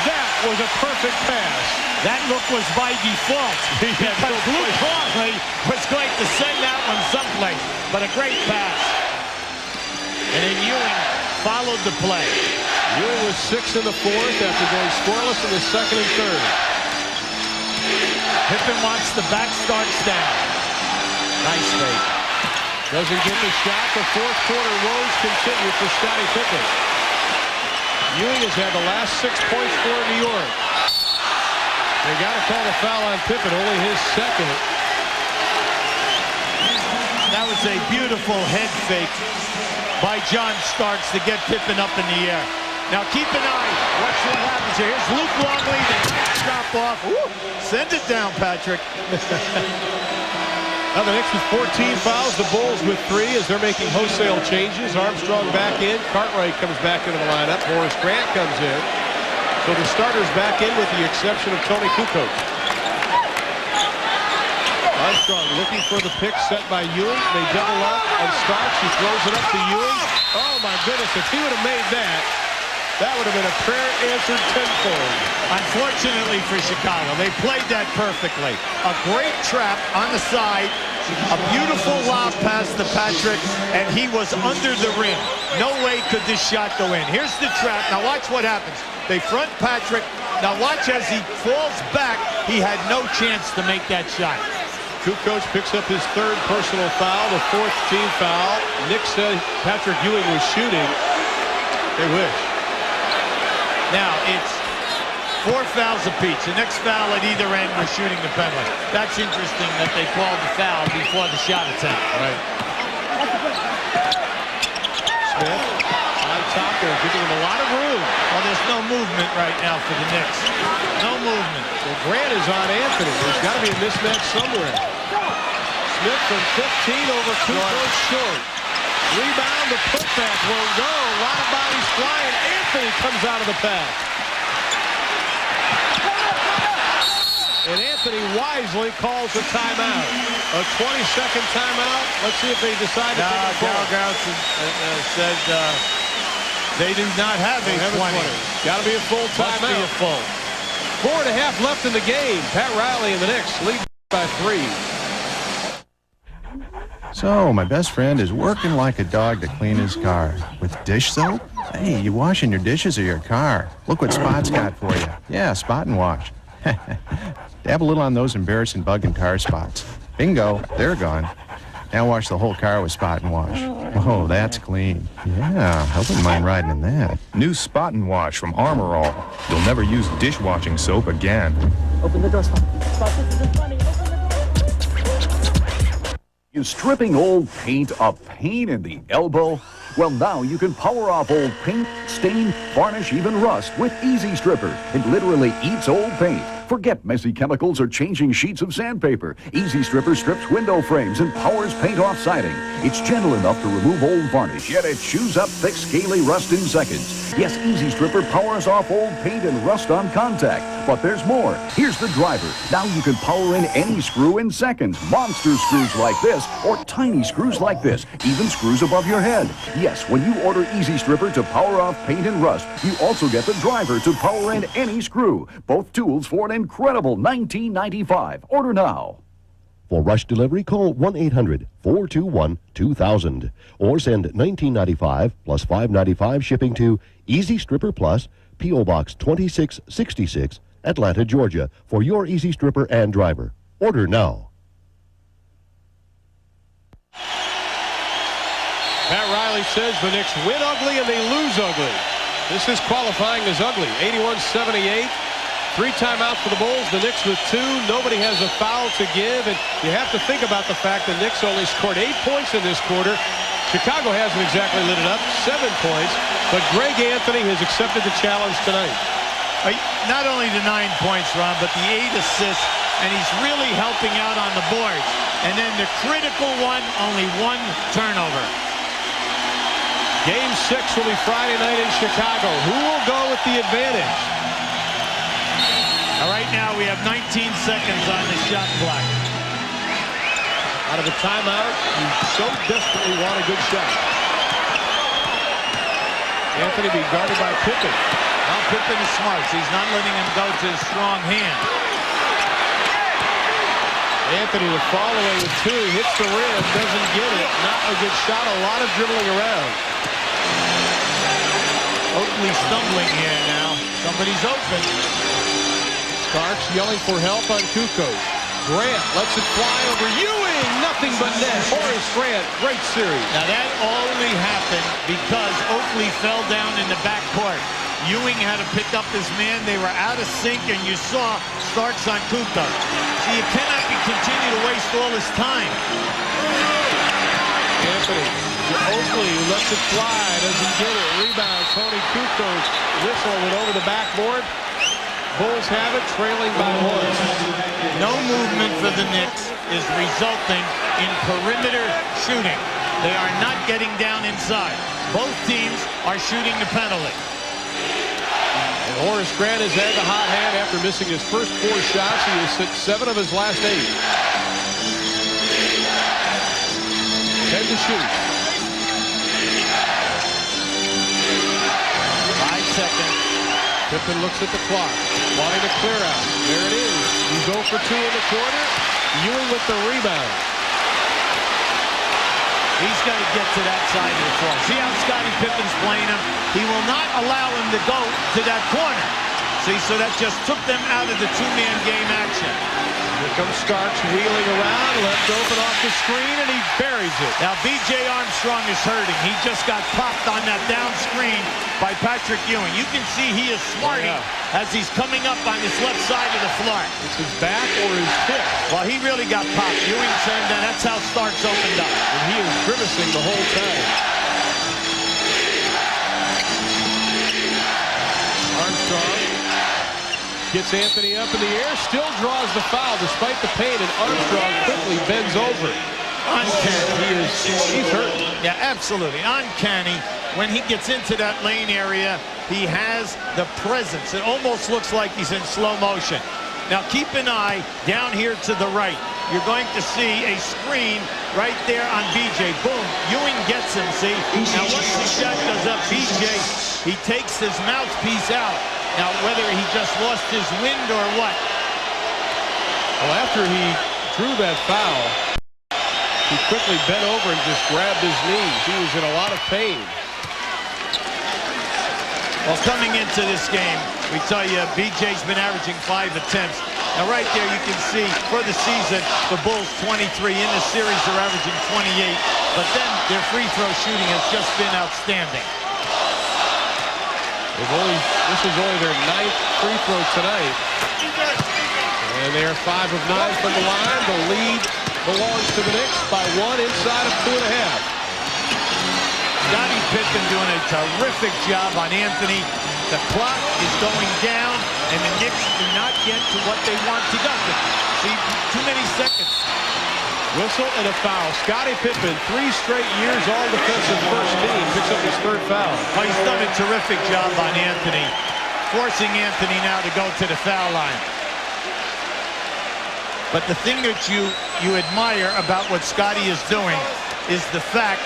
That was a perfect pass. That look was by default. Because Luke Longley was going to send that one someplace. But a great pass. And then Ewing followed the play. Ewing was 6 in the fourth after going scoreless in the second and third. Pippen wants the back starts down. Nice fake. Doesn't get the shot. The fourth quarter woes continue for Scottie Pippen. Ewing has had the last 6 points for New York. They got to call the foul on Pippen, only his second. That was a beautiful head fake by John Starks to get Pippen up in the air. Now keep an eye. Watch what happens here. Here's Luke Longley. Drop off. Woo. Send it down, Patrick. Now the Knicks with 14 fouls. The Bulls with 3 as they're making wholesale changes. Armstrong back in. Cartwright comes back into the lineup. Horace Grant comes in. So the starters back in with the exception of Tony Kukoc. Armstrong looking for the pick set by Ewing. They double up on Starks. He throws it up to Ewing. Oh my goodness, if he would have made that, that would have been a prayer answered tenfold. Unfortunately for Chicago, they played that perfectly. A great trap on the side, a beautiful lob pass to Patrick, and he was under the rim. No way could this shot go in. Here's the trap. Now watch what happens. They front Patrick. Now watch as he falls back. He had no chance to make that shot. Kukoc picks up his third personal foul, the fourth team foul. Nick said Patrick Ewing was shooting. They wish. Now it's 4 fouls apiece. The next foul at either end was shooting the penalty. That's interesting that they called the foul before the shot attempt. Right. Smith on top there, giving him a lot of room. Well, there's no movement right now for the Knicks. No movement. Well, Grant is on Anthony. There's got to be a mismatch somewhere. Smith from 15 over Kukoc short. Rebound, the putback won't go. A lot of bodies flying. Anthony comes out of the pack. And Anthony wisely calls a timeout. A 20-second timeout. Let's see if they decide to take a full. Darryl Garrison said they do not have a 20. Got to be a full timeout. Must be a full. 4.5 left in the game. Pat Riley and the Knicks lead by 3. So, my best friend is working like a dog to clean his car. With dish soap? Hey, you washing your dishes or your car? Look what Spot's got for you. Yeah, Spot and Wash. Dab a little on those embarrassing bug and tar spots. Bingo, they're gone. Now wash the whole car with Spot and Wash. Oh, that's clean. Yeah, I wouldn't mind riding in that. New Spot and Wash from Armor All. You'll never use dishwashing soap again. Open the door, Spot. Spot, this isn't funny. Is stripping old paint a pain in the elbow? Well, now you can power off old paint, stain, varnish, even rust with Easy Stripper. It literally eats old paint. Forget messy chemicals or changing sheets of sandpaper. Easy Stripper strips window frames and powers paint off siding. It's gentle enough to remove old varnish, yet it chews up thick, scaly rust in seconds. Yes, Easy Stripper powers off old paint and rust on contact. But there's more. Here's the driver. Now you can power in any screw in seconds. Monster screws like this, or tiny screws like this. Even screws above your head. Yes, when you order Easy Stripper to power off paint and rust, you also get the driver to power in any screw. Both tools for an incredible $19.95. Order now. For rush delivery, call 1-800-421-2000 or send $19.95 plus $5.95 shipping to Easy Stripper Plus, P.O. Box 2666, Atlanta, Georgia, for your Easy Stripper and driver. Order now. Pat Riley says the Knicks win ugly and they lose ugly. This is qualifying as ugly. 81-78. 3 timeouts for the Bulls. The Knicks with 2. Nobody has a foul to give. And you have to think about the fact the Knicks only scored 8 points in this quarter. Chicago hasn't exactly lit it up. 7 points. But Greg Anthony has accepted the challenge tonight. Not only the 9 points, Ron, but the 8 assists. And he's really helping out on the boards. And then the critical one, only 1 turnover. Game 6 will be Friday night in Chicago. Who will go with the advantage? All right, now we have 19 seconds on the shot clock. Out of a timeout, you so desperately want a good shot. Anthony being guarded by Pippen. Now Pippen is smart. He's not letting him go to his strong hand. Anthony with fall away with 2. Hits the rim, doesn't get it. Not a good shot. A lot of dribbling around. Oakley stumbling here now. Somebody's open. Starks yelling for help on Kukoc. Grant lets it fly over Ewing. Nothing but net. Horace Grant, great series. Now that only happened because Oakley fell down in the backcourt. Ewing had to pick up his man. They were out of sync, and you saw Starks on Kukoc. So you cannot continue to waste all this time. Anthony to Oakley, who lets it fly, doesn't get it. Rebound, Tony Kukoc. Whistle went over the backboard. Bulls have it, trailing by 1. No movement for the Knicks is resulting in perimeter shooting. They are not getting down inside. Both teams are shooting the penalty. And Horace Grant has had the hot hand after missing his first 4 shots. He has hit 7 of his last 8. 10 to shoot. 5 seconds. Pippen looks at the clock, wanting to clear out. There it is. He's 0 for 2 in the quarter. Ewing with the rebound. He's got to get to that side of the floor. See how Scottie Pippen's playing him? He will not allow him to go to that corner. See, so that just took them out of the 2-man game action. Here comes Starks wheeling around, left open off the screen, and he buries it. Now, B.J. Armstrong is hurting. He just got popped on that down screen by Patrick Ewing. You can see he is smarting as he's coming up on his left side of the floor. It's his back or his hip. Well, he really got popped. Ewing turned down. That's how Starks opened up. And he is grimacing the whole time. Armstrong gets Anthony up in the air, still draws the foul despite the pain, and Armstrong quickly bends over. Uncanny. He's hurt. Yeah, absolutely. Uncanny. When he gets into that lane area, he has the presence. It almost looks like he's in slow motion. Now keep an eye down here to the right. You're going to see a screen right there on BJ. Boom. Ewing gets him, see? Now once the shot goes up, BJ, he takes his mouthpiece out. Now, whether he just lost his wind or what. Well, after he drew that foul, he quickly bent over and just grabbed his knees. He was in a lot of pain. Well, coming into this game, we tell you, BJ's been averaging 5 attempts. Now, right there, you can see, for the season, the Bulls 23. In the series, they're averaging 28. But then their free throw shooting has just been outstanding. This is only their 9th free throw tonight. And they are 5 of 9 from the line. The lead belongs to the Knicks by 1 inside of 2.5. Scottie Pippen doing a terrific job on Anthony. The clock is going down, and the Knicks do not get to what they want to go. See, too many seconds. Whistle and a foul. Scottie Pippen, 3 straight years all defensive first team, picks up his 3rd foul. Oh, he's done a terrific job on Anthony, forcing Anthony now to go to the foul line. But the thing that you admire about what Scottie is doing is the fact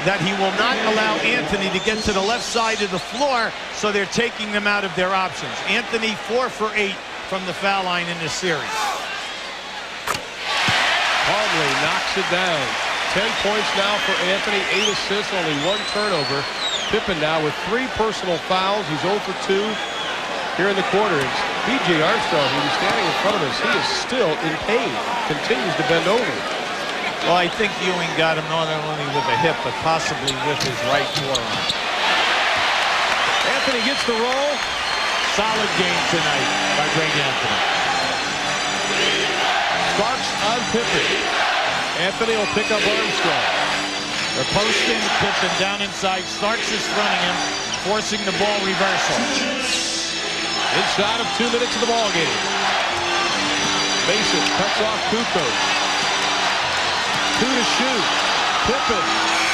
that he will not allow Anthony to get to the left side of the floor, so they're taking them out of their options. Anthony 4 for 8 from the foul line in this series. Calmly knocks it down. 10 points now for Anthony, 8 assists, only 1 turnover. Pippen now with 3 personal fouls. He's 0 for 2 here in the quarter. It's B.J. Armstrong, who is standing in front of us. He is still in pain, continues to bend over. Well, I think Ewing got him not only with a hip, but possibly with his right forearm. Anthony gets the roll. Solid game tonight by Greg Anthony. Starks on Pippen. Anthony will pick up Armstrong. They're posting Pippen down inside. Starks is fronting him, forcing the ball reversal. Inside of 2 minutes of the ball game. Mason cuts off Kukoc. 2 to shoot. Pippen.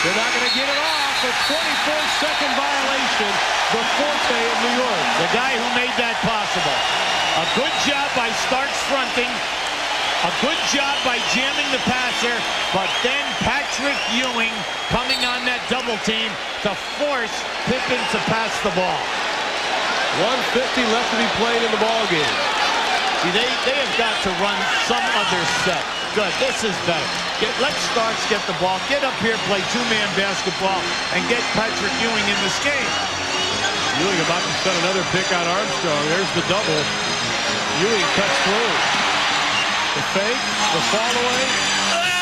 They're not going to get it off. A 24-second violation. The forte of New York. The guy who made that possible. A good job by Starks fronting. A good job by jamming the passer, but then Patrick Ewing coming on that double team to force Pippen to pass the ball. 1:50 left to be played in the ball game. See, they have got to run some other set. Good, this is better. Let Starks get the ball, get up here, play 2-man basketball, and get Patrick Ewing in this game. Ewing about to set another pick on Armstrong. There's the double. Ewing cuts through. The fake, the fall away,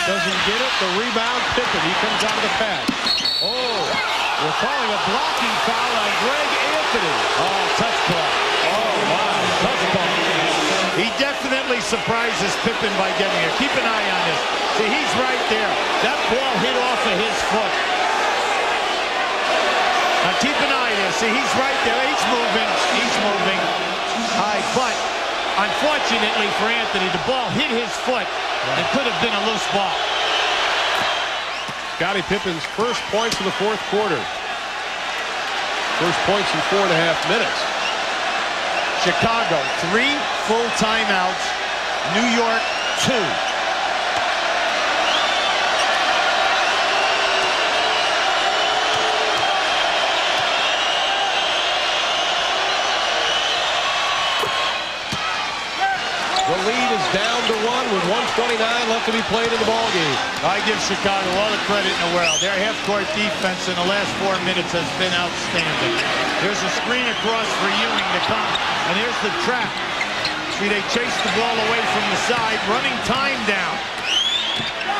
doesn't get it. The rebound, Pippen, he comes out of the pass. Oh, we're calling a blocking foul on Greg Anthony. Oh, tough call. Oh, wow, tough call. He definitely surprises Pippen by getting it. Keep an eye on this. See, he's right there. That ball hit off of his foot. Now keep an eye there. See, he's right there. He's moving. He's moving. High, but unfortunately for Anthony, the ball hit his foot and could have been a loose ball. Scottie Pippen's first points in the 4th quarter. First points in 4.5 minutes. Chicago, 3 full timeouts. New York, 2. The lead is down to 1 with 1:29 left to be played in the ball game. I give Chicago all the credit in the world. Their half-court defense in the last 4 minutes has been outstanding. There's a screen across for Ewing to come, and here's the trap. See, they chase the ball away from the side, running time down.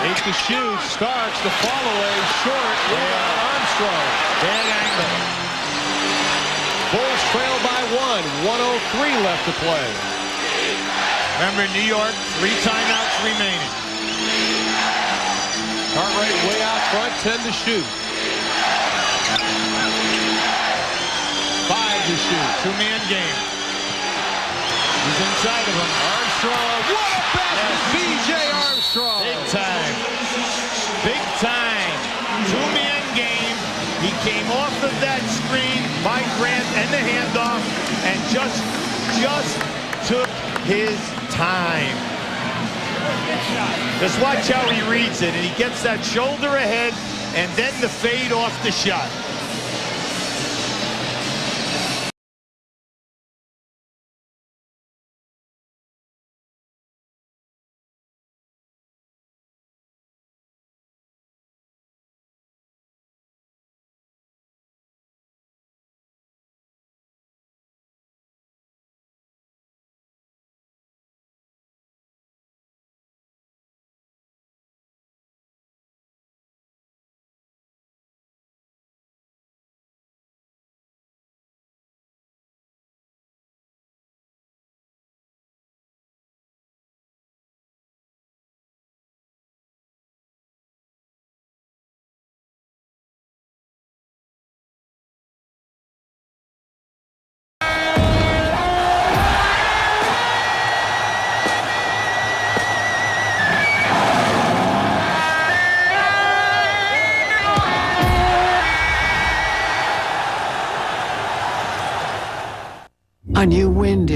8 to shoot. Starks, the fall away, short. Armstrong. Bad angle. Bulls trail by 1. 1:03 left to play. Remember, New York, 3 timeouts remaining. Cartwright way out front, 10 to shoot. 5 to shoot. 2-man game. He's inside of him. Armstrong. What a basket! B.J. Armstrong. Big time. Big time. 2-man game. He came off of that screen by Grant and the handoff and just took his time. Just watch how he reads it, and he gets that shoulder ahead and then the fade off the shot.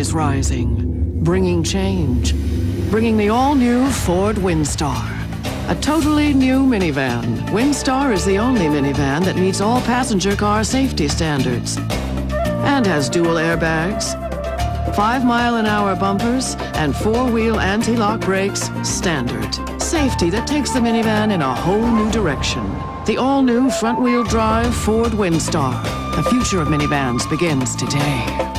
is rising, bringing change. Bringing the all-new Ford Windstar. A totally new minivan. Windstar is the only minivan that meets all passenger car safety standards. And has dual airbags, 5-mile-an-hour bumpers, and 4-wheel anti-lock brakes standard. Safety that takes the minivan in a whole new direction. The all-new front-wheel drive Ford Windstar. The future of minivans begins today.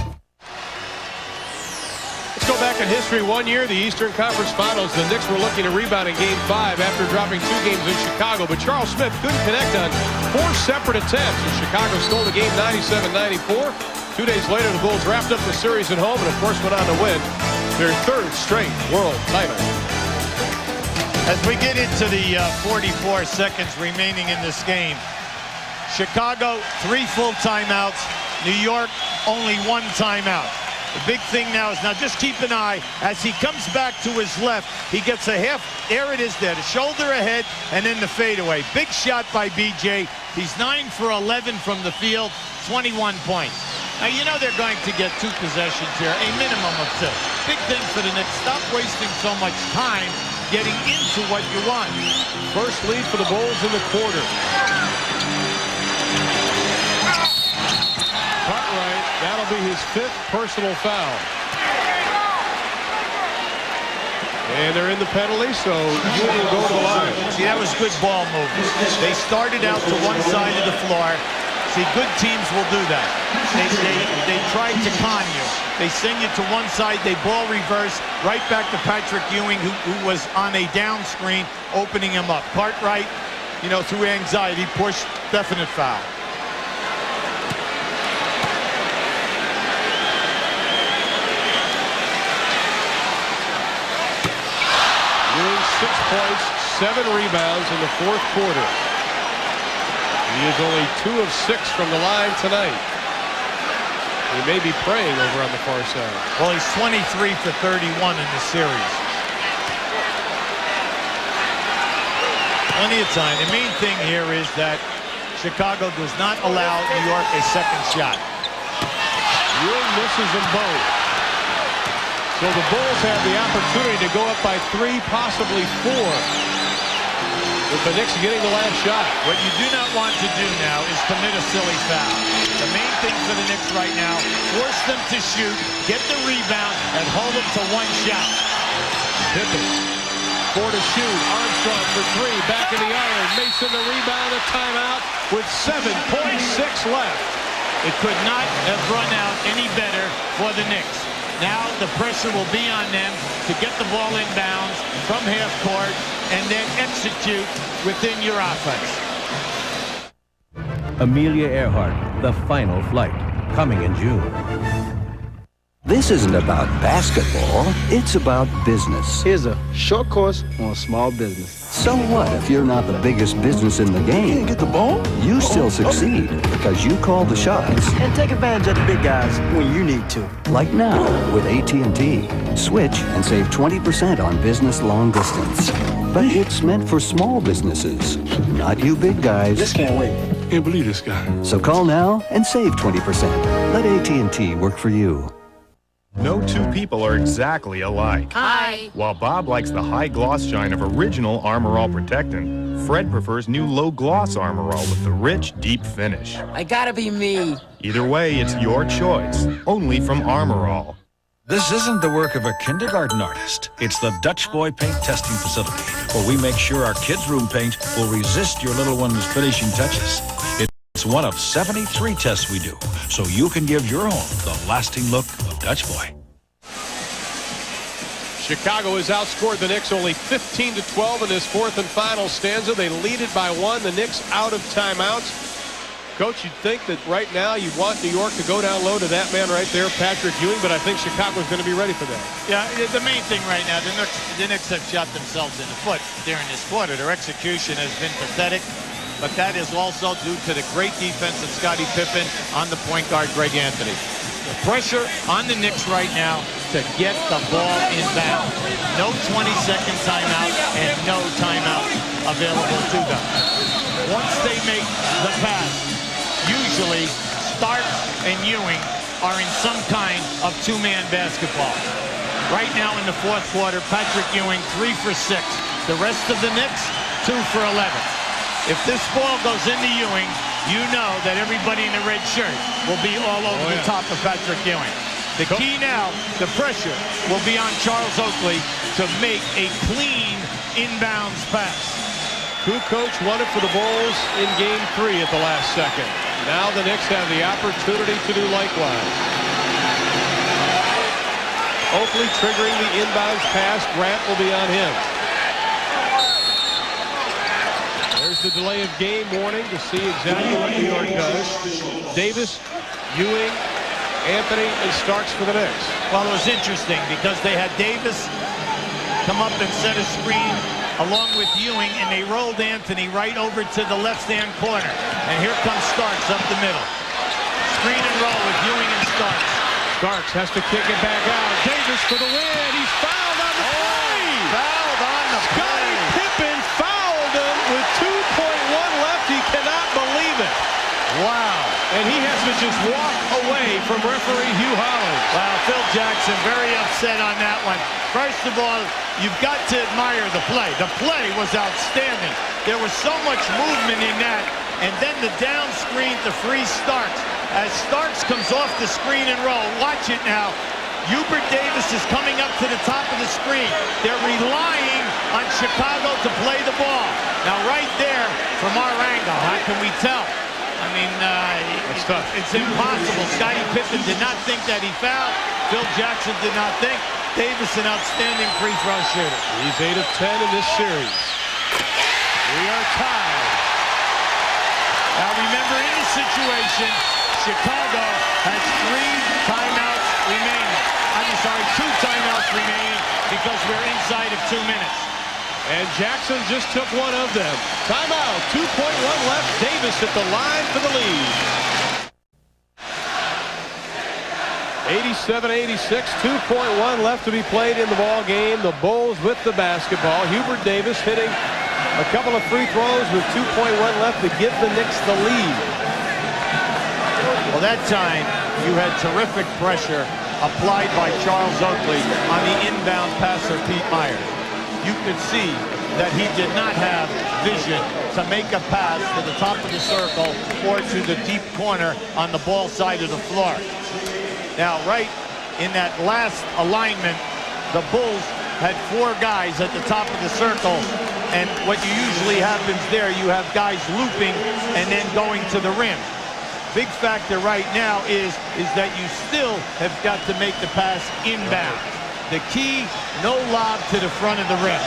Let's go back in history. 1 year, the Eastern Conference Finals, the Knicks were looking to rebound in Game 5 after dropping 2 games in Chicago, but Charles Smith couldn't connect on 4 separate attempts, and Chicago stole the game 97-94. 2 days later, the Bulls wrapped up the series at home and, of course, went on to win their 3rd straight world title. As we get into the 44 seconds remaining in this game, Chicago, 3 full timeouts. New York, only 1 timeout. The big thing now is, now just keep an eye as he comes back to his left. He gets a half, there it is there, the shoulder ahead and then the fadeaway. Big shot by BJ. He's 9 for 11 from the field, 21 points. Now, you know they're going to get 2 possessions here, a minimum of 2. Big thing for the Knicks. Stop wasting so much time getting into what you want. First lead for the Bulls in the quarter. Cartwright, that'll be his 5th personal foul. And they're in the penalty, so Ewing will go to the line. See, that was good ball movement. They started out to one side of the floor. See, good teams will do that. They try to con you. They send you to one side, they ball reverse, right back to Patrick Ewing, who was on a down screen, opening him up. Cartwright, you know, through anxiety, pushed, definite foul. Ewing, 6 points, 7 rebounds in the 4th quarter. He is only 2 of 6 from the line tonight. He may be praying over on the far side. Well, he's 23 for 31 in the series. Plenty of time. The main thing here is that Chicago does not allow New York a second shot. Ewing misses them both. So the Bulls have the opportunity to go up by 3, possibly 4. With the Knicks getting the last shot. What you do not want to do now is commit a silly foul. The main thing for the Knicks right now, force them to shoot, get the rebound, and hold them to 1 shot. Pippen, 4 to shoot. Armstrong for 3, back in the iron. Mason the rebound, a timeout with 7.6 left. It could not have run out any better for the Knicks. Now the pressure will be on them to get the ball inbounds from half court and then execute within your offense. Amelia Earhart, The Final Flight, coming in June. This isn't about basketball, it's about business. Here's a short course on small business. So what if you're not the biggest business in the game? You can't get the ball? You still succeed because you call the shots. And take advantage of the big guys when you need to. Like now with AT&T. Switch and save 20% on business long distance. But it's meant for small businesses, not you big guys. This can't wait. Can't believe this guy. So call now and save 20%. Let AT&T work for you. No 2 people are exactly alike. Hi. While Bob likes the high gloss shine of original Armor All Protectant, Fred prefers new low gloss Armor All with the rich, deep finish. I gotta be me. Either way, it's your choice. Only from Armor All. This isn't the work of a kindergarten artist. It's the Dutch Boy Paint Testing Facility, where we make sure our kids' room paint will resist your little one's finishing touches. It's one of 73 tests we do, so you can give your home the lasting look of Dutch Boy. Chicago has outscored the Knicks only 15-12 in this 4th and final stanza. They lead it by 1. The Knicks out of timeouts. Coach, you'd think that right now you want New York to go down low to that man right there, Patrick Ewing, but I think Chicago's going to be ready for that. Yeah, the main thing right now, the Knicks have shot themselves in the foot during this quarter. Their execution has been pathetic, but that is also due to the great defense of Scottie Pippen on the point guard, Greg Anthony. The pressure on the Knicks right now to get the ball inbound. No 20-second timeout and no timeout available to them. Once they make the pass, usually Stark and Ewing are in some kind of two-man basketball. Right now in the fourth quarter, Patrick Ewing 3 for 6. The rest of the Knicks 2 for 11. If this ball goes into Ewing, you know that everybody in the red shirt will be all over the top of Patrick Ewing. The key now, the pressure, will be on Charles Oakley to make a clean inbounds pass. Kukoc won it for the Bulls in Game 3 at the last second. Now the Knicks have the opportunity to do likewise. Oakley triggering the inbounds pass. Grant will be on him. There's the delay of game warning to see exactly what New York does. Davis, Ewing, Anthony, and Starks for the Knicks. Well, it was interesting because they had Davis come up and set a screen along with Ewing, and they rolled Anthony right over to the left-hand corner. And here comes Starks up the middle. Screen and roll with Ewing and Starks. Starks has to kick it back out. Davis for the win. He's fouled on the play. Fouled on the play. Scottie Pippen fouled him with 2.1 left. He cannot believe it. Wow. And he has to just walk away from referee Hugh Hollins. Wow, Phil Jackson very upset on that one. First of all, you've got to admire the play. The play was outstanding. There was so much movement in that. And then the down screen to free Starks. As Starks comes off the screen and roll, watch it now. Hubert Davis is coming up to the top of the screen. They're relying on Chicago to play the ball. Now right there, from our angle, how can we tell? I mean, it's impossible. Scottie Pippen did not think that he fouled. Phil Jackson did not think. Davis, an outstanding free throw shooter. He's 8 of 10 in this series. We are tied. Now remember, in this situation, Chicago has 3 timeouts remaining. I'm sorry, 2 timeouts remaining because we're inside of 2 minutes. And Jackson just took one of them. Timeout, 2.1 left. Davis at the line for the lead. 87-86, 2.1 left to be played in the ball game. The Bulls with the basketball. Hubert Davis hitting a couple of free throws with 2.1 left to give the Knicks the lead. Well, that time you had terrific pressure applied by Charles Oakley on the inbound passer, Pete Myers. You could see that he did not have vision to make a pass to the top of the circle or to the deep corner on the ball side of the floor. Now, right in that last alignment, the Bulls had 4 guys at the top of the circle, and what usually happens there, you have guys looping and then going to the rim. Big factor right now is that you still have got to make the pass inbound. The key, no lob to the front of the rim.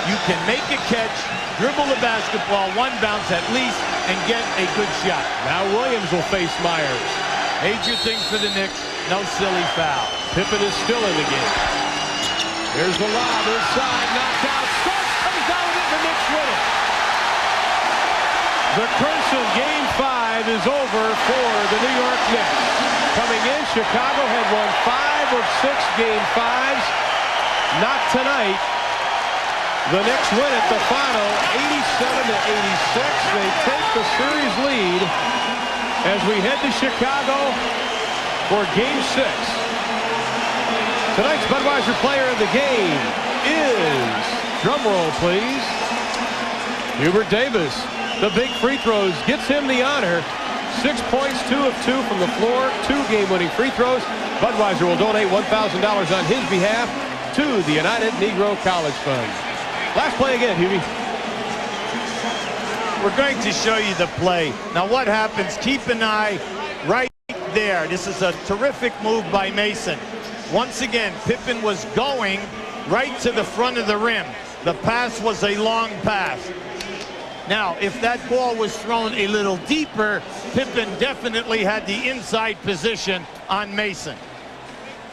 You can make a catch, dribble the basketball, 1 bounce at least, and get a good shot. Now Williams will face Myers. Major thing for the Knicks, no silly foul. Pippen is still in the game. Here's the lob inside, knocked out. Starks comes down with it, the Knicks win it. The curse of Game 5 is over for the New York Knicks. Coming in, Chicago had won 5 of 6 Game 5s. Not tonight. The Knicks win it, the final 87-86. They take the series lead as we head to Chicago for Game 6. Tonight's Budweiser player of the game is, drumroll please, Hubert Davis. The big free throws gets him the honor. 6 points, 2 of 2 from the floor, 2 game-winning free throws. Budweiser will donate $1,000 on his behalf to the United Negro College Fund. Last play again, Hubie. We're going to show you the play. Now what happens, keep an eye right there. This is a terrific move by Mason. Once again, Pippen was going right to the front of the rim. The pass was a long pass. Now, if that ball was thrown a little deeper, Pippen definitely had the inside position on Mason.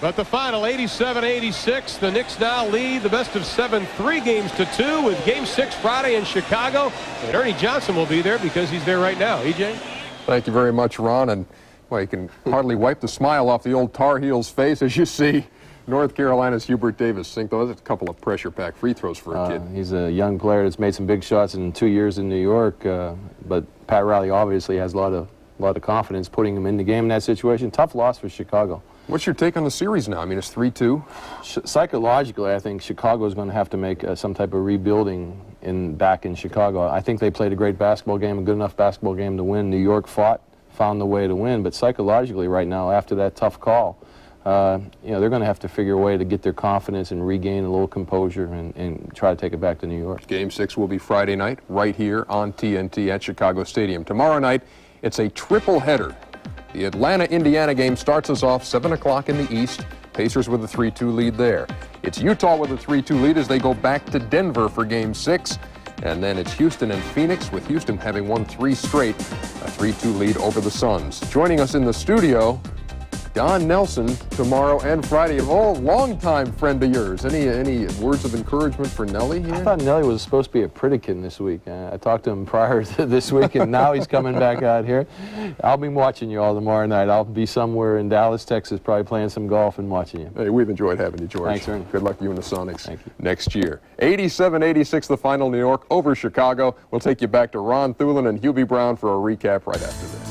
But the final 87-86, the Knicks now lead the best of 7, 3 games to 2 with Game 6 Friday in Chicago. And Ernie Johnson will be there because he's there right now. EJ? Thank you very much, Ron. And, well, you can hardly wipe the smile off the old Tar Heels face as you see North Carolina's Hubert Davis sink those. That's a couple of pressure-packed free throws for a kid. He's a young player that's made some big shots in 2 years in New York, but Pat Riley obviously has a lot of a lot of confidence putting them in the game in that situation. Tough loss for Chicago. What's your take on the series now? I mean, it's 3-2. Psychologically, I think Chicago is going to have to make some type of rebuilding back in Chicago. I think they played a great basketball game, a good enough basketball game to win. New York found the way to win, but psychologically right now, after that tough call, they're going to have to figure a way to get their confidence and regain a little composure and try to take it back to New York. Game 6 will be Friday night, right here on TNT at Chicago Stadium. Tomorrow night, it's a triple header. The Atlanta-Indiana game starts us off 7 o'clock in the East. Pacers with a 3-2 lead there. It's Utah with a 3-2 lead as they go back to Denver for Game 6. And then it's Houston and Phoenix, with Houston having won 3 straight, a 3-2 lead over the Suns. Joining us in the studio, Don Nelson, tomorrow and Friday. Longtime friend of yours. Any words of encouragement for Nelly here? I thought Nelly was supposed to be a Pritikin this week. I talked to him prior to this week, and now he's coming back out here. I'll be watching you all tomorrow night. I'll be somewhere in Dallas, Texas, probably playing some golf and watching you. Hey, we've enjoyed having you, George. Thanks, Ernie. Good luck to you and the Sonics. Thank you. Next year. 87-86, the final, New York over Chicago. We'll take you back to Ron Thulin and Hubie Brown for a recap right after this.